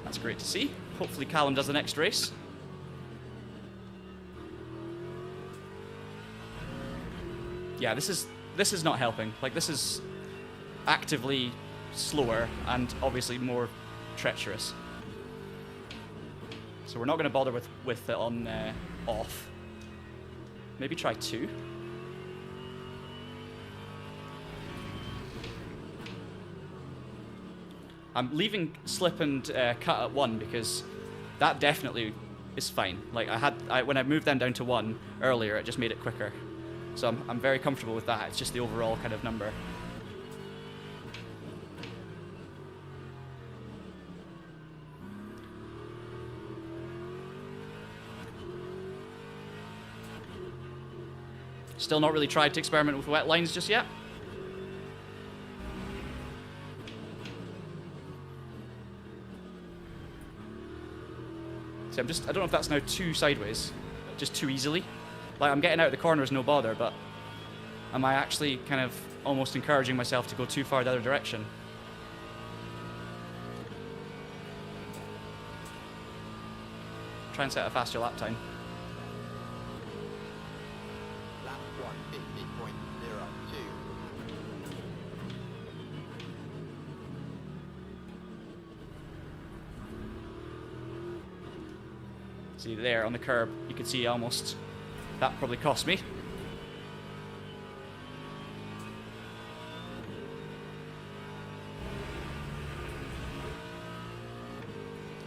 That's great to see. Hopefully Callum does the next race. Yeah, this is not helping. Like, this is actively slower and obviously more treacherous. So we're not going to bother with it on off. Maybe try 2. I'm leaving slip and cut at 1 because that definitely is fine. Like when I moved them down to 1 earlier, it just made it quicker. So I'm very comfortable with that. It's just the overall kind of number. Still not really tried to experiment with wet lines just yet. See, I don't know if that's now too sideways, just too easily. Like, I'm getting out of the corners, no bother, but am I actually kind of almost encouraging myself to go too far the other direction? Try and set a faster lap time. Lap 150.02. See there on the curb, you can see almost, that probably cost me.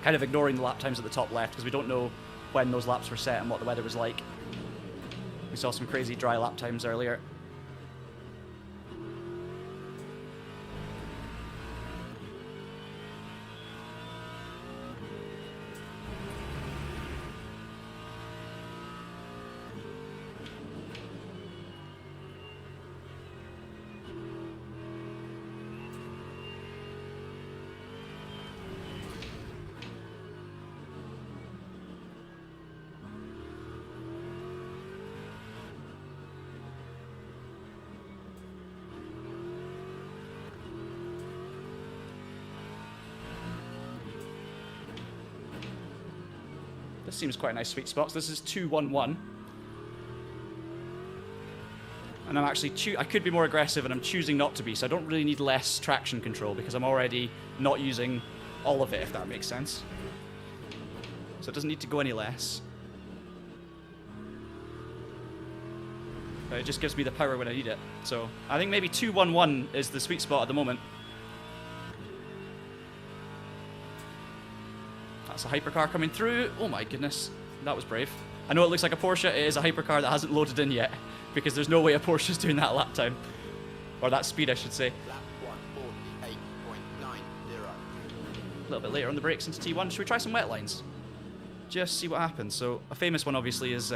Kind of ignoring the lap times at the top left because we don't know when those laps were set and what the weather was like. We saw some crazy dry lap times earlier. This seems quite a nice sweet spot. So this is 2-1-1. And I'm actually, I could be more aggressive and I'm choosing not to be, so I don't really need less traction control because I'm already not using all of it, if that makes sense. So it doesn't need to go any less. But it just gives me the power when I need it. So I think maybe 2-1-1 is the sweet spot at the moment. That's a hypercar coming through. Oh my goodness, that was brave. I know it looks like a Porsche. It is a hypercar that hasn't loaded in yet because there's no way a Porsche's doing that lap time. Or that speed, I should say. Lap 148.90. A little bit later on the brakes into T1. Should we try some wet lines? Just see what happens. So a famous one obviously is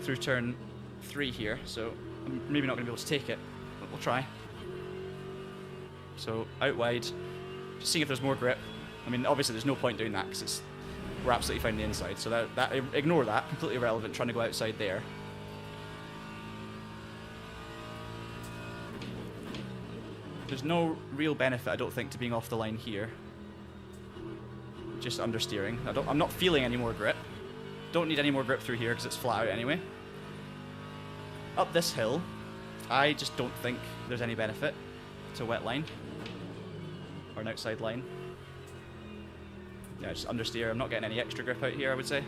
through turn 3 here. So I'm maybe not going to be able to take it, but we'll try. So out wide, just seeing if there's more grip. I mean, obviously there's no point doing that because we're absolutely fine on the inside. So that ignore that, completely irrelevant, trying to go outside there. There's no real benefit, I don't think, to being off the line here. Just understeering. I'm not feeling any more grip. Don't need any more grip through here because it's flat out anyway. up this hill, I just don't think there's any benefit to a wet line or an outside line. Yeah, just understeer. I'm not getting any extra grip out here, I would say.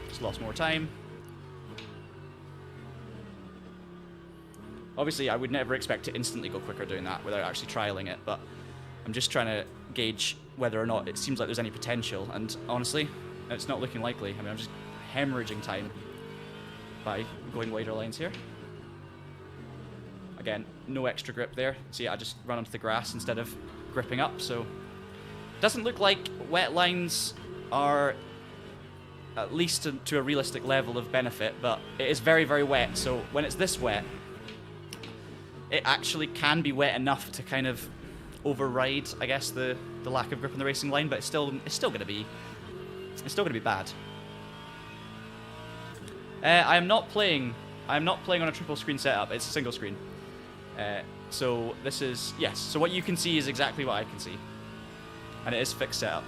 Just lost more time. Obviously, I would never expect to instantly go quicker doing that without actually trialing it, but I'm just trying to gauge whether or not it seems like there's any potential, and honestly, it's not looking likely. I mean, I'm just hemorrhaging time by going wider lines here. Again, no extra grip there. See, I just run onto the grass instead of gripping up, so... Doesn't look like wet lines are at least to a realistic level of benefit, but it is very, very wet, so when it's this wet, it actually can be wet enough to kind of override, I guess, the lack of grip on the racing line, but it's still gonna be bad. I am not playing on a triple screen setup. It's a single screen. So this is, yes. So what you can see is exactly what I can see, and it is fixed setup.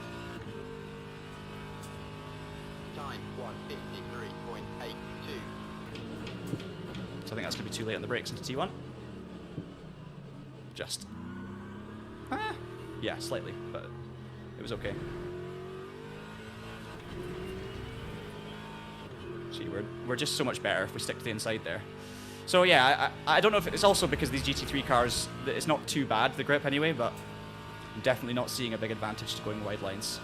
Time 153.82. So I think that's gonna be too late on the brakes into T1. Just. Yeah, slightly, but it was okay. Gee, we're just so much better if we stick to the inside there. So yeah, I don't know if it's also because these GT3 cars, it's not too bad, the grip anyway, but I'm definitely not seeing a big advantage to going wide lines.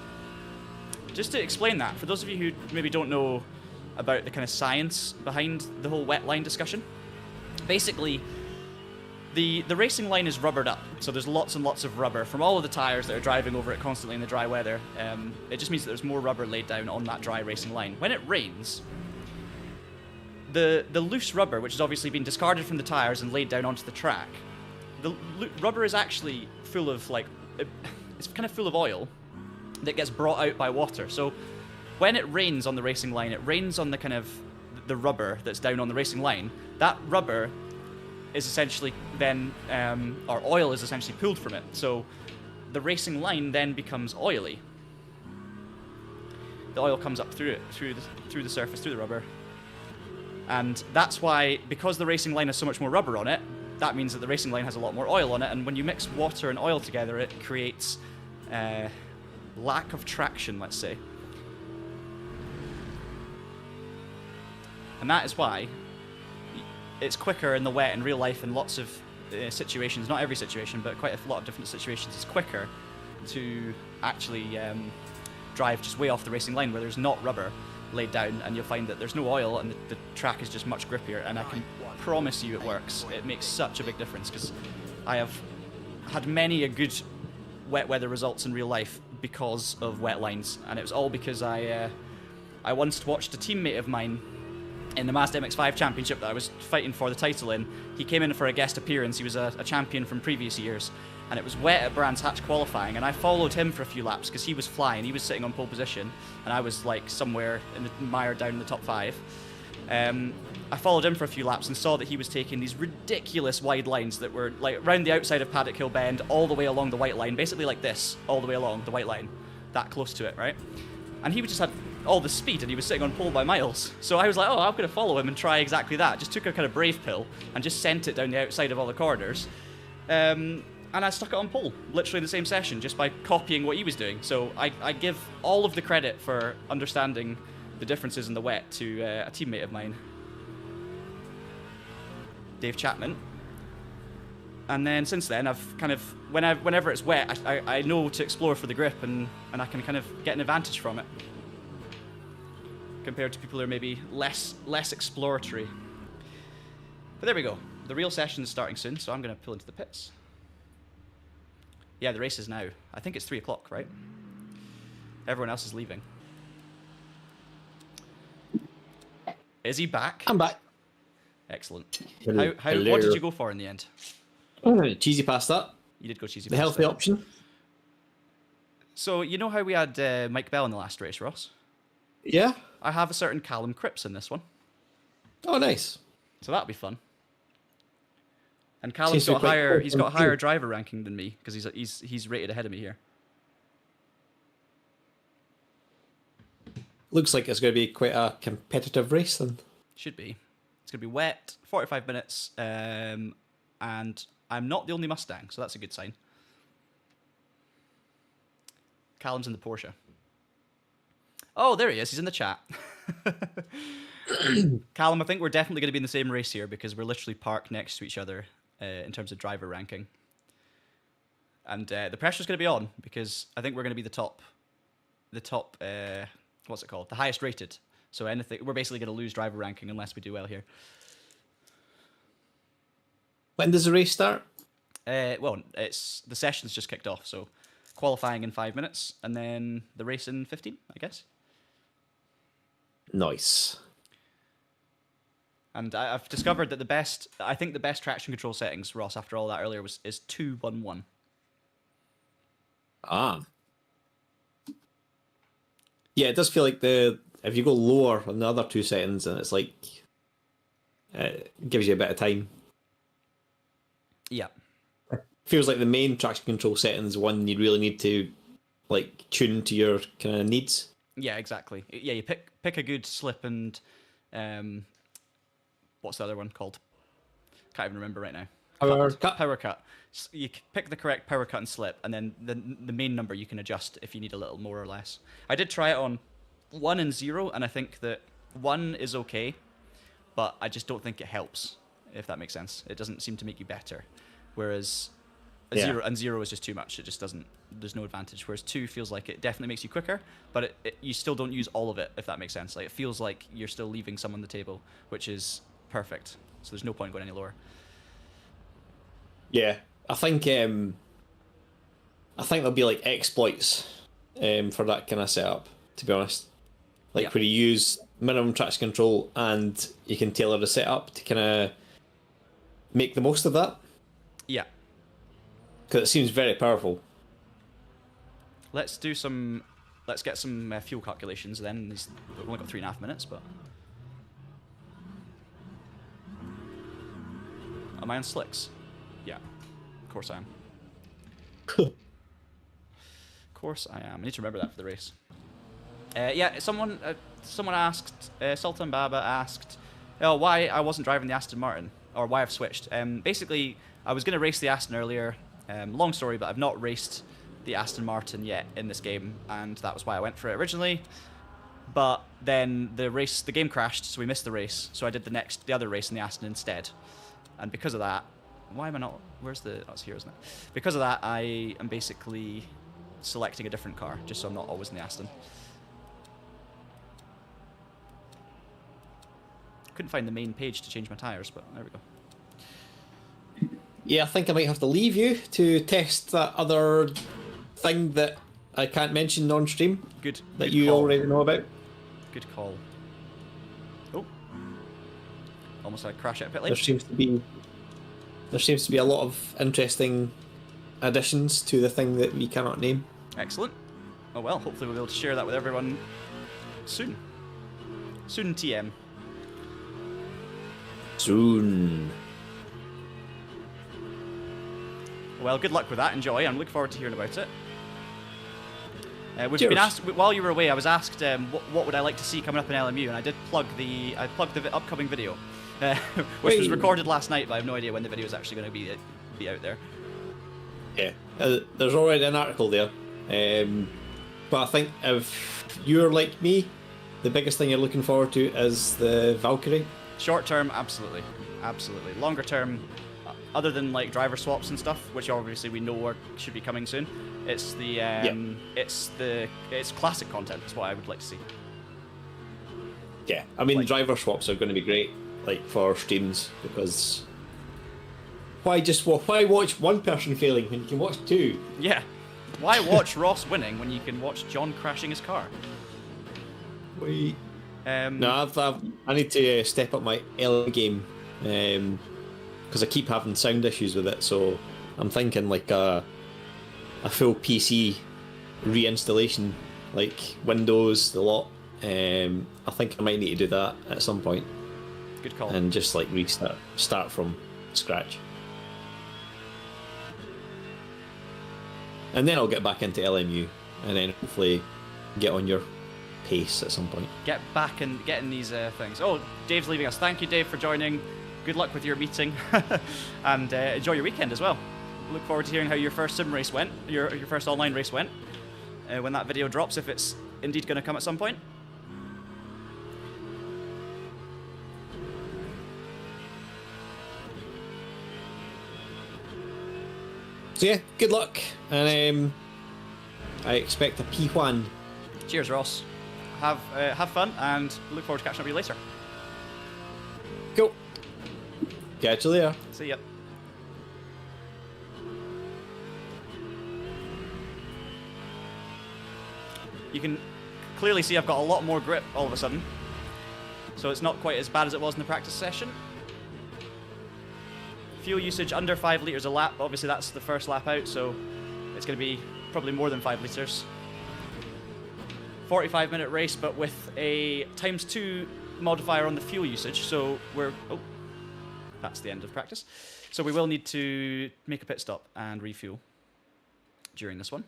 Just to explain that, for those of you who maybe don't know about the kind of science behind the whole wet line discussion, basically, the racing line is rubbered up, so there's lots and lots of rubber from all of the tyres that are driving over it constantly in the dry weather. It just means that there's more rubber laid down on that dry racing line. When it rains, the loose rubber, which has obviously been discarded from the tyres and laid down onto the track, the rubber is actually full of, like, it's kind of full of oil that gets brought out by water. So when it rains on the racing line, it rains on the kind of the rubber that's down on the racing line. That rubber is essentially then, or oil is essentially pulled from it. So the racing line then becomes oily. The oil comes up through it, through the surface, through the rubber. And that's why, because the racing line has so much more rubber on it, that means that the racing line has a lot more oil on it, and when you mix water and oil together, it creates lack of traction, let's say. And that is why it's quicker in the wet in real life in lots of situations, not every situation, but quite a lot of different situations. It's quicker to actually drive just way off the racing line where there's not rubber laid down, and you'll find that there's no oil and the track is just much grippier, and I can promise you it works. It makes such a big difference, because I have had many a good wet weather results in real life because of wet lines, and it was all because I once watched a teammate of mine in the Mazda MX-5 Championship that I was fighting for the title in. He came in for a guest appearance. He was a champion from previous years, and it was wet at Brands Hatch qualifying, and I followed him for a few laps because he was flying. He was sitting on pole position, and I was like somewhere in the mire down in the top 5. I followed him for a few laps and saw that he was taking these ridiculous wide lines that were like around the outside of Paddock Hill Bend, all the way along the white line, basically like this, all the way along the white line, that close to it, right? And he just had all the speed, and he was sitting on pole by miles. So I was like, oh, I'm going to follow him and try exactly that. Just took a kind of brave pill and just sent it down the outside of all the corners. And I stuck it on pole, literally in the same session, just by copying what he was doing. So I give all of the credit for understanding the differences in the wet to a teammate of mine, Dave Chapman. And then since then, I've kind of, whenever it's wet, I know to explore for the grip, and I can kind of get an advantage from it, compared to people who are maybe less exploratory. But there we go. The real session is starting soon, so I'm going to pull into the pits. Yeah, the race is now. I think it's 3 o'clock, right? Everyone else is leaving. Is he back? I'm back. Excellent. Hello. What did you go for in the end? Cheesy pasta. You did go cheesy The pasta. healthy option. So, you know how we had Mike Bell in the last race, Ross? Yeah. I have a certain Callum Cripps in this one. Oh, nice. So that'll be fun. And Callum's Seems to be got quite higher. quick He's and got a higher clean. driver ranking than me because he's rated ahead of me here. Looks like it's going to be quite a competitive race then. Should be. It's going to be wet, 45 minutes, and I'm not the only Mustang, so that's a good sign. Callum's in the Porsche. Oh, there he is. He's in the chat. Callum, I think we're definitely going to be in the same race here because we're literally parked next to each other in terms of driver ranking. And the pressure's going to be on because I think we're going to be the top, what's it called? The highest rated. So we're basically going to lose driver ranking unless we do well here. When does the race start? Well, the session's just kicked off, so qualifying in 5 minutes, and then the race in 15, I guess. Nice. And I've discovered that the best traction control settings, Ross, after all that earlier, is 2-1-1. Ah. Yeah, it does feel like if you go lower on the other two settings, and it's like it gives you a bit of time. Yeah. Feels like the main traction control settings one you really need to like tune to your kind of needs. Yeah, exactly. Yeah, you pick a good slip and what's the other one called? Can't even remember right now. Power cut. Power cut. You pick the correct power cut and slip, and then the main number you can adjust if you need a little more or less. I did try it on 1 and 0, and I think that 1 is okay, but I just don't think it helps, if that makes sense. It doesn't seem to make you better. Whereas zero is just too much. It just doesn't. There's no advantage. Whereas 2 feels like it definitely makes you quicker, but you still don't use all of it, if that makes sense. Like it feels like you're still leaving some on the table, which is perfect. So there's no point going any lower. Yeah, I think there'll be like exploits for that kind of setup. To be honest, like where you use minimum traction control and you can tailor the setup to kind of make the most of that. Yeah. Because it seems very powerful. Let's get some fuel calculations then. We've only got 3.5 minutes, but... Am I on slicks? Yeah. Of course I am. Of course I am. I need to remember that for the race. Someone asked, Sultan Baba asked, why I wasn't driving the Aston Martin, or why I've switched. Basically, I was going to race the Aston earlier. Long story, but I've not raced the Aston Martin yet in this game, and that was why I went for it originally. But then the game crashed, so we missed the race. So I did the other race in the Aston instead. And because of that, why am I not? Where's the? Oh, it's here, isn't it? Because of that, I am basically selecting a different car, just so I'm not always in the Aston. Couldn't find the main page to change my tires, but there we go. Yeah, I think I might have to leave you to test that other thing that I can't mention on-stream. Good. That you already know about. Good call. Oh. Almost had a crash at pit lane. There seems to be a lot of interesting additions to the thing that we cannot name. Excellent. Oh well, hopefully we'll be able to share that with everyone soon. Soon, TM. Soon. Well, good luck with that. Enjoy. I'm looking forward to hearing about it. We've Cheers. been asked while you were away. I was asked what would I like to see coming up in LMU, and I did plugged the upcoming video, which was recorded last night. But I have no idea when the video is actually going to be out there. Yeah, there's already an article there, but I think if you're like me, the biggest thing you're looking forward to is the Valkyrie. Short term, absolutely. Longer term, other than like driver swaps and stuff, which obviously we know should be coming soon. It's it's classic content. That's what I would like to see. Yeah, I mean, driver swaps are going to be great, like for streams, because why watch one person failing when you can watch two? Yeah, why watch Ross winning when you can watch John crashing his car? Wait. No, I need to step up my LA game because I keep having sound issues with it. So I'm thinking like a full PC reinstallation, like Windows, the lot. I think I might need to do that at some point. Good call. And just like start from scratch. And then I'll get back into LMU and then hopefully get on your pace at some point. Get back and get in these things. Oh, Dave's leaving us. Thank you, Dave, for joining. Good luck with your meeting, and enjoy your weekend as well. Look forward to hearing how your first sim race went, your first online race went, when that video drops, if it's indeed going to come at some point. So yeah, good luck, and I expect a P1. Cheers, Ross. Have fun, and look forward to catching up with you later. Cool. Catch you later. See ya. You can clearly see I've got a lot more grip all of a sudden, so it's not quite as bad as it was in the practice session. Fuel usage under 5 litres a lap. Obviously that's the first lap out, so it's going to be probably more than 5 litres. 45-minute race, but with a ×2 modifier on the fuel usage, so we're... Oh, that's the end of practice. So we will need to make a pit stop and refuel during this one.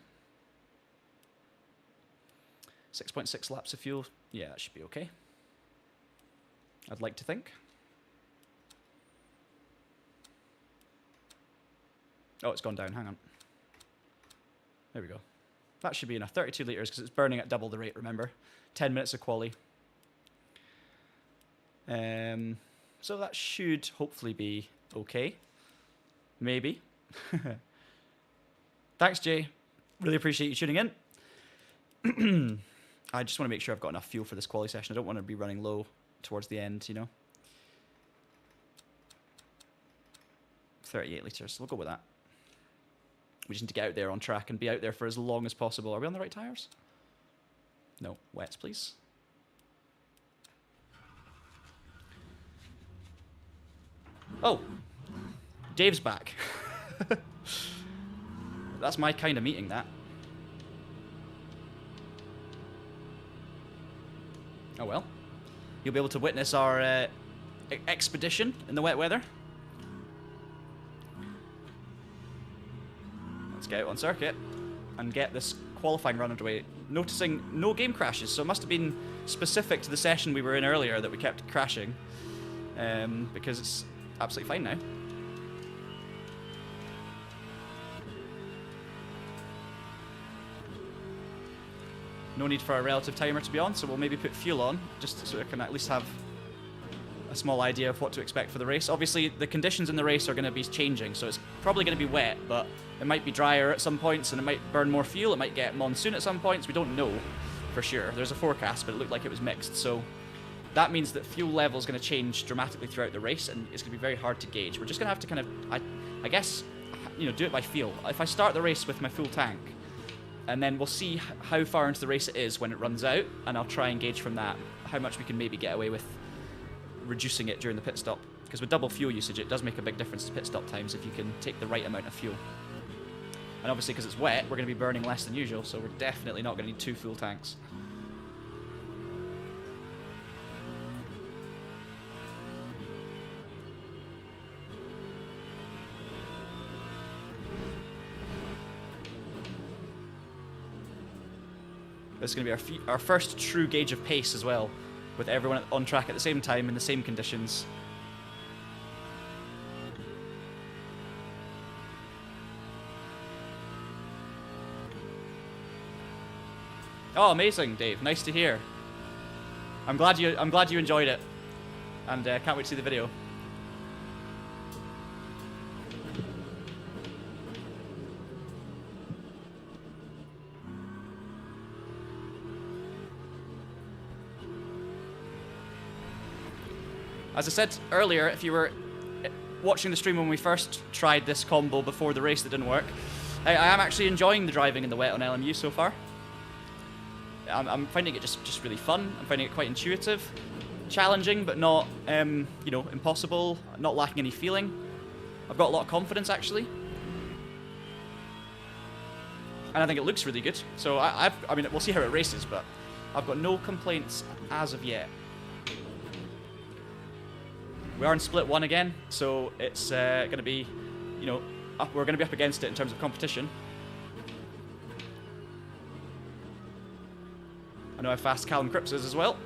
6.6 laps of fuel. Yeah, that should be okay. I'd like to think. Oh, it's gone down. Hang on. There we go. That should be enough. 32 litres because it's burning at double the rate, remember. 10 minutes of quali. So that should hopefully be okay. Maybe. Thanks, Jay. Really appreciate you tuning in. I just want to make sure I've got enough fuel for this quali session. I don't want to be running low towards the end, you know. 38 litres. We'll go with that. We just need to get out there on track and be out there for as long as possible. Are we on the right tyres? No. Wets, please. Oh. Dave's back. That's my kind of meeting, that. Oh well. You'll be able to witness our expedition in the wet weather. Let's get out on circuit and get this qualifying run underway. Noticing no game crashes, so it must have been specific to the session we were in earlier that we kept crashing. Because it's absolutely fine now. No need for a relative timer to be on, so we'll maybe put fuel on, just so I can at least have a small idea of what to expect for the race. Obviously, the conditions in the race are going to be changing, so it's probably going to be wet, but it might be drier at some points, and it might burn more fuel, it might get monsoon at some points, we don't know for sure. There's a forecast, but it looked like it was mixed, so that means that fuel level is going to change dramatically throughout the race, and it's going to be very hard to gauge. We're just going to have to kind of, I guess, you know, do it by feel. If I start the race with my full tank, and then we'll see how far into the race it is when it runs out, and I'll try and gauge from that how much we can maybe get away with reducing it during the pit stop. Because with double fuel usage, it does make a big difference to pit stop times if you can take the right amount of fuel. And obviously, because it's wet, we're going to be burning less than usual, so we're definitely not going to need 2 full tanks. This is going to be our first true gauge of pace as well, with everyone on track at the same time in the same conditions. Oh, amazing, Dave! Nice to hear. I'm glad you enjoyed it, and can't wait to see the video. As I said earlier, if you were watching the stream when we first tried this combo before the race that didn't work, I am actually enjoying the driving in the wet on LMU so far. I'm finding it just really fun. I'm finding it quite intuitive, challenging, but not, you know, impossible, not lacking any feeling. I've got a lot of confidence, actually. And I think it looks really good. So I mean, we'll see how it races, but I've got no complaints as of yet. We are in split 1 again, so it's going to be, you know, we're going to be up against it in terms of competition. I know how fast Callum Cripps is as well.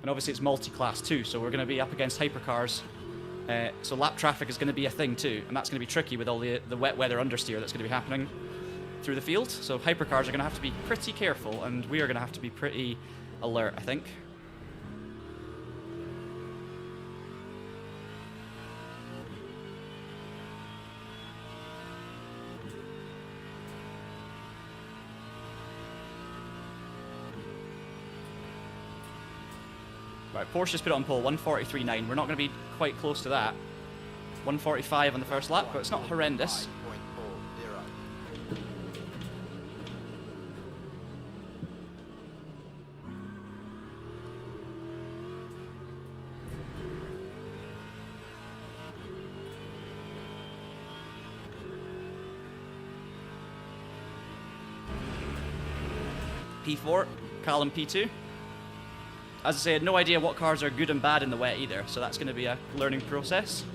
And obviously it's multi-class too, so we're going to be up against hypercars. So lap traffic is going to be a thing too, and that's going to be tricky with all the wet weather understeer that's going to be happening through the field. So hypercars are going to have to be pretty careful, and we are going to have to be pretty alert, I think. Right, Porsche's put it on pole, 1:43.9. We're not going to be quite close to that. 1:45 on the first lap, but it's not horrendous. 5.40. P4, Callum P2. As I say, I had no idea what cars are good and bad in the wet either, so that's going to be a learning process.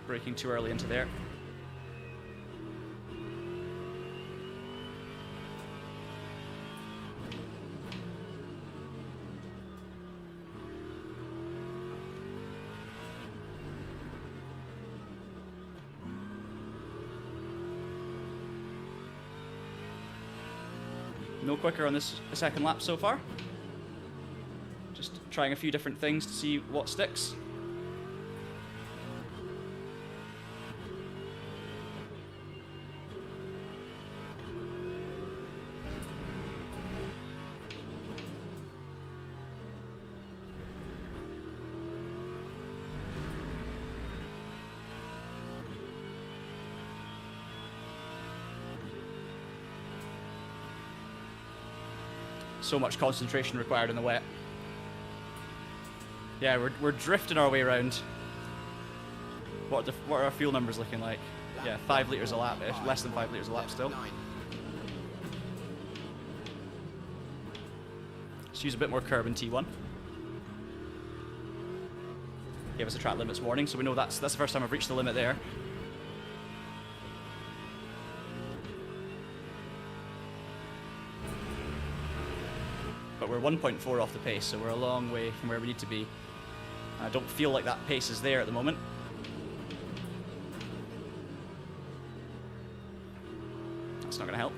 Braking too early into there. No quicker on this second lap so far. Just trying a few different things to see what sticks. So much concentration required in the wet. Yeah, we're drifting our way around. What are our fuel numbers looking like? Yeah, 5 litres a lap, less than 5 litres a lap still. Let's use a bit more curb in T1. Gave us a track limits warning, so we know that's the first time I've reached the limit there. But we're 1.4 off the pace, so we're a long way from where we need to be. I don't feel like that pace is there at the moment. That's not going to help.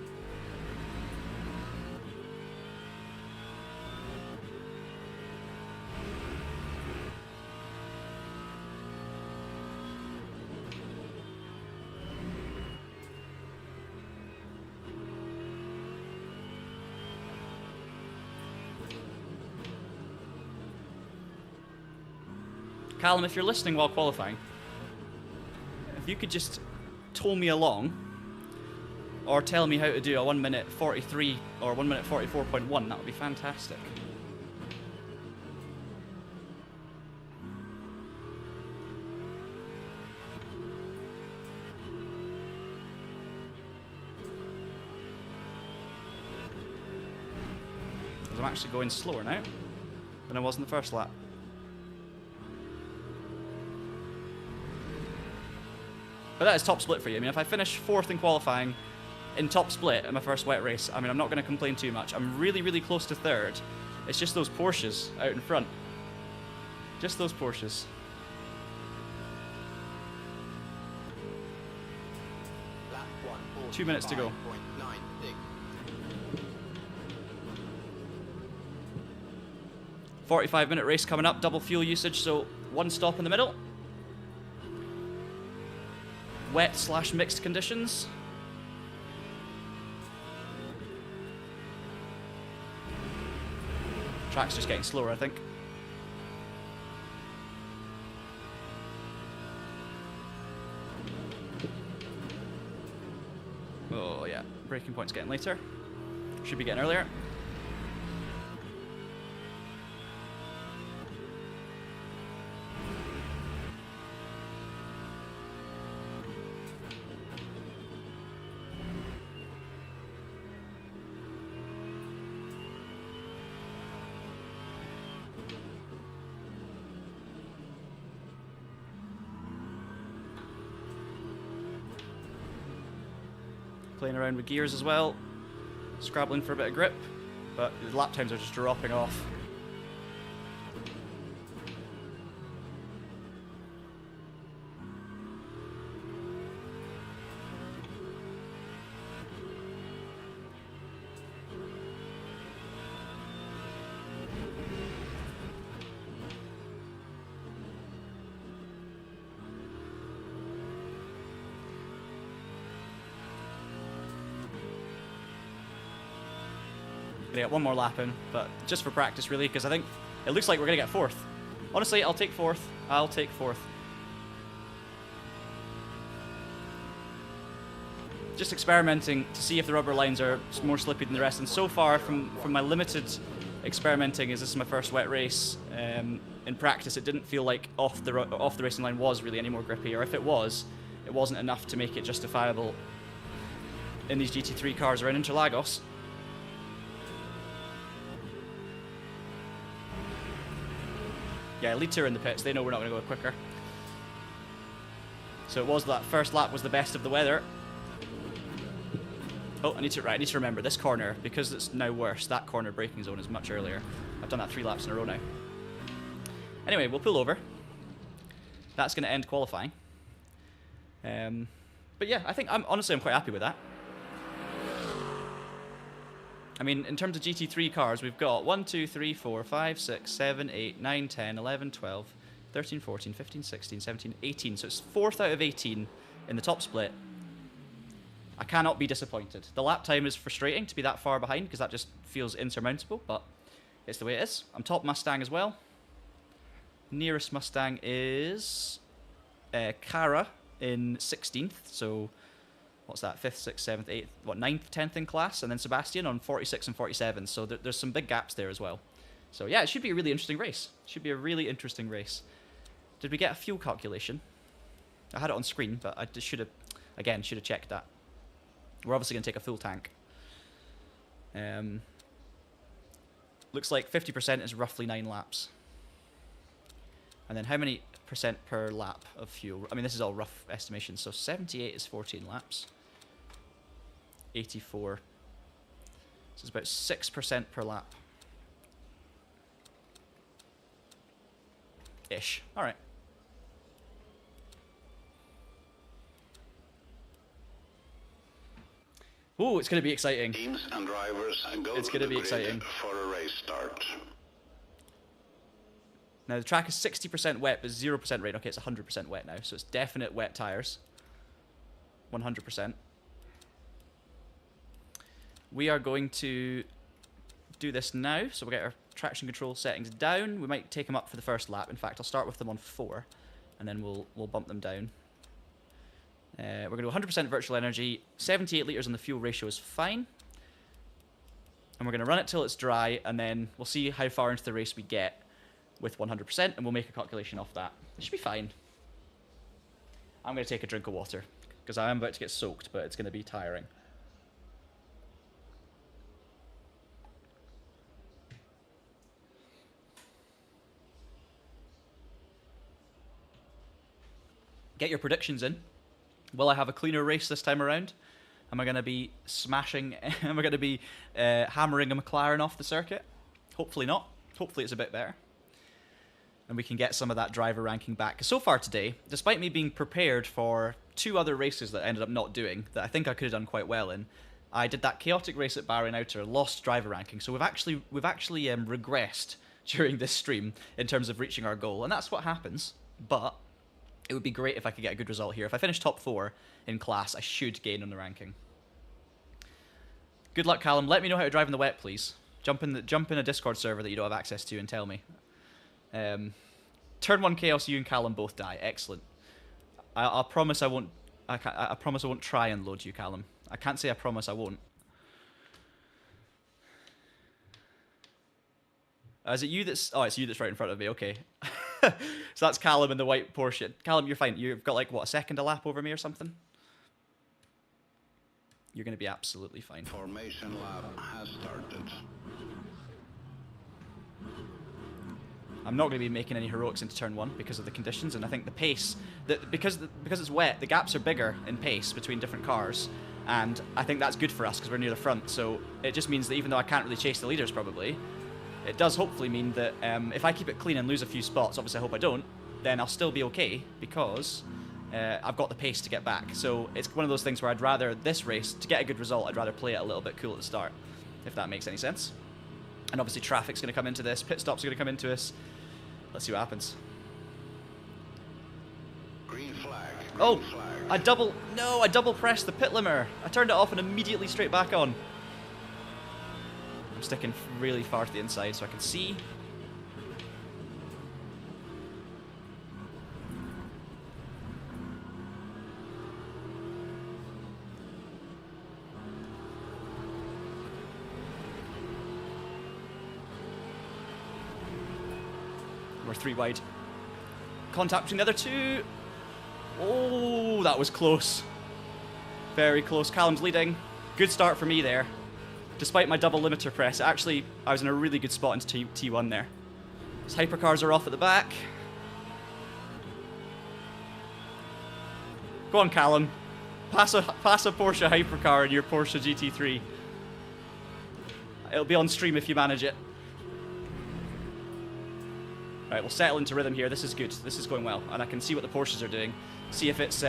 Callum, if you're listening while qualifying, if you could just tow me along, or tell me how to do a 1 minute 43 or 1 minute 44.1, that would be fantastic. Because I'm actually going slower now than I was in the first lap. But that is top split for you. I mean, if I finish 4th in qualifying in top split in my first wet race, I mean, I'm not going to complain too much. I'm really, really close to 3rd. It's just those Porsches out in front. Just those Porsches. Lap 1, 2 minutes to go. 5.96. 45-minute race coming up, double fuel usage, so 1 stop in the middle. Wet/mixed conditions. Track's just getting slower, I think. Oh yeah, braking point's getting later. Should be getting earlier. playing around with gears as well, scrabbling for a bit of grip, but the lap times are just dropping off. Gonna get one more lap in, but just for practice really, because I think it looks like we're gonna get 4th. Honestly, I'll take 4th. I'll take 4th. Just experimenting to see if the rubber lines are more slippy than the rest, and so far from my limited experimenting, as this is my first wet race, in practice it didn't feel like off the racing line was really any more grippy, or if it was, it wasn't enough to make it justifiable in these GT3 cars around Interlagos. Yeah, lead two are in the pits. They know we're not going to go quicker. So it was that first lap was the best of the weather. Oh, I need to remember this corner, because it's now worse. That corner braking zone is much earlier. I've done that 3 laps in a row now. Anyway, we'll pull over. That's going to end qualifying. But yeah, I think I'm quite happy with that. I mean, in terms of GT3 cars, we've got 1, 2, 3, 4, 5, 6, 7, 8, 9, 10, 11, 12, 13, 14, 15, 16, 17, 18. So it's 4th out of 18 in the top split. I cannot be disappointed. The lap time is frustrating to be that far behind, because that just feels insurmountable, but it's the way it is. I'm top Mustang as well. Nearest Mustang is Cara in 16th, so what's that, 5th, 6th, 7th, 8th, what, 9th, 10th in class, and then Sebastian on 46 and 47, so there's some big gaps there as well. So yeah, it should be a really interesting race. It should be a really interesting race. Did we get a fuel calculation? I had it on screen, but I should have checked that. We're obviously going to take a full tank. Looks like 50% is roughly 9 laps. And then how many percent per lap of fuel? I mean, this is all rough estimation. So 78 is 14 laps. 84. So it's about 6% per lap. Ish. All right. Ooh, it's going to be exciting. Teams and drivers go It's to going to the be grid exciting. for a race start. Now, the track is 60% wet, but 0% rain. Okay, it's 100% wet now, so it's definite wet tyres. 100%. We are going to do this now, so we'll get our traction control settings down. We might take them up for the first lap. In fact, I'll start with them on 4, and then we'll bump them down. We're going to do 100% virtual energy. 78 litres on the fuel ratio is fine. And we're going to run it till it's dry, and then we'll see how far into the race we get with 100%, and we'll make a calculation off that. It should be fine. I'm going to take a drink of water, because I am about to get soaked, but it's going to be tiring. Get your predictions in. Will I have a cleaner race this time around? Am I going to be smashing... am I going to be hammering a McLaren off the circuit? Hopefully not. Hopefully it's a bit better. And we can get some of that driver ranking back. 'Cause so far today, despite me being prepared for 2 other races that I ended up not doing, that I think I could have done quite well in, I did that chaotic race at Bahrain Outer, lost driver ranking. So we've actually regressed during this stream in terms of reaching our goal. And that's what happens. But it would be great if I could get a good result here. If I finish top 4 in class, I should gain on the ranking. Good luck, Callum. Let me know how to drive in the wet, please. Jump in a Discord server that you don't have access to and tell me. Turn 1 chaos, you and Callum both die. Excellent. I promise I won't. I promise I won't try and load you, Callum. I can't say I promise I won't. Is it you that's... Oh, it's you that's right in front of me. Okay. So that's Callum in the white Porsche. Callum, you're fine. You've got like, what, a second a lap over me or something? You're going to be absolutely fine. Formation lap has started. I'm not going to be making any heroics into turn 1 because of the conditions, and I think the pace, because it's wet, the gaps are bigger in pace between different cars, And I think that's good for us because we're near the front. So it just means that even though I can't really chase the leaders probably, it does hopefully mean that if I keep it clean and lose a few spots, obviously I hope I don't, then I'll still be okay because I've got the pace to get back. So it's one of those things where I'd rather, this race, to get a good result, I'd rather play it a little bit cool at the start, if that makes any sense. And obviously traffic's going to come into this, pit stops are going to come into us. Let's see what happens. Green flag. Oh, Green flag. I double pressed the pit limiter. I turned it off and immediately straight back on. I'm sticking really far to the inside so I can see. We're 3 wide. Contact between the other 2. Oh, that was close. Very close. Callum's leading. Good start for me there. Despite my double limiter press, actually, I was in a really good spot into T1 there. His hypercars are off at the back. Go on, Callum. Pass a Porsche hypercar in your Porsche GT3. It'll be on stream if you manage it. Right, we'll settle into rhythm here. This is good. This is going well. And I can see what the Porsches are doing. See if it's...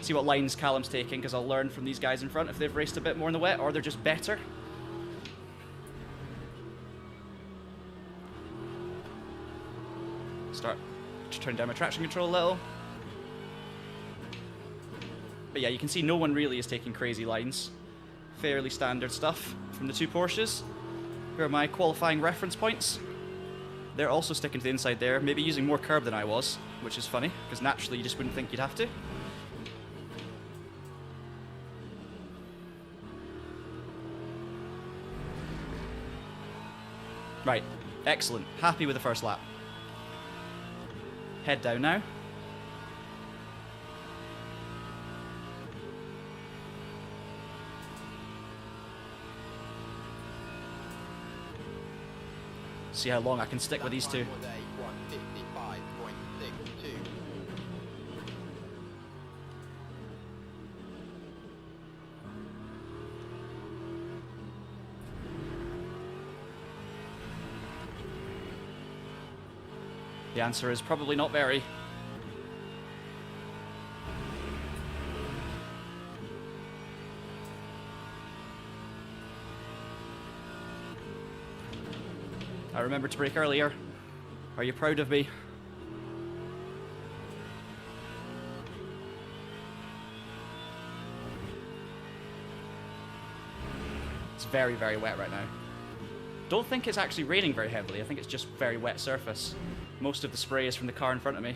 see what lines Callum's taking, because I'll learn from these guys in front if they've raced a bit more in the wet, or they're just better. Start to turn down my traction control a little. But yeah, you can see no one really is taking crazy lines. Fairly standard stuff from the 2 Porsches. Here are my qualifying reference points. They're also sticking to the inside there, maybe using more curb than I was, which is funny, because naturally you just wouldn't think you'd have to. Right, excellent. Happy with the first lap. Head down now. See how long I can stick with these 2. The answer is probably not very. I remembered to brake earlier. Are you proud of me? It's very, very wet right now. Don't think it's actually raining very heavily. I think it's just very wet surface. Most of the spray is from the car in front of me.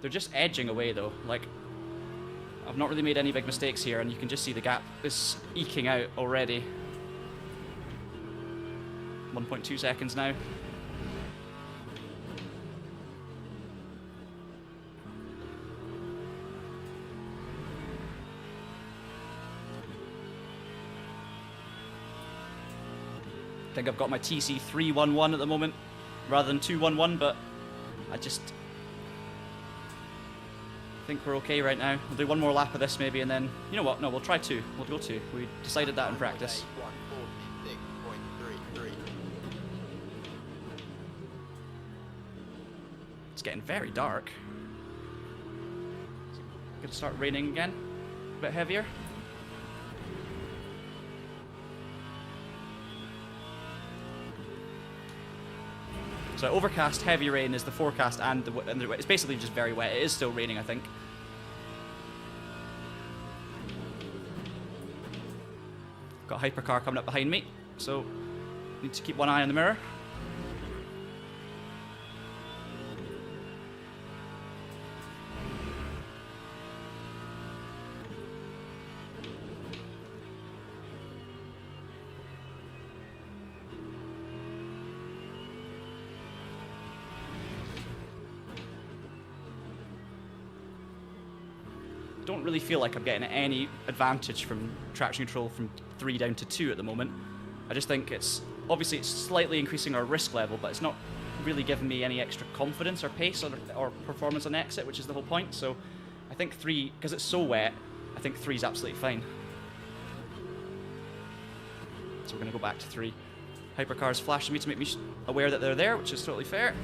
They're just edging away though, like, I've not really made any big mistakes here, and you can just see the gap is eking out already. 1.2 seconds now. I think I've got my TC 311 at the moment, rather than 211, but I just... I think we're okay right now. We'll do one more lap of this maybe, and then, you know what, no, we'll try 2. We'll go 2. We decided that in practice. It's getting very dark. Gonna start raining again. A bit heavier. So overcast, heavy rain is the forecast, and it's basically just very wet. It is still raining, I think. Got a hypercar coming up behind me, so need to keep one eye on the mirror. don't really feel like I'm getting any advantage from traction control from 3 down to 2 at the moment. I just think it's slightly increasing our risk level, but it's not really giving me any extra confidence or pace or performance on exit, which is the whole point. So I think 3, because it's so wet, I think 3 is absolutely fine. So we're going to go back to 3. Hypercars flashing me to make me aware that they're there, which is totally fair.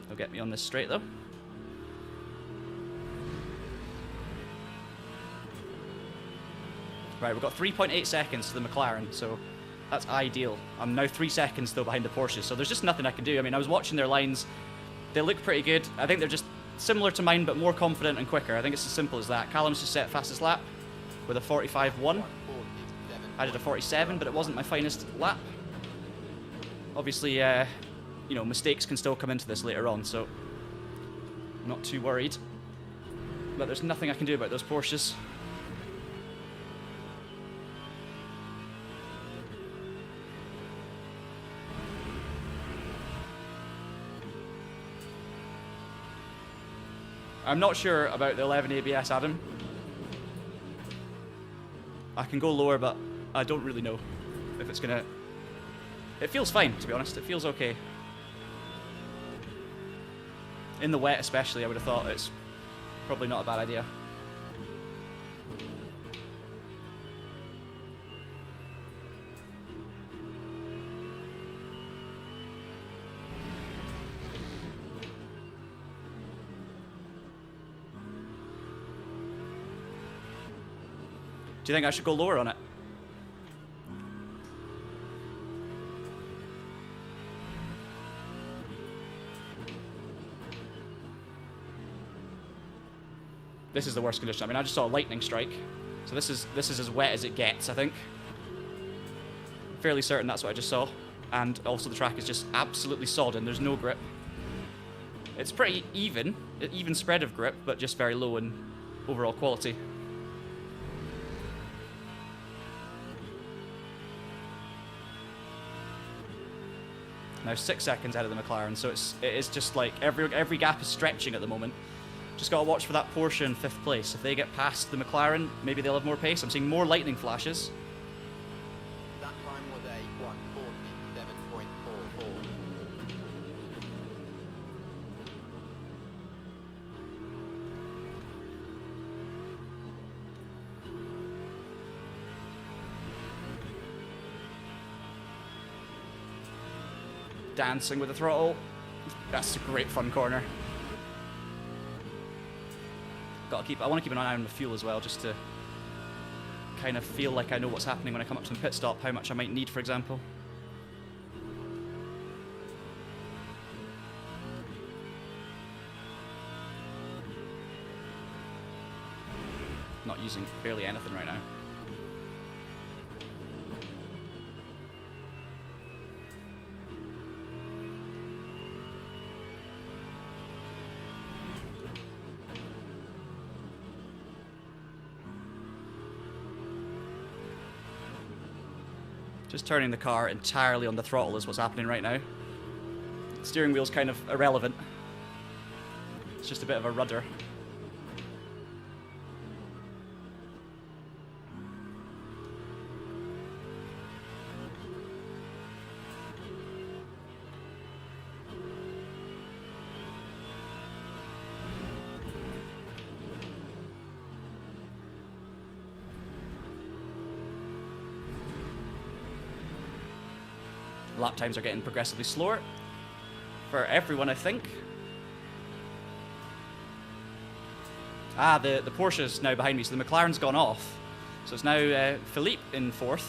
They'll get me on this straight though. Right, we've got 3.8 seconds to the McLaren, so that's ideal. I'm now 3 seconds though behind the Porsche, so there's just nothing I can do. I mean, I was watching their lines. They look pretty good. I think they're just similar to mine, but more confident and quicker. I think it's as simple as that. Callum's just set fastest lap with a 45.1. I did a 47, but it wasn't my finest lap. Obviously, you know, mistakes can still come into this later on, so I'm not too worried. But there's nothing I can do about those Porsches. I'm not sure about the 11 ABS, Adam. I can go lower, but I don't really know if it's gonna... It feels fine, to be honest. It feels okay. In the wet especially, I would have thought it's probably not a bad idea. Do you think I should go lower on it? This is the worst condition. I mean, I just saw a lightning strike. So this is as wet as it gets, I think. Fairly certain that's what I just saw. And also the track is just absolutely sodden. There's no grip. It's pretty even spread of grip, but just very low in overall quality. Now 6 seconds out of the McLaren, so it is just like every gap is stretching at the moment. Just got to watch for that Porsche in 5th place. If they get past the McLaren, maybe they'll have more pace. I'm seeing more lightning flashes. That time was a 1:47.44. Dancing with the throttle. That's a great fun corner. I want to keep an eye on the fuel as well, just to kind of feel like I know what's happening when I come up to the pit stop, how much I might need, for example. Not using barely anything right now. Just turning the car entirely on the throttle is what's happening right now. Steering wheel's kind of irrelevant. It's just a bit of a rudder. Lap times are getting progressively slower for everyone, I think. Ah, the Porsche's now behind me, so the McLaren's gone off. So it's now Philippe in 4th.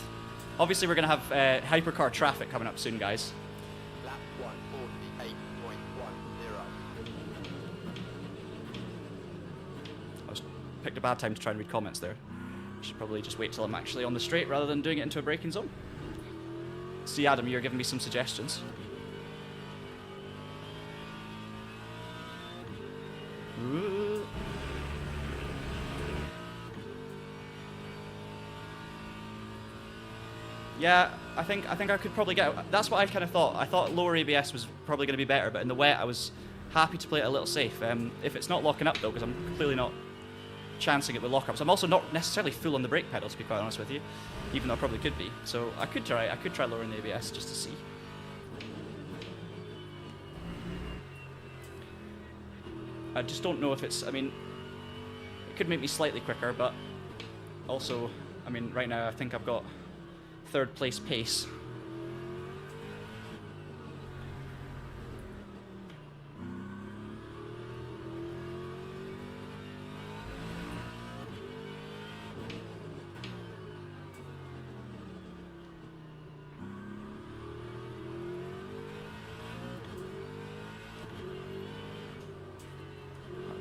Obviously, we're going to have hypercar traffic coming up soon, guys. Lap 1:48.10. I picked a bad time to try and read comments there. Should probably just wait till I'm actually on the straight rather than doing it into a braking zone. See, Adam, you're giving me some suggestions. Ooh. Yeah, I think I could probably get... That's what I kind of thought. I thought lower ABS was probably going to be better, but in the wet I was happy to play it a little safe. If it's not locking up though, because I'm clearly not chancing it with lockups. I'm also not necessarily full on the brake pedal, to be quite honest with you, even though I probably could be. So I could try lowering the ABS just to see. I just don't know if it's, I mean, it could make me slightly quicker, but also, I mean, right now I think I've got 3rd place pace.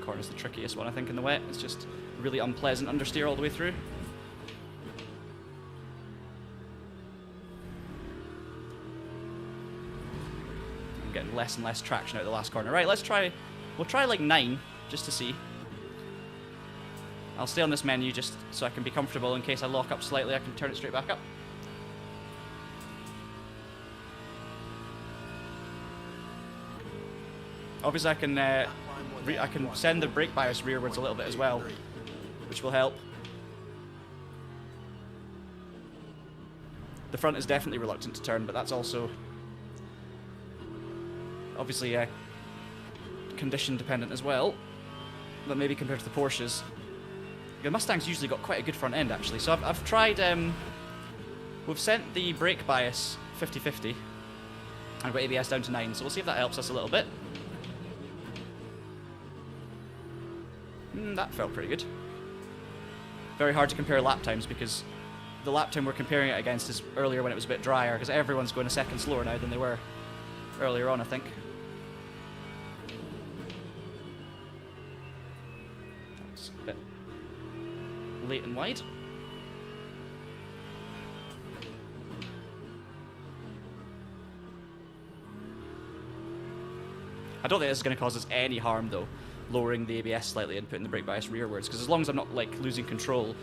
Corner's the trickiest one, I think, in the wet. It's just really unpleasant understeer all the way through. I'm getting less and less traction out of the last corner. Right, we'll try like 9, just to see. I'll stay on this menu just so I can be comfortable in case I lock up slightly, I can turn it straight back up. Obviously I can send the brake bias rearwards a little bit as well, which will help. The front is definitely reluctant to turn, but that's also obviously condition dependent as well, but maybe compared to the Porsches. The Mustang's usually got quite a good front end actually, so I've tried, we've sent the brake bias 50-50, I've got ABS down to 9, so we'll see if that helps us a little bit. That felt pretty good. Very hard to compare lap times because the lap time we're comparing it against is earlier when it was a bit drier, because everyone's going a second slower now than they were earlier on, I think. That's a bit late and wide. I don't think this is going to cause us any harm though, lowering the ABS slightly and putting the brake bias rearwards, because as long as I'm not like losing control,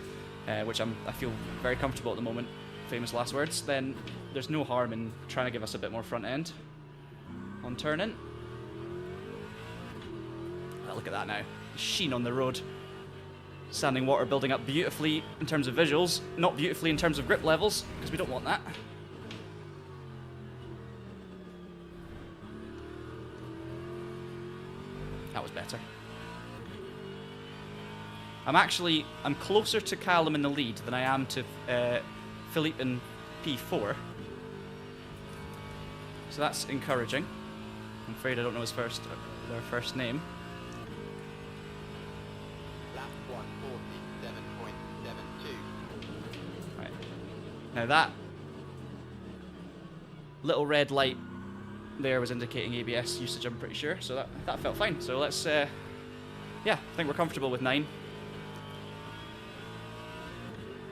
which I feel very comfortable at the moment, famous last words, then there's no harm in trying to give us a bit more front end on turning. Oh, look at that now, sheen on the road. Standing water building up beautifully in terms of visuals, not beautifully in terms of grip levels, because we don't want that. That was better. I'm closer to Callum in the lead than I am to Philippe in P4. So that's encouraging. I'm afraid I don't know his their first name. Lap 147.72. Right. Now that little red light there was indicating ABS usage, I'm pretty sure, so that felt fine. So let's, yeah, I think we're comfortable with 9.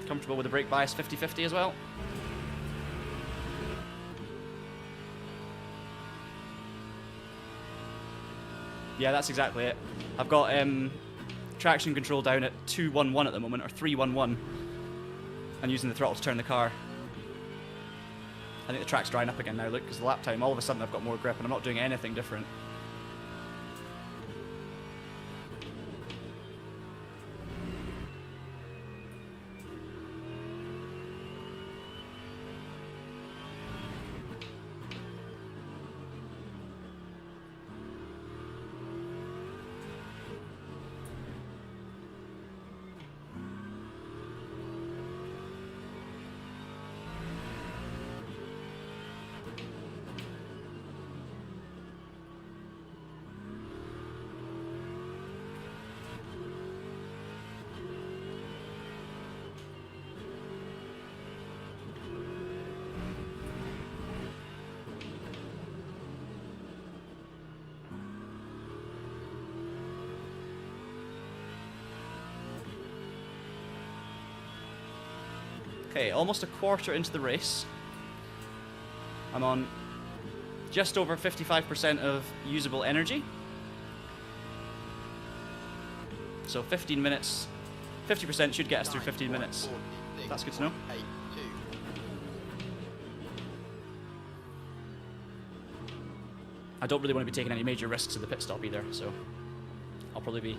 Comfortable with the brake bias 50-50 as well. Yeah, that's exactly it. I've got traction control down at 211 at the moment, or 311, and using the throttle to turn the car. I think the track's drying up again now, look, because the lap time, all of a sudden I've got more grip and I'm not doing anything different. Okay, almost a quarter into the race. I'm on just over 55% of usable energy. So 15 minutes, 50% should get us through 15 minutes. That's good to know. I don't really want to be taking any major risks at the pit stop either, so I'll probably be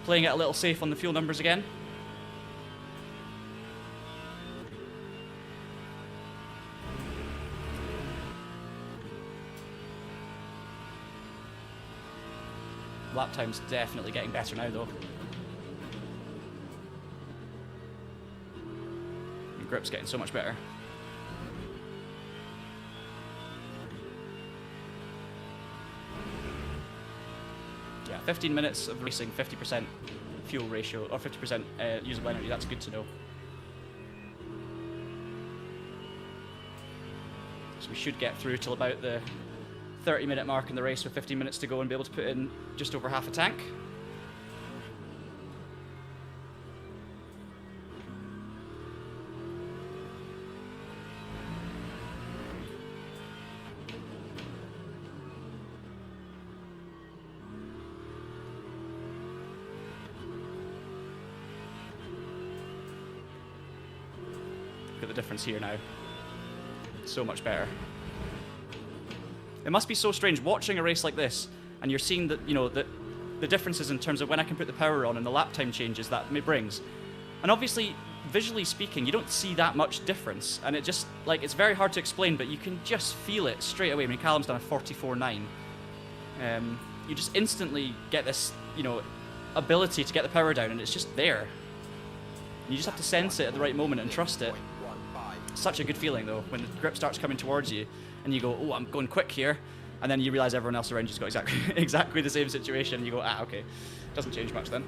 playing it a little safe on the fuel numbers again. Lap time's definitely getting better now, though. The grip's getting so much better. Yeah, 15 minutes of racing, 50% fuel ratio, or 50% usable energy. That's good to know. So we should get through till about the 30-minute mark in the race with 15 minutes to go and be able to put in just over half a tank. Look at the difference here now. So much better. It must be so strange watching a race like this, and you're seeing that, you know, the differences in terms of when I can put the power on and the lap time changes that it brings. And obviously, visually speaking, you don't see that much difference, and it just, like, it's very hard to explain, but you can just feel it straight away. I mean, Callum's done a 44.9. You just instantly get this, you know, ability to get the power down, and it's just there. You just have to sense it at the right moment and trust it. Such a good feeling, though, when the grip starts coming towards you, and you go, oh, I'm going quick here, and then you realize everyone else around you's got exactly the same situation, and you go, ah, okay, doesn't change much then.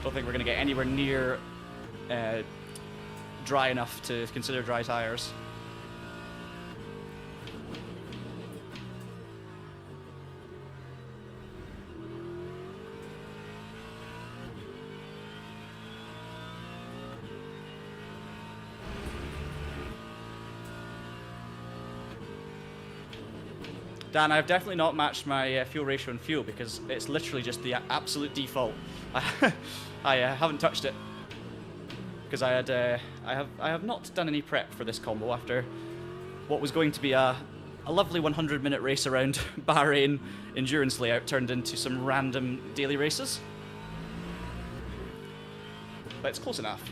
Don't think we're going to get anywhere near dry enough to consider dry tires. Dan, I've definitely not matched my fuel ratio and fuel because it's literally just the absolute default. I haven't touched it because I have not done any prep for this combo after what was going to be a lovely 100-minute race around Bahrain endurance layout turned into some random daily races. But it's close enough.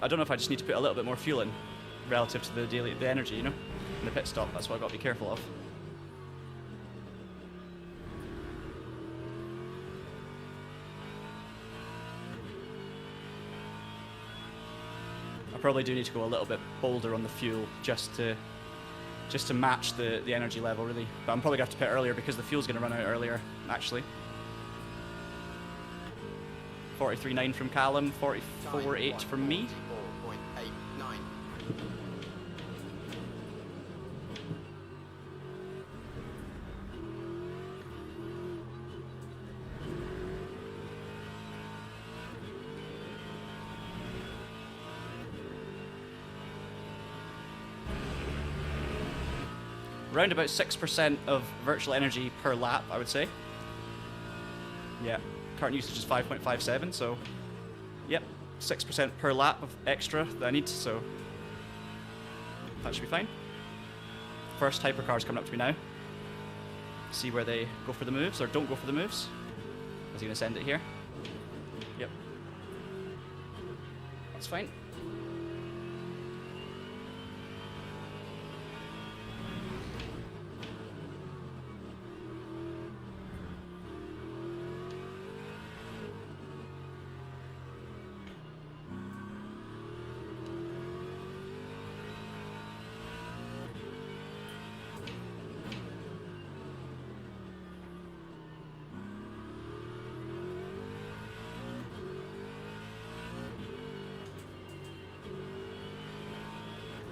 I don't know if I just need to put a little bit more fuel in relative to the energy, you know, in the pit stop. That's what I've got to be careful of. I probably do need to go a little bit bolder on the fuel just to match the energy level, really. But I'm probably going to have to pit earlier because the fuel's going to run out earlier, actually. 43.9 from Callum, 44.8 from me. Around about 6% of virtual energy per lap, I would say. Yeah. Current usage is 5.57, so yep, 6% per lap of extra that I need, so that should be fine. First hypercar's coming up to me now. See where they go for the moves, or don't go for the moves. Is he going to send it here? Yep. That's fine.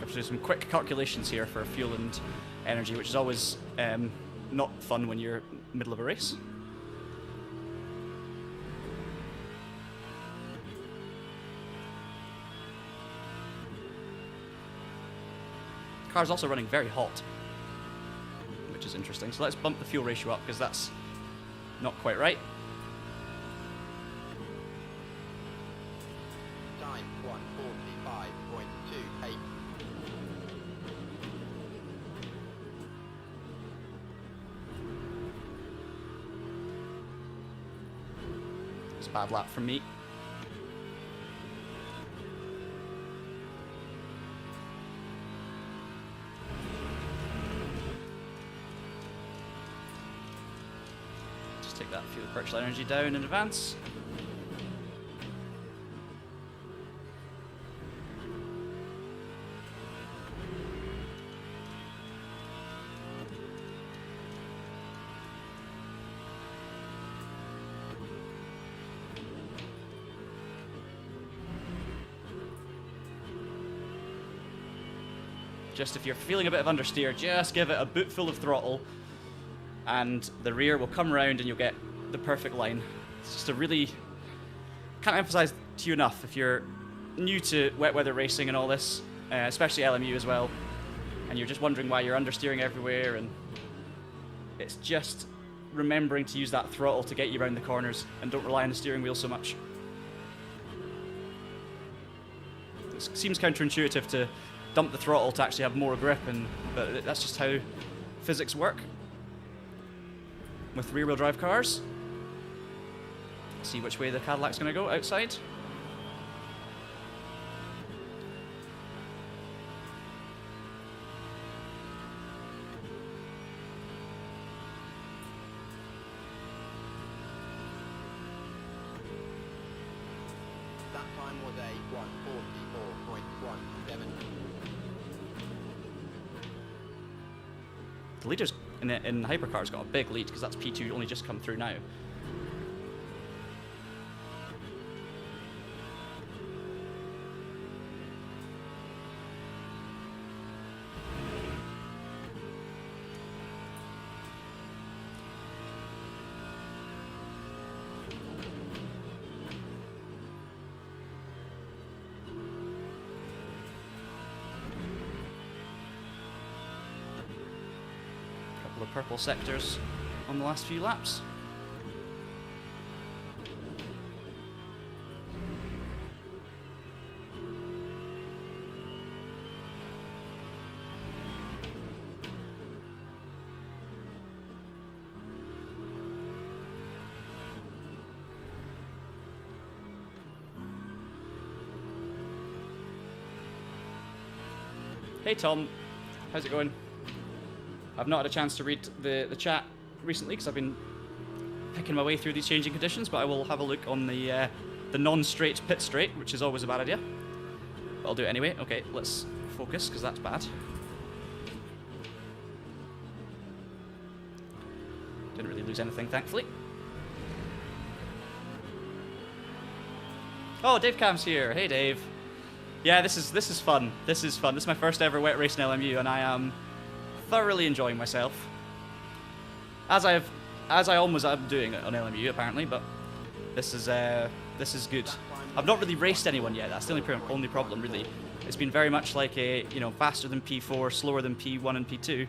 Have to do some quick calculations here for fuel and energy, which is always not fun when you're in the middle of a race. The car's also running very hot. is interesting. So let's bump the fuel ratio up, because that's not quite right. Time 1:45.28. It's a bad lap from me. Just take that fuel purchase energy down in advance. Just if you're feeling a bit of understeer, just give it a boot full of throttle and the rear will come around and you'll get the perfect line. It's just a really... Can't emphasize to you enough, if you're new to wet weather racing and all this, especially LMU as well, and you're just wondering why you're understeering everywhere, and it's just remembering to use that throttle to get you around the corners and don't rely on the steering wheel so much. It seems counterintuitive to dump the throttle to actually have more grip, but that's just how physics work with rear-wheel drive cars. See which way the Cadillac's going to go outside. That time was a 1:44.17. The leaders in Hypercar's got a big lead because that's P2 only just come through now. Couple of purple sectors on the last few laps. Hey Tom, how's it going? I've not had a chance to read the chat recently because I've been picking my way through these changing conditions, but I will have a look on the non-straight pit straight, which is always a bad idea. But I'll do it anyway. Okay, let's focus because that's bad. Didn't really lose anything, thankfully. Oh, Dave Cam's here. Hey, Dave. Yeah, this is fun. This is fun. This is my first ever wet race in LMU, and I am thoroughly enjoying myself. As I almost am doing it on LMU apparently, but this is good. I've not really raced anyone yet. That's the only problem really. It's been very much like a faster than P4, slower than P1 and P2,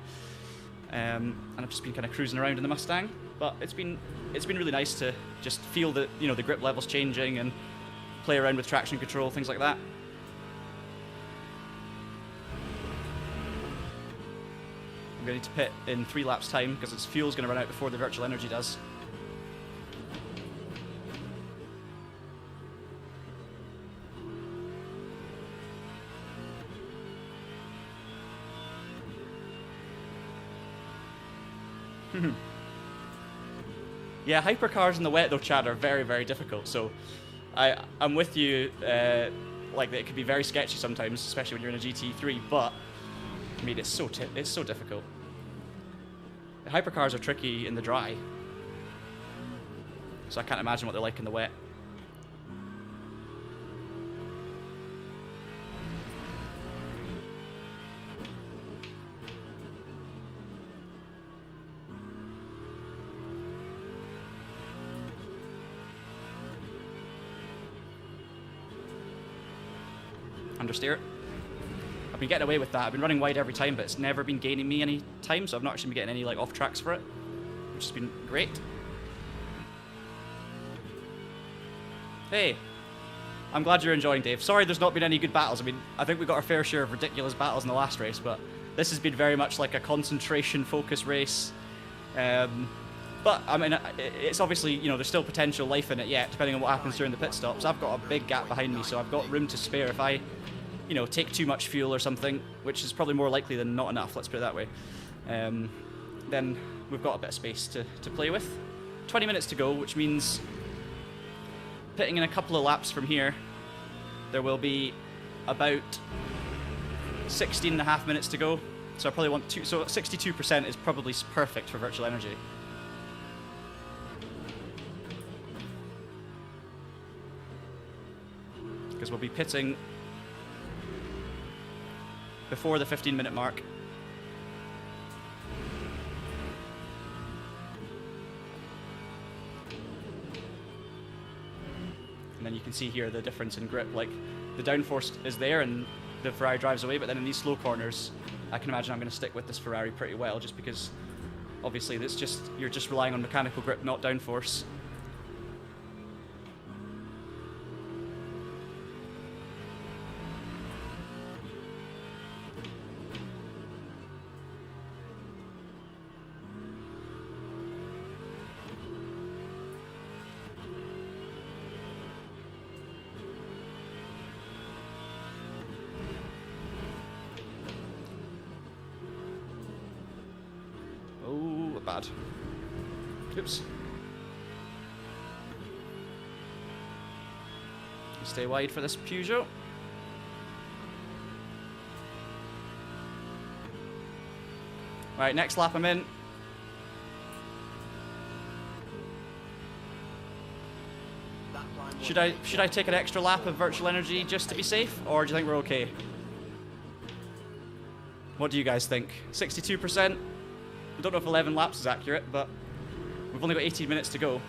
and I've just been kind of cruising around in the Mustang. But it's been really nice to just feel the the grip levels changing and play around with traction control, things like that. I'm going to need to pit in 3 laps time because its fuel's going to run out before the virtual energy does. Yeah, hypercars in the wet though, Chad, are very, very difficult. So I'm with you, like it could be very sketchy sometimes, especially when you're in a GT3, but I mean, it's so difficult. The hypercars are tricky in the dry, so I can't imagine what they're like in the wet. Understeer. I've been getting away with that. I've been running wide every time, but it's never been gaining me any time, so I've not actually been getting any like off tracks for it, which has been great. Hey, I'm glad you're enjoying, Dave. Sorry there's not been any good battles. I mean, I think we got our fair share of ridiculous battles in the last race, but this has been very much like a concentration focus race. But I mean, it's obviously, you know, there's still potential life in it yet, depending on what happens during the pit stops. I've got a big gap behind me, so I've got room to spare if I, you know, take too much fuel or something, which is probably more likely than not enough, let's put it that way. Then we've got a bit of space to play with. 20 minutes to go, which means pitting in a couple of laps from here, there will be about 16.5 minutes to go. So I probably want to, so 62% is probably perfect for virtual energy. Because we'll be pitting before the 15-minute mark. And then you can see here the difference in grip. Like, the downforce is there and the Ferrari drives away, but then in these slow corners, I can imagine I'm going to stick with this Ferrari pretty well, just because obviously it's just, you're just relying on mechanical grip, not downforce. Bad. Oops. Stay wide for this Peugeot. Right, next lap I'm in. Should I take an extra lap of virtual energy just to be safe, or do you think we're okay? What do you guys think? 62%? I don't know if 11 laps is accurate, but we've only got 18 minutes to go.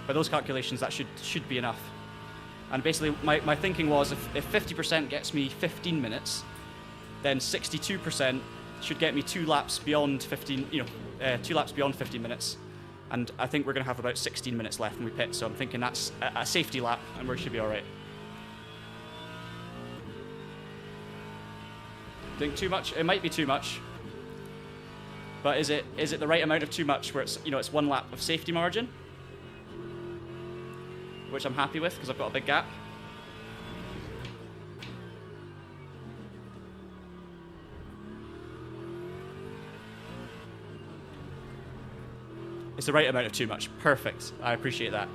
By those calculations, that should be enough. And basically, my thinking was, if 50% gets me 15 minutes, then 62% should get me 2 laps beyond 15. 2 laps beyond 15 minutes. And I think we're going to have about 16 minutes left when we pit. So I'm thinking that's a safety lap, and we should be all right. Think too much? It might be too much. But is it the right amount of too much where it's, you know, it's 1 lap of safety margin? Which I'm happy with because I've got a big gap. It's the right amount of too much. Perfect. I appreciate that.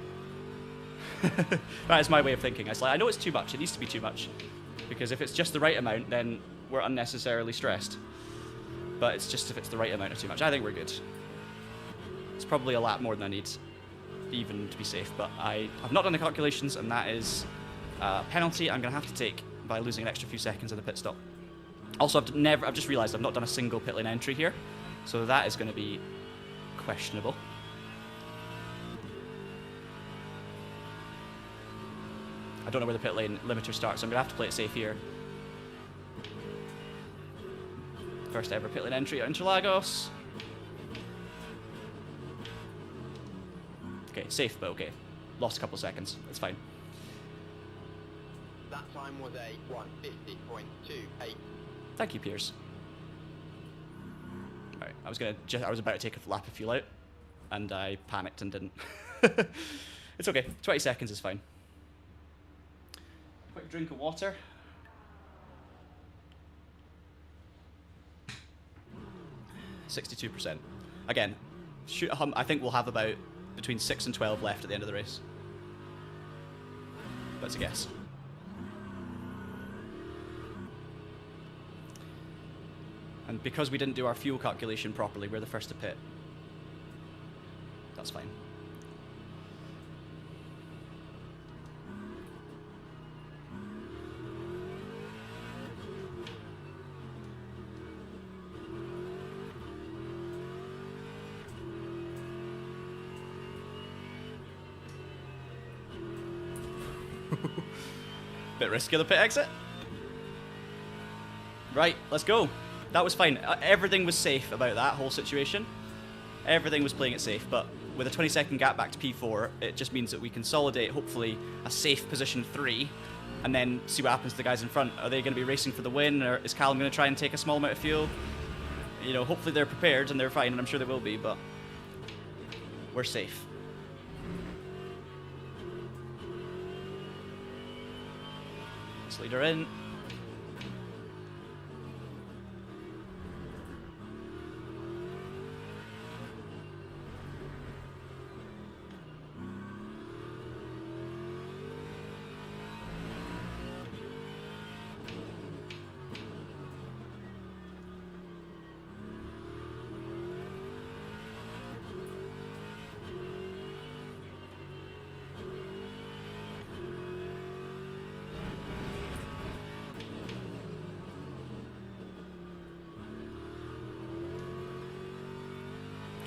That is my way of thinking. It's like, I know it's too much. It needs to be too much. Because if it's just the right amount, then we're unnecessarily stressed. But it's just if it's the right amount of too much. I think we're good. It's probably a lap more than I need, even to be safe. But I have not done the calculations, and that is a penalty I'm going to have to take by losing an extra few seconds in the pit stop. Also, I've just realised I've not done a single pit lane entry here, so that is going to be questionable. I don't know where the pit lane limiter starts, so I'm going to have to play it safe here. First ever pit lane entry at Interlagos. Okay, safe, but okay. Lost a couple seconds. That's fine. That time was a 1:50.28. Thank you, Piers. Right, I was about to take a lap of fuel out, and I panicked and didn't. It's okay. 20 seconds is fine. Quick drink of water. %. Again, I think we'll have about between 6 and 12 left at the end of the race. That's a guess. And because we didn't do our fuel calculation properly, we're the first to pit. That's fine. Bit risky of the pit exit. Right, let's go. That was fine. Everything was safe about that whole situation. Everything was playing it safe, but with a 20-second gap back to P4, it just means that we consolidate, hopefully, a safe position 3, and then see what happens to the guys in front. Are they going to be racing for the win, or is Callum going to try and take a small amount of fuel? You know, hopefully they're prepared and they're fine, and I'm sure they will be, but we're safe. Let's lead her in.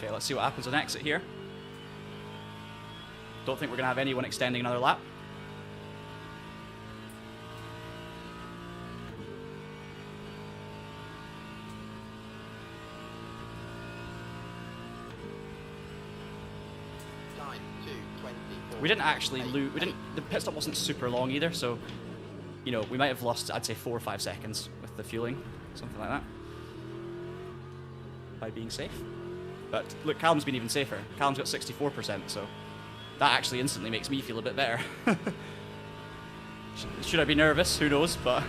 Okay, let's see what happens on exit here. Don't think we're going to have anyone extending another lap. Time 2:24. We didn't actually lose. The pit stop wasn't super long either, so you know we might have lost, I'd say, 4 or 5 seconds with the fueling, something like that, by being safe. But look, Callum's been even safer. Callum's got 64%, so that actually instantly makes me feel a bit better. Should I be nervous? Who knows? But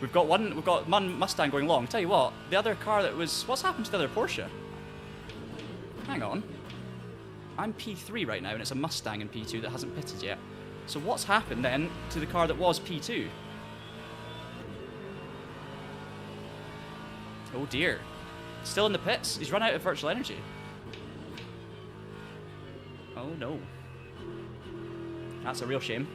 we've got one Mustang going long. Tell you what, the other car that was, what's happened to the other Porsche? Hang on. I'm P3 right now, and it's a Mustang in P2 that hasn't pitted yet. So what's happened then to the car that was P2? Oh dear. Still in the pits? He's run out of virtual energy. Oh no. That's a real shame.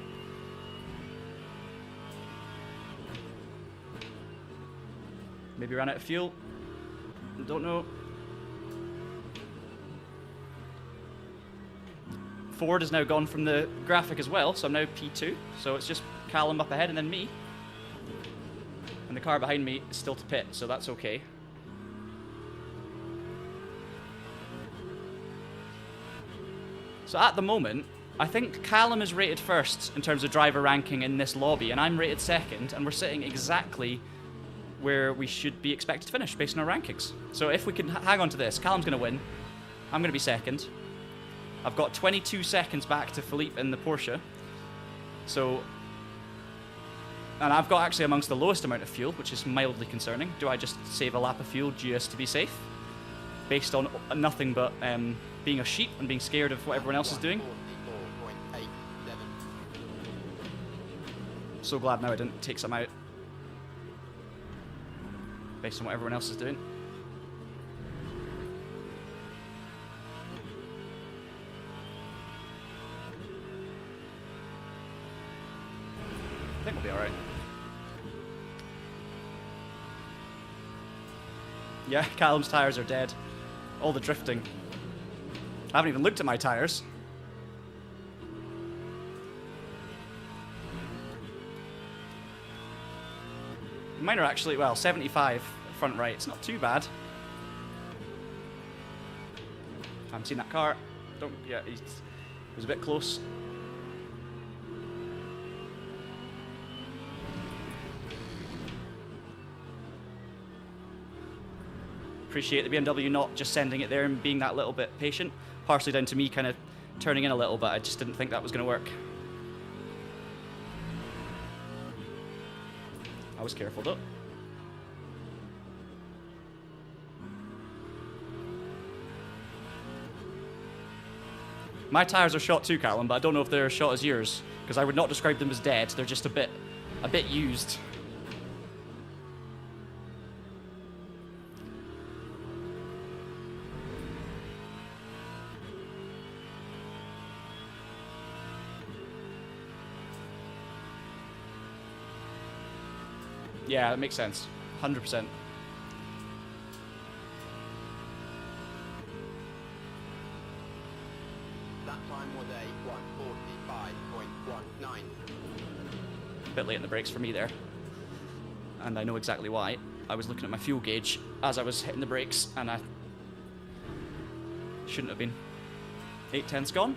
Maybe ran out of fuel. Don't know. Ford is now gone from the graphic as well, so I'm now P2. So it's just Callum up ahead and then me. And the car behind me is still to pit, so that's okay. So at the moment, I think Callum is rated first in terms of driver ranking in this lobby, and I'm rated second, and we're sitting exactly where we should be expected to finish based on our rankings. So if we can hang on to this, Callum's going to win. I'm going to be second. I've got 22 seconds back to Philippe in the Porsche. So, and I've got actually amongst the lowest amount of fuel, which is mildly concerning. Do I just save a lap of fuel just to be safe? Based on nothing but being a sheep and being scared of what everyone else is doing. 44.87. So glad now I didn't take some out. Based on what everyone else is doing. I think we'll be alright. Yeah, Callum's tyres are dead. All the drifting. I haven't even looked at my tyres. Mine are actually, well, 75 front right. It's not too bad. I haven't seen that car. Don't, yeah, it was a bit close. Appreciate the BMW not just sending it there and being that little bit patient. Partially down to me kind of turning in a little, but I just didn't think that was going to work. I was careful though. My tyres are shot too, Callum, but I don't know if they're as shot as yours, because I would not describe them as dead. They're just a bit used. Yeah, that makes sense. 100%. That time was a 1:45.19. A bit late in the brakes for me there. And I know exactly why. I was looking at my fuel gauge as I was hitting the brakes, and I shouldn't have been. 8/10's gone.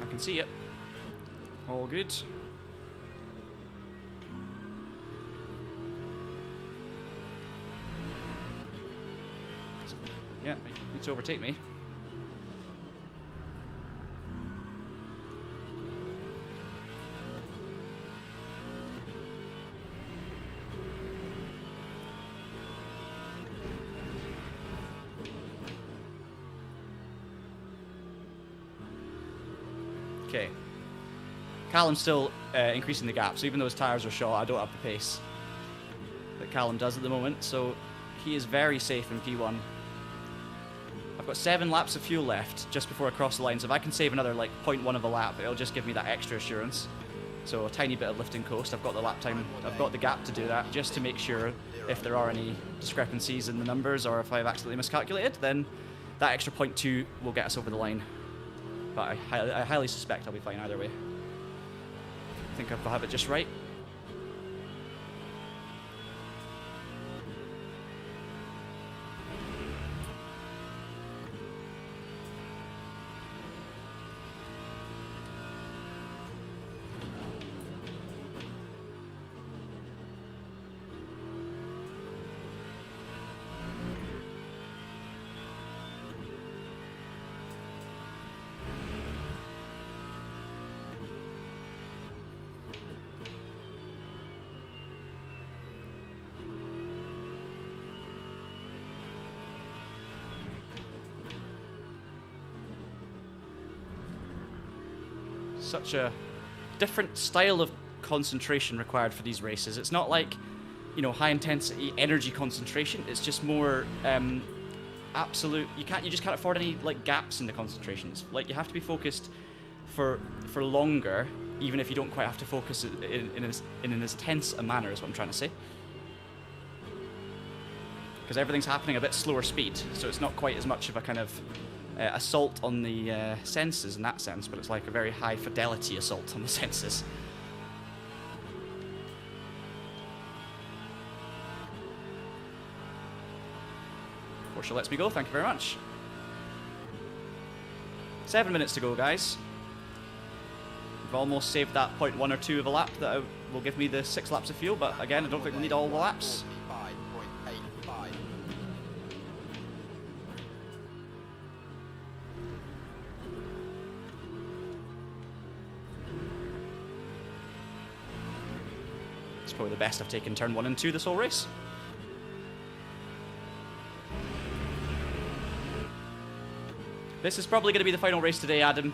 I can see it. All good. Yeah, you need to overtake me. Okay. Callum's still increasing the gap, so even though his tyres are short, I don't have the pace that Callum does at the moment, so he is very safe in P1. I've got 7 laps of fuel left just before I cross the line, so if I can save another like 0.1 of a lap, it'll just give me that extra assurance. So a tiny bit of lift and coast. I've got the lap time, I've got the gap to do that, just to make sure if there are any discrepancies in the numbers or if I've accidentally miscalculated, then that extra 0.2 will get us over the line. But I highly suspect I'll be fine either way. I think I'll have it just right. Such a different style of concentration required for these races. It's not like, you know, high intensity energy concentration. It's just more absolute. You just can't afford any like gaps in the concentrations. Like you have to be focused for longer, even if you don't quite have to focus in as tense a manner. Is what I'm trying to say. Because everything's happening a bit slower speed, so it's not quite as much of a kind of assault on the senses in that sense, but it's like a very high fidelity assault on the senses. Porsche lets me go, thank you very much. 7 minutes to go, guys. We've almost saved that 0.1 or 2 of a lap that will give me the 6 laps of fuel, but again, I don't think we'll need all the laps. 45.85. It's probably the best I've taken turn 1 and 2 this whole race. This is probably going to be the final race today, Adam.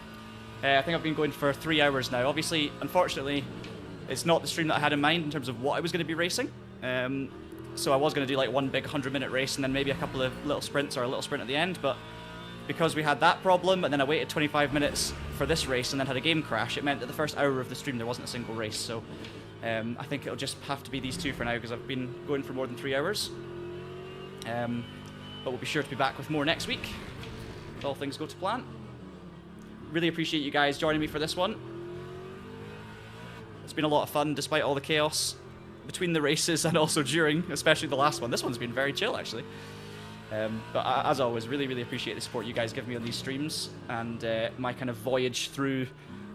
I think I've been going for 3 hours now. Obviously, unfortunately, it's not the stream that I had in mind in terms of what I was going to be racing. So I was going to do like one big 100-minute race and then maybe a couple of little sprints or a little sprint at the end, but because we had that problem and then I waited 25 minutes for this race and then had a game crash, it meant that the first hour of the stream there wasn't a single race. So I think it'll just have to be these 2 for now because I've been going for more than 3 hours. But we'll be sure to be back with more next week, if all things go to plan. Really appreciate you guys joining me for this one. It's been a lot of fun despite all the chaos between the races and also during, especially the last one. This one's been very chill, actually. But as always, really appreciate the support you guys give me on these streams and my kind of voyage through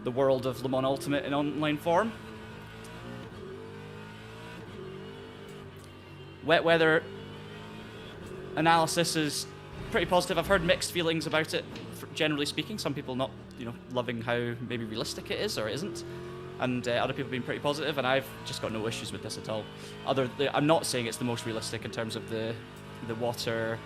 the world of Le Mans Ultimate in online form. Wet weather analysis is pretty positive. I've heard mixed feelings about it, generally speaking. Some people not, loving how maybe realistic it is or it isn't. and other people have been pretty positive, and I've just got no issues with this at all. I'm not saying it's the most realistic in terms of the water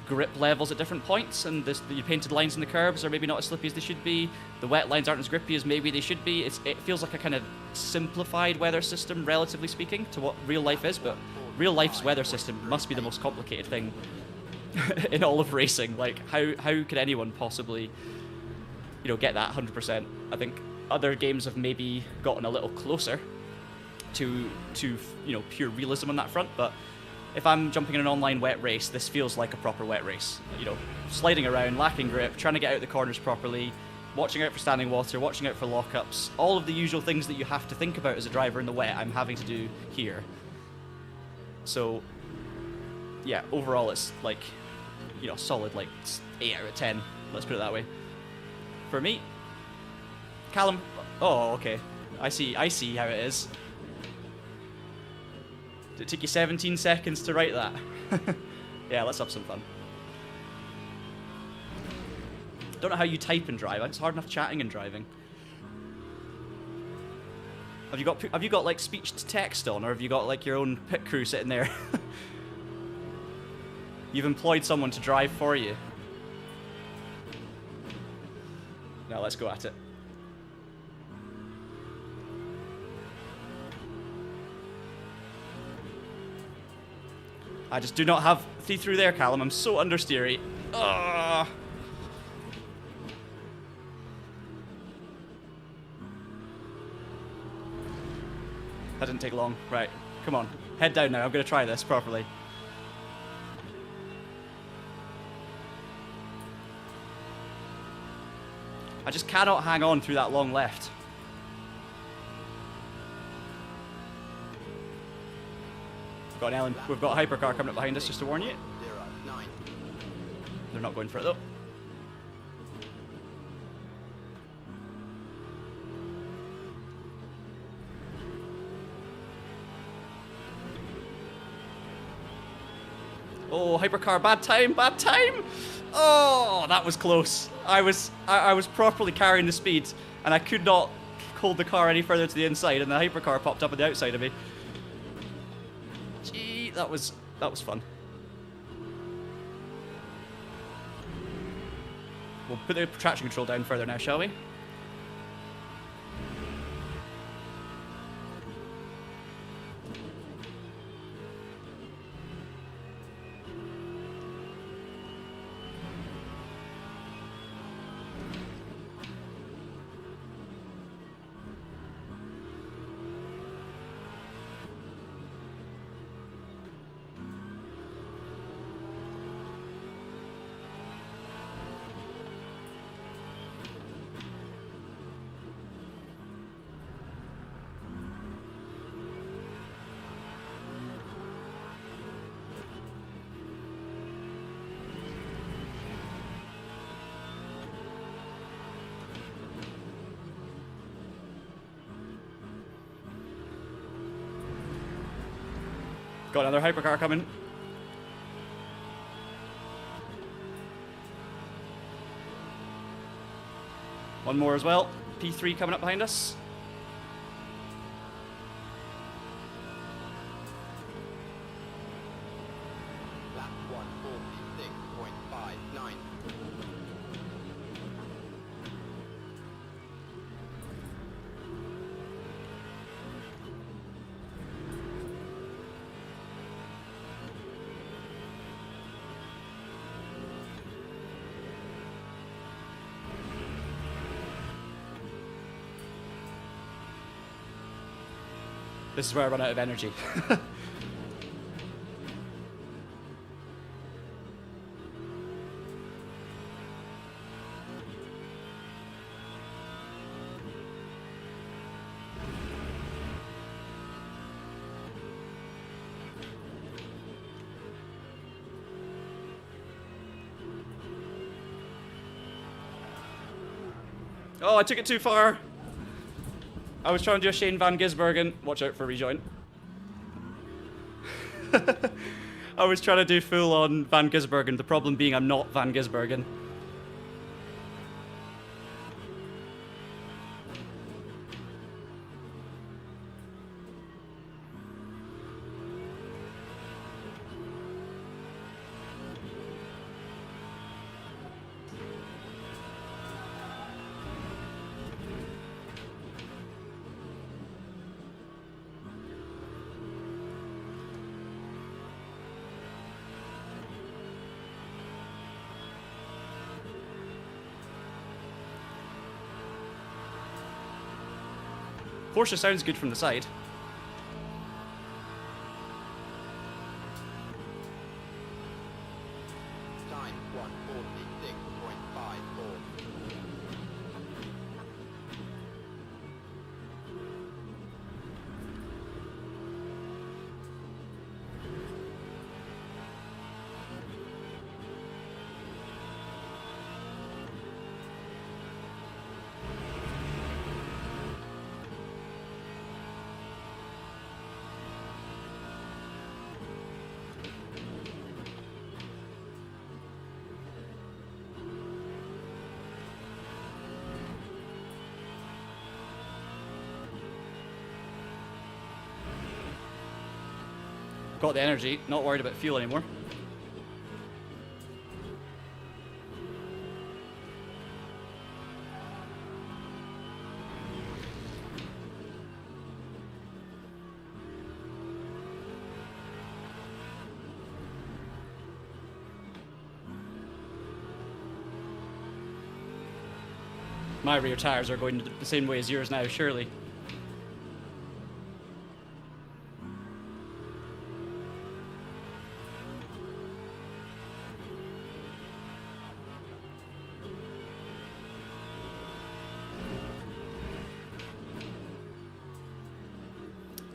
grip levels at different points, and the painted lines in the curbs are maybe not as slippy as they should be. The wet lines aren't as grippy as maybe they should be. It feels like a kind of simplified weather system, relatively speaking, to what real life is, but real life's weather system must be the most complicated thing in all of racing. Like, how could anyone possibly, get that 100%? I think other games have maybe gotten a little closer to pure realism on that front, but if I'm jumping in an online wet race, this feels like a proper wet race. Sliding around, lacking grip, trying to get out the corners properly, watching out for standing water, watching out for lockups, all of the usual things that you have to think about as a driver in the wet, I'm having to do here. So, yeah, overall it's like, solid, like 8 out of 10, let's put it that way. For me, Callum, oh, okay, I see how it is. Did it take you 17 seconds to write that? Yeah, let's have some fun. Don't know how you type and drive. It's hard enough chatting and driving. Have you got like speech to text on, or have you got like your own pit crew sitting there? You've employed someone to drive for you. Now let's go at it. I just do not have see through there, Callum. I'm so understeery. Ugh. That didn't take long. Right, come on. Head down now. I'm going to try this properly. I just cannot hang on through that long left. Got an Ellen. We've got a hypercar coming up behind us, just to warn you. 0-9. They're not going for it though. Oh, hypercar, bad time, bad time! Oh, that was close. I was properly carrying the speed, and I could not hold the car any further to the inside, and the hypercar popped up on the outside of me. Gee, that was fun. We'll put the traction control down further now, shall we? Got another hypercar coming. One more as well. P3 coming up behind us. Lap 146.59. This is where I run out of energy. Oh, I took it too far. I was trying to do a Shane Van Gisbergen. Watch out for rejoin. I was trying to do full on Van Gisbergen. The problem being I'm not Van Gisbergen. Porsche sounds good from the side. Time 1:46.54. Got the energy, not worried about fuel anymore. My rear tires are going the same way as yours now, surely.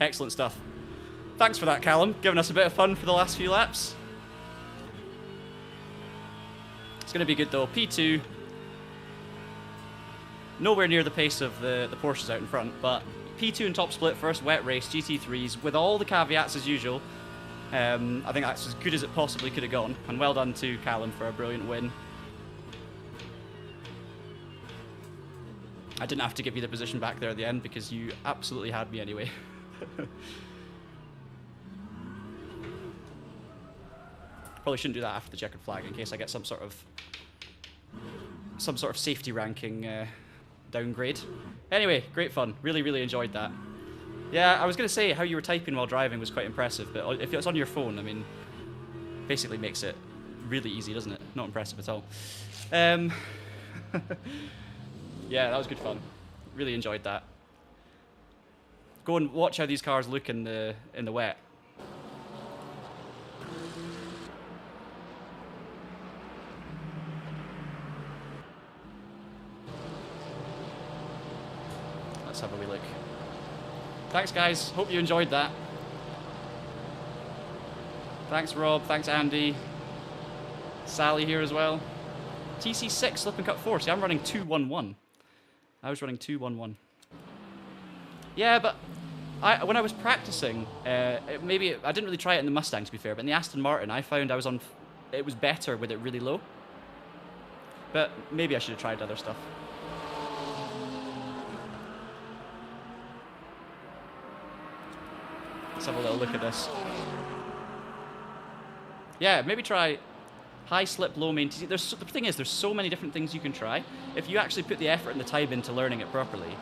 Excellent stuff. Thanks for that, Callum. Giving us a bit of fun for the last few laps. It's going to be good though. P2. Nowhere near the pace of the Porsches out in front, but P2 and top split first wet race, GT3s, with all the caveats as usual. I think that's as good as it possibly could have gone. And well done to Callum for a brilliant win. I didn't have to give you the position back there at the end because you absolutely had me anyway. Probably shouldn't do that after the checkered flag in case I get some sort of safety ranking downgrade. Anyway, great fun. Really, really enjoyed that. Yeah, I was going to say how you were typing while driving was quite impressive, but if it's on your phone, I mean, basically makes it really easy, doesn't it? Not impressive at all. Yeah, that was good fun. Really enjoyed that. Go and watch how these cars look in the wet. Let's have a wee look. Thanks, guys. Hope you enjoyed that. Thanks, Rob. Thanks, Andy. Sally here as well. TC6 Slip Cut 4. See, I'm running 211. I was running 211. Yeah, but when I was practicing, maybe I didn't really try it in the Mustang, to be fair, but in the Aston Martin, I found it was better with it really low. But maybe I should have tried other stuff. Let's have a little look at this. Yeah, maybe try high slip, low main TC. The thing is, there's so many different things you can try. If you actually put the effort and the time into learning it properly,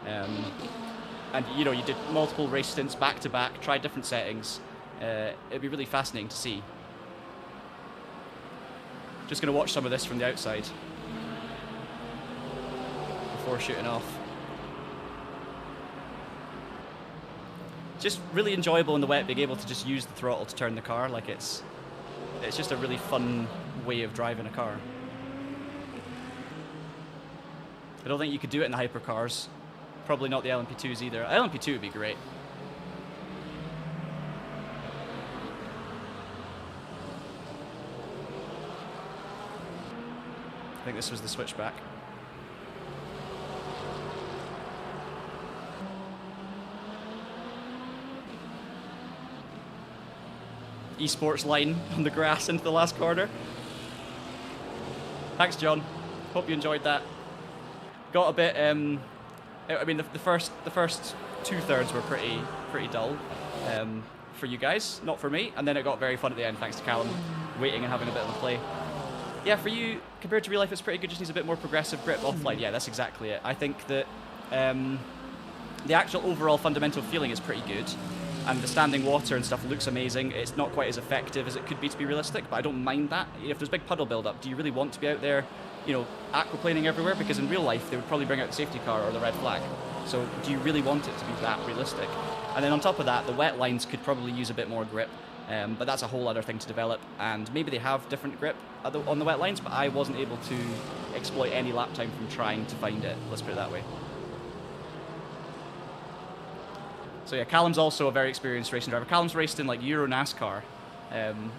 and you know, you did multiple race stints back to back, tried different settings, it'd be really fascinating to see. Just going to watch some of this from the outside before shooting off. Just really enjoyable in the wet, being able to just use the throttle to turn the car. Like it's just a really fun way of driving a car. I don't think you could do it in the hypercars. Probably not the LMP2s either. LMP2 would be great. I think this was the switchback. Esports line on the grass into the last corner. Thanks, John. Hope you enjoyed that. Got a bit. I mean, the first 2/3 were pretty dull for you guys, not for me. And then it got very fun at the end, thanks to Callum waiting and having a bit of a play. Yeah, for you, compared to real life, it's pretty good. Just needs a bit more progressive grip offline. Yeah, that's exactly it. I think that the actual overall fundamental feeling is pretty good. And the standing water and stuff looks amazing. It's not quite as effective as it could be to be realistic, but I don't mind that. If there's big puddle build-up, do you really want to be out there, you know, aquaplaning everywhere? Because in real life, they would probably bring out the safety car or the red flag. So do you really want it to be that realistic? And then on top of that, the wet lines could probably use a bit more grip, but that's a whole other thing to develop. And maybe they have different grip on the wet lines, but I wasn't able to exploit any lap time from trying to find it. Let's put it that way. So yeah, Callum's also a very experienced racing driver. Callum's raced in like Euro NASCAR,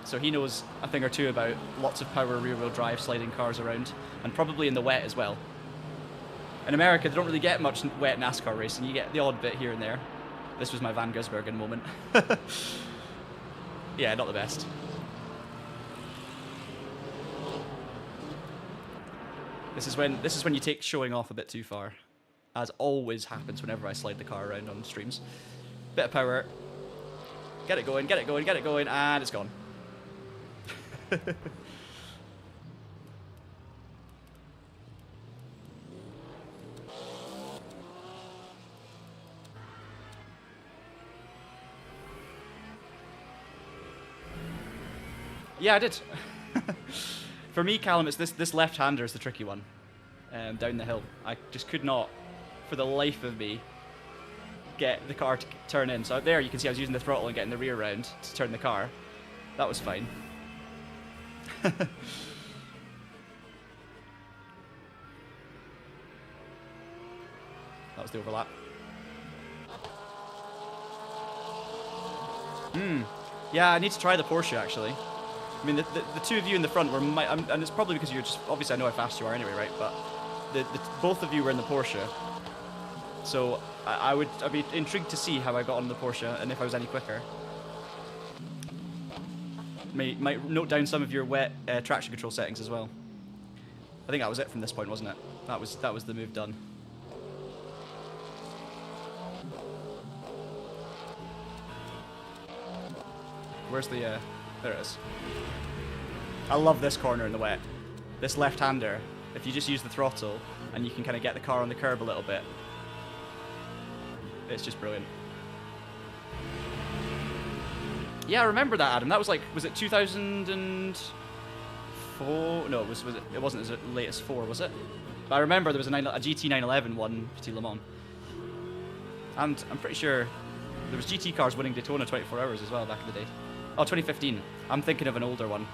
so he knows a thing or two about lots of power rear-wheel drive sliding cars around, and probably in the wet as well. In America, they don't really get much wet NASCAR racing. You get the odd bit here and there. This was my Van Gisbergen moment. Yeah, not the best. This is when you take showing off a bit too far, as always happens whenever I slide the car around on streams. Bit of power. Get it going, get it going, get it going, and it's gone. Yeah, I did. For me, Callum, it's this left-hander is the tricky one. Down the hill. I just could not, for the life of me, get the car to turn in. So there you can see I was using the throttle and getting the rear round to turn the car. That was fine. That was the overlap. Yeah, I need to try the Porsche actually. I mean, the two of you in the front were and it's probably because you're just, obviously I know how fast you are anyway, right? But both of you were in the Porsche. So I'd be intrigued to see how I got on the Porsche and if I was any quicker. Might note down some of your wet traction control settings as well. I think that was it from this point, wasn't it? That was the move done. Where's the there it is. I love this corner in the wet. This left-hander, if you just use the throttle and you can kind of get the car on the curb a little bit, it's just brilliant. Yeah, I remember that, Adam. That was like, was it 2004? No, it wasn't as late as 4, was it? But I remember there was a GT 911 won Petit Le Mans. And I'm pretty sure there was GT cars winning Daytona 24 hours as well back in the day. Oh, 2015. I'm thinking of an older one.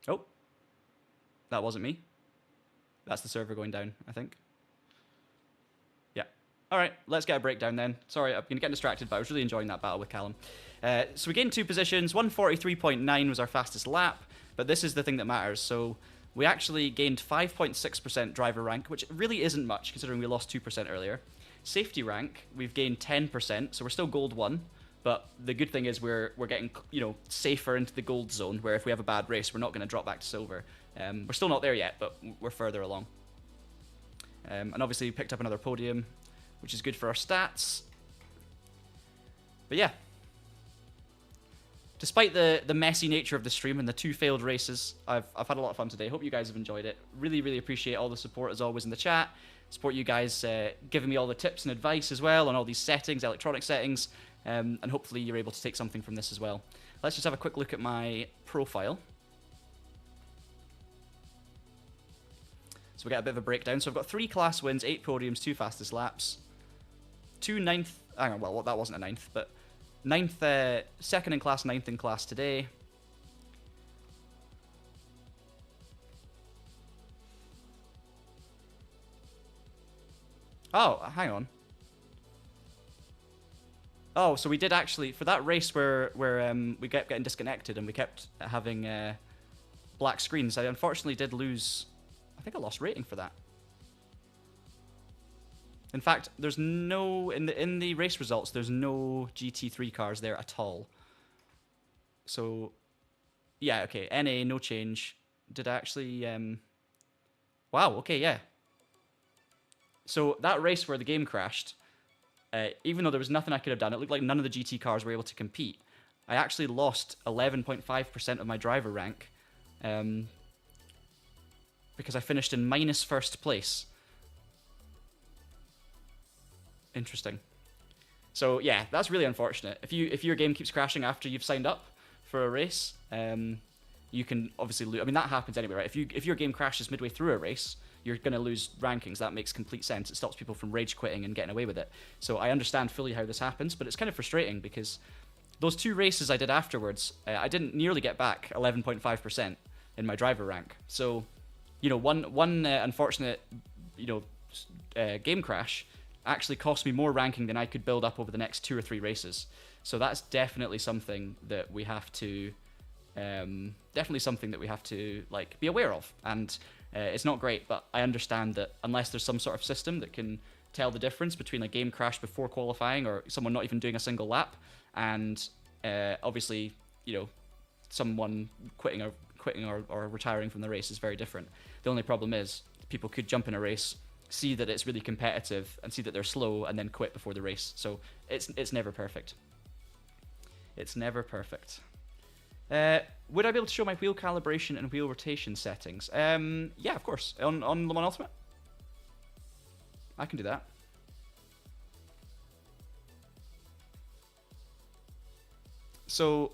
Oh. That wasn't me. That's the server going down, I think. Yeah. All right, let's get a breakdown then. Sorry, I've been getting distracted, but I was really enjoying that battle with Callum. So we gained 2 positions. 143.9 was our fastest lap, but this is the thing that matters. So we actually gained 5.6% driver rank, which really isn't much considering we lost 2% earlier. Safety rank, we've gained 10%, so we're still gold 1, but the good thing is we're getting, you know, safer into the gold zone, where if we have a bad race, we're not going to drop back to silver. We're still not there yet, but we're further along. And obviously we picked up another podium, which is good for our stats. But yeah. Despite the messy nature of the stream and the 2 failed races, I've had a lot of fun today. Hope you guys have enjoyed it. Really, really appreciate all the support as always in the chat. Support you guys giving me all the tips and advice as well on all these settings, electronic settings, and hopefully you're able to take something from this as well. Let's just have a quick look at my profile. So we get a bit of a breakdown. So I've got 3 class wins, 8 podiums, 2 fastest laps, 2 ninth. Hang on, well that wasn't a ninth, but ninth, 2nd in class, 9th in class today. Oh, hang on. Oh, so we did actually, for that race where we kept getting disconnected and we kept having black screens, I unfortunately did lose, I think I lost rating for that. In fact, there's no, in the race results, there's no GT3 cars there at all. So, yeah, okay, NA, no change. Did I actually, wow, okay, yeah. So that race where the game crashed, even though there was nothing I could have done, it looked like none of the GT cars were able to compete. I actually lost 11.5% of my driver rank because I finished in minus 1st place. Interesting. So yeah, that's really unfortunate. If your game keeps crashing after you've signed up for a race, you can obviously lose. I mean, that happens anyway, right? If your game crashes midway through a race, you're going to lose rankings. That makes complete sense. It stops people from rage quitting and getting away with it. So I understand fully how this happens, but it's kind of frustrating because those 2 races I did afterwards, I didn't nearly get back 11.5% in my driver rank. So, one unfortunate, game crash actually cost me more ranking than I could build up over the next 2 or 3 races. So that's definitely something that we have to, be aware of. And it's not great, but I understand that unless there's some sort of system that can tell the difference between a game crash before qualifying or someone not even doing a single lap, and obviously, someone quitting or retiring from the race is very different. The only problem is people could jump in a race, see that it's really competitive, and see that they're slow, and then quit before the race. So it's never perfect. It's never perfect. Would I be able to show my wheel calibration and wheel rotation settings? Yeah, of course. On Le Mans Ultimate? I can do that. So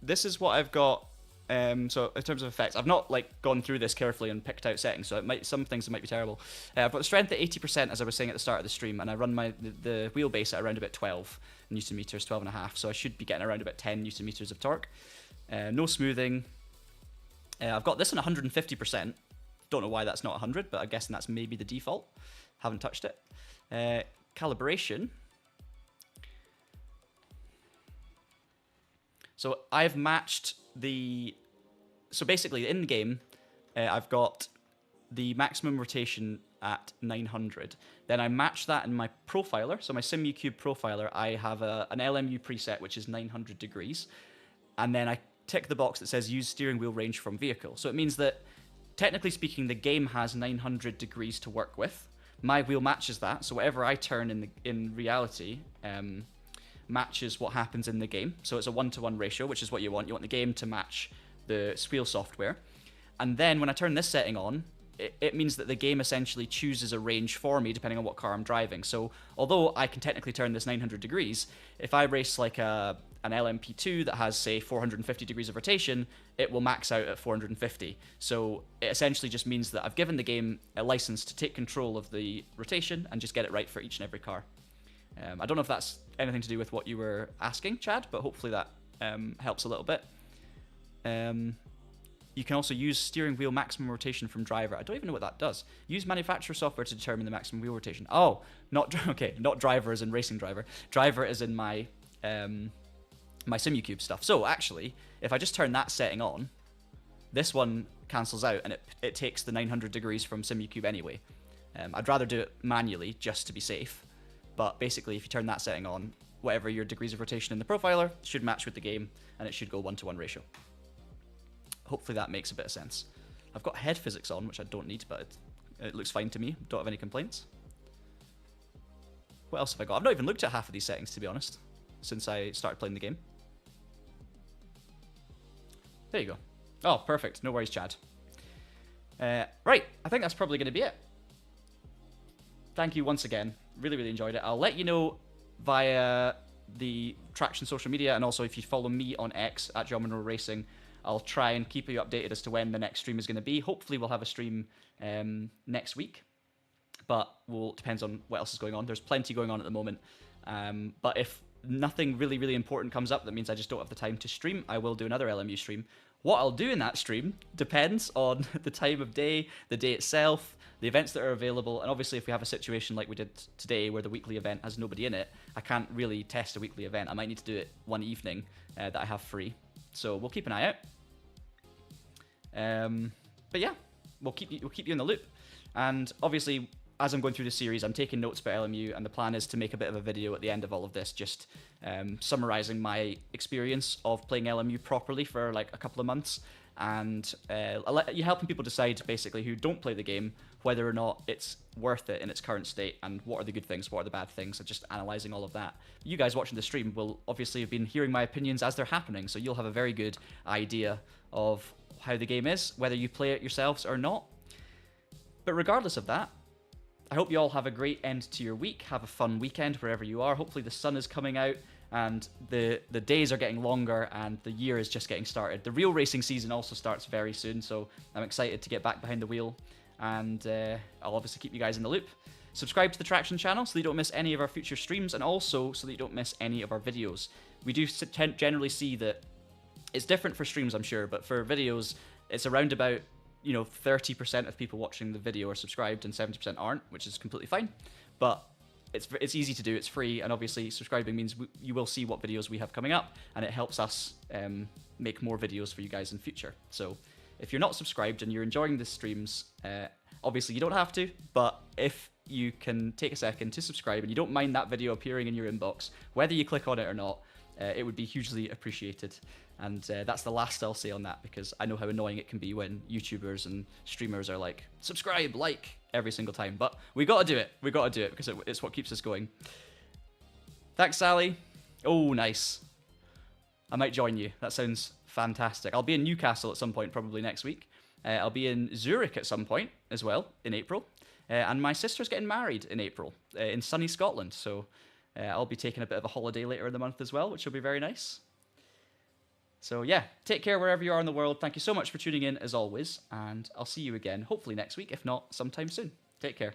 this is what I've got. So in terms of effects, I've not gone through this carefully and picked out settings, so some things might be terrible. I've got the strength at 80%, as I was saying at the start of the stream, and I run the wheelbase at around about 12 Newton meters, 12.5, so I should be getting around about 10 Newton meters of torque. No smoothing. I've got this on 150%. Don't know why that's not 100, but I'm guessing that's maybe the default. Haven't touched it. Calibration. So I've matched so basically in game, I've got the maximum rotation at 900. Then I match that in my profiler. So my SimUcube profiler, I have an LMU preset, which is 900 degrees. And then I tick the box that says use steering wheel range from vehicle. So it means that, technically speaking, the game has 900 degrees to work with. My wheel matches that. So whatever I turn in reality, matches what happens in the game. So it's a 1-to-1 ratio, which is what you want. You want the game to match the wheel software. And then when I turn this setting on, it means that the game essentially chooses a range for me depending on what car I'm driving. So although I can technically turn this 900 degrees, if I race like an LMP2 that has, say, 450 degrees of rotation, it will max out at 450. So it essentially just means that I've given the game a license to take control of the rotation and just get it right for each and every car. I don't know if that's anything to do with what you were asking, Chad, but hopefully that helps a little bit. You can also use steering wheel maximum rotation from driver. I don't even know what that does. Use manufacturer software to determine the maximum wheel rotation. Oh, not driver as in racing driver. Driver as in my my SimUcube stuff. So actually, if I just turn that setting on, this one cancels out and it takes the 900 degrees from SimUcube anyway. I'd rather do it manually just to be safe. But basically, if you turn that setting on, whatever your degrees of rotation in the profiler should match with the game, and it should go 1-to-1 ratio. Hopefully that makes a bit of sense. I've got head physics on, which I don't need, but it looks fine to me. Don't have any complaints. What else have I got? I've not even looked at half of these settings, to be honest, since I started playing the game. There you go. Oh, perfect. No worries, Chad. Right, I think that's probably going to be it. Thank you once again. Really, really enjoyed it. I'll let you know via the Traxion social media, and also if you follow me on X at John Monroe Racing, I'll try and keep you updated as to when the next stream is going to be. Hopefully we'll have a stream next week, but depends on what else is going on. There's plenty going on at the moment, but if nothing really, really important comes up, that means I just don't have the time to stream, I will do another LMU stream. What I'll do in that stream depends on the time of day, the day itself, the events that are available, and obviously if we have a situation like we did today where the weekly event has nobody in it, I can't really test a weekly event. I might need to do it one evening that I have free. So we'll keep an eye out. But yeah, we'll keep you in the loop. And obviously, as I'm going through the series, I'm taking notes about LMU, and the plan is to make a bit of a video at the end of all of this, just summarizing my experience of playing LMU properly for like a couple of months, and helping people decide, basically, who don't play the game, whether or not it's worth it in its current state, and what are the good things, what are the bad things, and just analyzing all of that. You guys watching the stream will obviously have been hearing my opinions as they're happening, so you'll have a very good idea of how the game is, whether you play it yourselves or not. But regardless of that, I hope you all have a great end to your week. Have a fun weekend wherever you are. Hopefully the sun is coming out and the days are getting longer and the year is just getting started. The real racing season also starts very soon, so I'm excited to get back behind the wheel. and I'll obviously keep you guys in the loop. Subscribe to the Traxion channel so that you don't miss any of our future streams, and also so that you don't miss any of our videos. We do generally see that it's different for streams, I'm sure, but for videos, it's around about 30% of people watching the video are subscribed and 70% aren't, which is completely fine. But it's easy to do, it's free, and obviously subscribing means you will see what videos we have coming up, and it helps us make more videos for you guys in future. So if you're not subscribed and you're enjoying the streams, obviously you don't have to, but if you can take a second to subscribe and you don't mind that video appearing in your inbox, whether you click on it or not, it would be hugely appreciated. And that's the last I'll say on that, because I know how annoying it can be when YouTubers and streamers are like, subscribe, like, every single time. But we got to do it. We got to do it because it's what keeps us going. Thanks, Sally. Oh, nice. I might join you. That sounds fantastic. I'll be in Newcastle at some point, probably next week. I'll be in Zurich at some point as well, in April. And my sister's getting married in April in sunny Scotland. So I'll be taking a bit of a holiday later in the month as well, which will be very nice. So yeah, take care wherever you are in the world. Thank you so much for tuning in as always. And I'll see you again, hopefully next week, if not sometime soon. Take care.